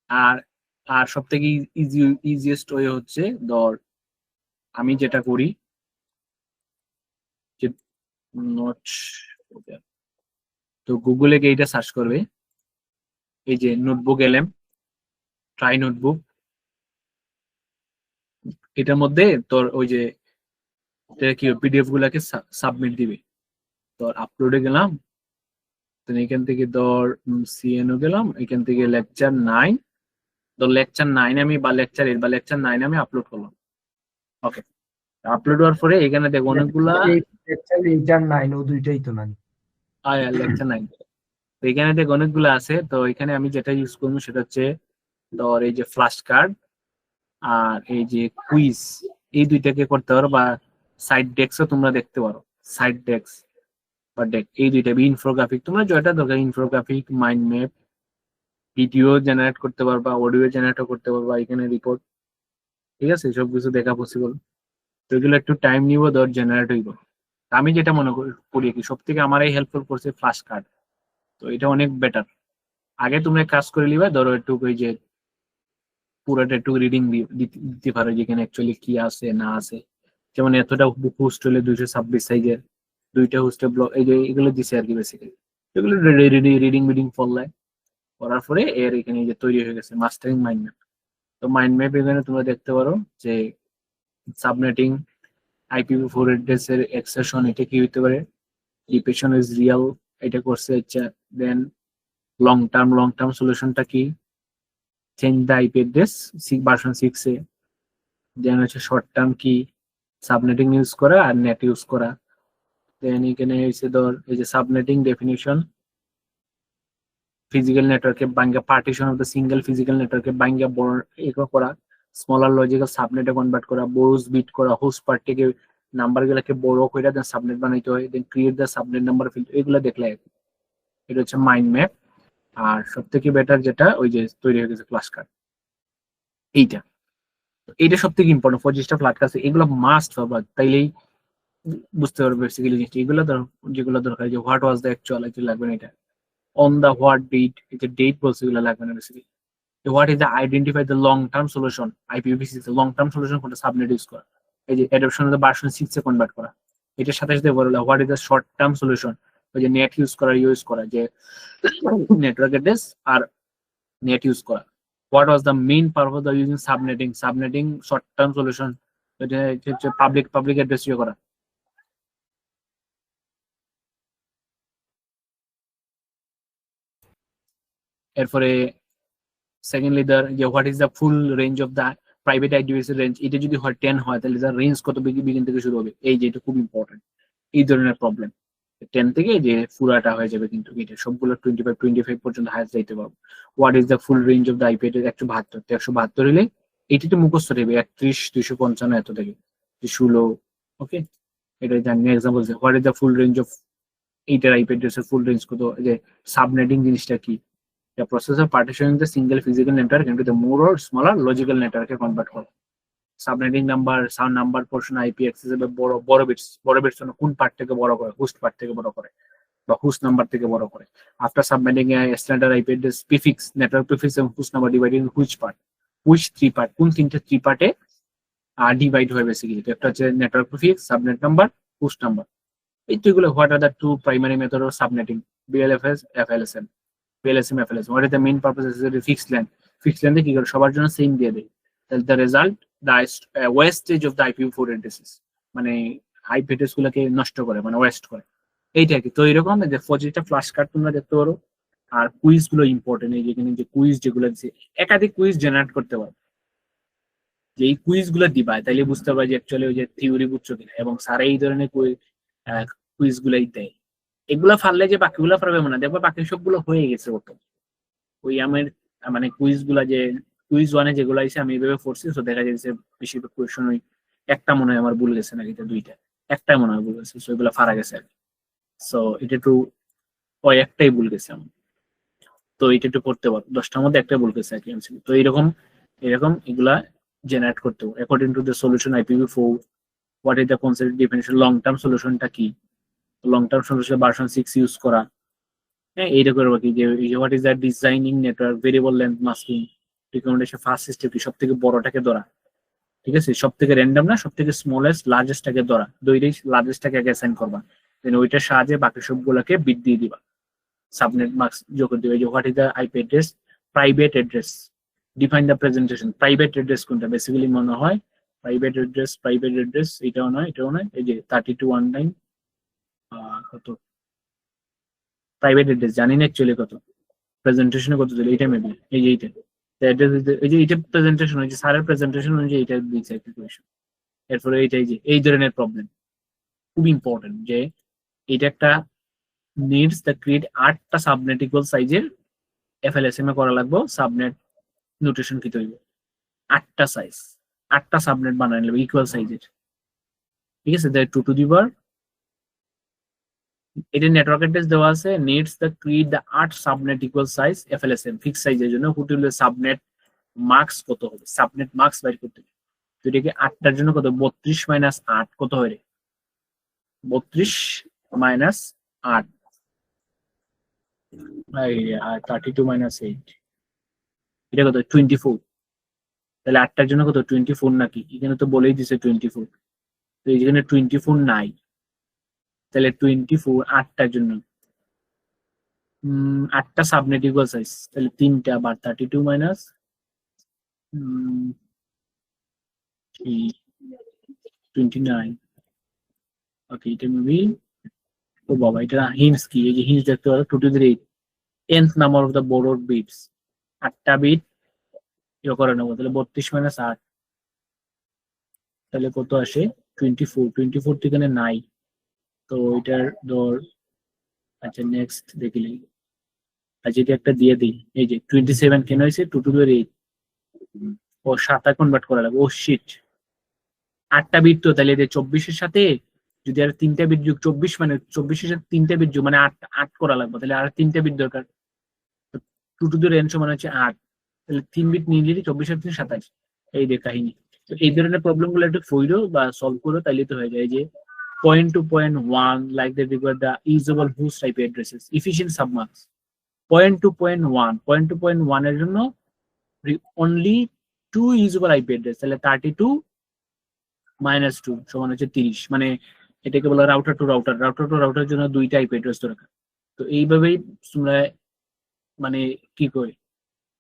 আর আর সব থেকে ইজিয়েস্ট ওয়ে হচ্ছে, ধর আমি যেটা করি যে নোট, তো গুগলে গিয়ে এটা সার্চ করবে, এই যে নোটবুক এলএম, ট্রাই নোটবুক, এটার মধ্যে তোর ওই যে কি পিডিএফ গুলাকে সাবমিট দিবে। তোর আপলোডে গেলাম, তো এখান থেকে ধর সিএনও গেলাম, এখান থেকে লেকচার 9, তো লেকচার 9 আমি বা লেকচার 8 বা লেকচার 9 আমি আপলোড করলাম। ওকে, আপলোড হওয়ার পরে এখানে দেখো অনেকগুলা লেকচার 8 আর 9 ও দুইটাই তো নানি। লেকচার 9, তো এখানে দেখো অনেকগুলো আছে। তো এখানে আমি যেটা ইউজ করবো সেটা হচ্ছে ধর এই যে ফ্ল্যাশ কার্ড আর এই যে কুইজ, এই দুইটাকে করতে পারো, বা সাইড ডেস্কও তোমরা দেখতে পারো, সাইড ডেস্ক বা ডেক, এই দুইটা ইনফোগ্রাফিক, তোমরা যেটা দরকার, infographic, mind map, video generate করতে পারবা, অডিও জেনারেট করতে পারবা, এখানে রিপোর্ট। ঠিক আছে, সবকিছু দেখা পসিবল। তো এগুলো একটু টাইম নিব, ধর জেনারেট হইব। আমি যেটা মনে করি কি, সব থেকে আমার এই হেল্পফুল করছে ফ্ল্যাশ কার্ড। তো এটা অনেক বেটার। আগে তুমি কাজ করে নিবা, ধরো একটু ওই যে পুরোটা একটু রিডিং দিতে পারো, যেখানে অ্যাকচুয়ালি কি আছে না আছে। যেমন এতটা বুক হোস্ট হলে 226 সাইজের, 2টা হোস্টে ব্লক, এই যে এগুলো দিছে আর কি বেসিক্যালি। এগুলো রিডিং পড়লে, করার পরে এর এখানে যে তৈরি হয়ে গেছে মাস্টারিং মাইন্ড ম্যাপ। তো মাইন্ড ম্যাপ এখানে তোমরা দেখতে পারো যে সাবনেটিং, IPv4 অ্যাড্রেস এর এক্সেশন, এটা কি হইতে পারে, ডিপেশন ইজ রিয়াল, এটা করছে হচ্ছে। দেন লং টার্ম সলিউশনটা কি, change the IP address version 6 এ। দেন হচ্ছে শর্ট টার্ম কি, সাবনেটিং ইউজ করা আর নেট ইউজ করা। দেন এখানে হচ্ছে ধর এই যে সাবনেটিং ডেফিনিশন, ফিজিক্যাল নেটওয়ার্কে ভাঙ্গা, partition of the single physical নেটওয়ার্কে ভাঙ্গা বড় এগুলো করা, স্মলার লজিক্যাল সাবনেটে কনভার্ট করা, বোরোস বিট করা, হোস্ট পার্টিকে নাম্বার গুলাকে বড় করে দেন সাবনেট বানাইতে হয়, then create the subnet number field, এগুলো দেখলে এটা হচ্ছে মাইন্ড ম্যাপ। আর সব থেকে বেটার যেটা ওই যে তৈরি হয়ে গেছে ফ্ল্যাশ কার্ড, এইটা সব থেকে ইম্পর্টেন্ট। 25টা ফ্ল্যাট কাছে এগুলো মাস্ট হবে, তাইলেই বুঝতে পারবে বেসিক্যালি জিনিসটা। এগুলো যেগুলো দরকার, যে হোয়াট ওয়াজ দ্য অ্যাকচুয়াল, লাগবে না এটা। অন দ্য হোয়াট ডেট, এই যে ডেট বলছে, এগুলো লাগবে না basically. What is the identify the long term solution, IPv6 long term solution কোনটা, সাবনেট ইউজ করা। এই যে adoption of the version 6 A convert করা। এটার সাথে সাথে বললো what is the short term solution, ওই যে নেট ইউজ করা, যে নেটওয়ার্ক অ্যাড্রেস আর নেট ইউজ করা। What was the main purpose of using subnetting short term solution, এটা হচ্ছে পাবলিক অ্যাড্রেস ইয়ে করা। এরপরে সেকেন্ডলি যে what is the full range of the private আইডিভিসি রেঞ্জ, এটা যদি হয় 10 হয় তাহলে তার রেঞ্জ কত বিগিন থেকে শুরু হবে, এই যে এটা খুব ইম্পর্টেন্ট। এই ধরনের প্রবলেম 10 থেকে যে পুরাটা হয়ে যাবে, কিন্তু এটা সবগুলো 25 পর্যন্ত হায়ার যাইতে পারবো। What is the full range of the IP address, 172, 172 হলে এটি তো মুখস্থ দেবে, 31, 255 এত থেকে 16। ওকে, এটা জানি example. What is the full range of এইটার আইপি অ্যাড্রেসের ফুল রেঞ্জ কত, যে সাবনেটিং জিনিসটা কি, the process of partitioning the single physical network into the more or smaller logical network convert করে। Subnetting number, sound number, portion, IP accessible, বড় bits কোন part থেকে বড় করে, হোস্ট পার্ট থেকে বড় করে বা হোস্ট নাম্বার থেকে বড় করে। After subnetting standard IP address prefix, network prefix এবং host number dividing which part, which three part, কোন তিনটে থ্রি পার্টে ডিভাইড হয় বেসিক্যালি। তো একটা হচ্ছে network prefix, subnet number, host number. এই তো এগুলো what are the two primary method of subnetting, BLFS, FLSM, BLSM, FLSM. What is the main purpose is fixed land, fixed ল্যান্ডে কি করে সবার জন্য সেম দিয়ে দেয়। The result the wastage of the IPv4 addresses, মানে আইপি অ্যাড্রেস গুলোকে নষ্ট করে, মানে ওয়েস্ট করে, এইটা কি। তো এরকম যে প্রজেক্টটা ফ্ল্যাশ কার্ড তোমরা দেখতে পারো। আর কুইজ গুলো ইম্পর্টেন্ট, এই যেখানে যে কুইজ যেগুলো দিচ্ছে, একাধিক কুইজ জেনারেট করতে পারো। যে এই কুইজ গুলো দিবা তাইলে বুঝতে পারবে যে অ্যাকচুয়ালি ওই যে থিওরি বুঝছো কিনা, এবং স্যার এই ধরনের কুইজ গুলাই দেয়। এগুলা ফারলে যে বাকিগুলা পারবে না, দেখবে বাকি সবগুলো হয়ে গেছে ওটা। ওই আমার মানে কুইজ গুলা যে কুইজ ওয়ানে যেগুলো আছে আমি এইভাবে পড়ছি, তো দেখা যাচ্ছে বেশিরভাগ কোয়েশন ওই একটা মনে হয় আমার ভুল গেছে, নাকি দুইটা, একটাই মনে হয় ভুল গেছে, সো এগুলা ফারা গেছে আর কি। সো এটা একটু ওই একটাই ভুল গেছে আমার, তো এটা একটু করতে পারবো, 10টার মধ্যে একটাই ভুল গেছে আর কি। তো এরকম এরকম এগুলা জেনারেট করতে হবে according to the solution IPv4। What is the concept definition, long term সলিউশনটা কি, long term solution version 6 use করা। হ্যাঁ, এইটা করবো কি যে what is the designing network, variable length masking, recommendation, first step কি, সব থেকে বড়টাকে ধরা, ঠিক আছে, সব থেকে র্যান্ডম না, সব থেকে স্মলেস্ট লার্জেস্টটাকে ধরা, দুইটাই লার্জেস্টটাকে আগে অ্যাসাইন করবা, দেন ওইটার সাহায্যে বাকি সবগুলোকে বিট দিয়ে দিবা, সাবনেট মার্কস যোগ দিবে। যে what is the IP address, private address, define the presentation. Private address কোনটা, বেসিক্যালি মনে হয় প্রাইভেট অ্যাড্রেস এটাও নয়, এটাও নয়, এই যে 3219 কত প্রাইভেট অ্যাড্রেস জানি না অ্যাকচুয়ালি কত, প্রেজেন্টেশনে কত দিল এটা মেবি, এই যে এইটা এই যে এইটা প্রেজেন্টেশন, ওই যে স্যারের প্রেজেন্টেশন অনুযায়ী এটা দিয়েছে একটা কোয়েশ্চন। এরপরে এইটাই যে এই ধরনের প্রবলেম খুব ইম্পর্টেন্ট, যে এটা একটা নিডস দ্য ক্রিয়েট 8টা সাবনেট ইকুয়াল সাইজের FLSM এ করা লাগবে, সাবনেট নোটেশন কি তৈরি 8টা সাইজ, 8টা সাবনেট বানানো লাগবে ইকুয়াল সাইজের, ঠিক আছে। দ্য টু দি পাওয়ার, এটা নেটওয়ার্ক অ্যাড্রেস দেওয়া আছে, needs the create the 8 subnet equal size FLSM fix সাইজের জন্য। হুট হলে সাবনেট মার্কস কত হবে, সাবনেট মার্কস বাইর করতে হবে। তো এটাকে 8টার জন্য কত, 32 মাইনাস 8 কত হয় রে, 32 মাইনাস 8 আর 32 মাইনাস 8 এটা কত, 24। তাহলে 8টার জন্য কত, 24 নাকি, এখানে তো বলেই দিছে 24, তো এখানে 24 নাই, তাহলে 24 8টার জন্য 8টা সাবনেট ইকুয়াল সাইজ, তাহলে 3টা আবার 32 মাইনাস 29। ওকে, এটা মেবি, ও বাবা এটা হিন্টস কি, এই যে হিন্টস দেখতে পারো 2 to the 8th number of the borrowed bits, 8টা বিট ইয়ে করে নেবো, তাহলে 32 মাইনাস 8 তাহলে কত আসে, 24 তো এখানে নাই, তো এটার ধর, আচ্ছা নেক্সট দেখিলি, আচ্ছা এটা একটা দিয়ে দিই, এই যে 27 কেন হয়েছে, 2 to the 8, ও 7 কনভার্ট করা লাগবে, ও শিট 8টা বিট, তো তাহলে এদের 24-এর সাথে যদি আর 3টা বিট যোগ, 24 মানে 24-এর সাথে 3টা বিট যোগ মানে 8 করা লাগবে, তাহলে আর 3টা বিট দরকার। 2 to the n সমান হচ্ছে 8, তাহলে 3 বিট নিয়ে নিলে 24 আর 3 27, এই যে কাহিনী। তো এই ধরনের প্রবলেম গুলো একটু ফইরো বা সলভ করো, তাইলে তো হয়ে যায়। যে point to point 1 like that require the usable host IP addresses, efficient submarks। point to point 1 এর জন্য only 2 usable IP address, তাহলে 32 মাইনাস 2 সমান হচ্ছে 30, মানে এটাকে বলা রাউটার টু রাউটার জন্য 2টা IP অ্যাড্রেস দরকার। তো এইভাবেই তোমরা মানে কি করে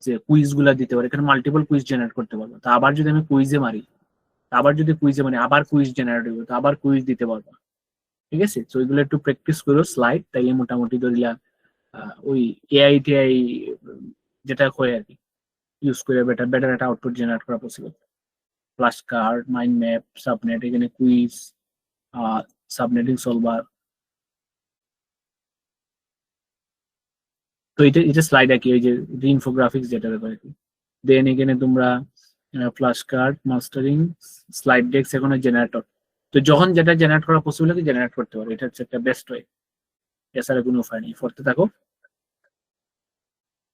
যে কুইজ গুলা দিতে পারে, এখানে মাল্টিপল কুইজ জেনারেট করতে পারবো। তো আবার যদি আমি কুইজে মারি, আবার যদি কুইজে মানে আবার কুইজ জেনারেট হবে, তো আবার কুইজ দিতে পারবো, ঠিক আছে। তো ওইগুলো একটু প্র্যাকটিস করো স্লাইড, তাইলে মোটামুটি ধরিলা ওই AI যেটা হয় আর কি ইউজ করে বেটার একটা আউটপুট জেনারেট করা possible. Flash card, mind map, subnet, এখানে কুইজ, সাবনেটিং সলভার। তো এটা স্লাইড আর কি, ওই যে ইনফোগ্রাফিক্স যেটা ব্যাপারে কি। দেন এখানে তোমরা ফ্ল্যাশ কার্ড, মাস্টারিং, স্লাইড ডেক্স, এখন জেনারেটর। তো যখন যেটা জেনারেট করা পসিবল কি জেনারেট করতে পারো, এটা হচ্ছে একটা বেস্ট ওয়ে, এছাড়া কোনো উপায় নেই। পড়তে থাকো,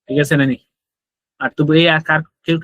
ঠিক আছে নানি। আর তো এই আর কেউ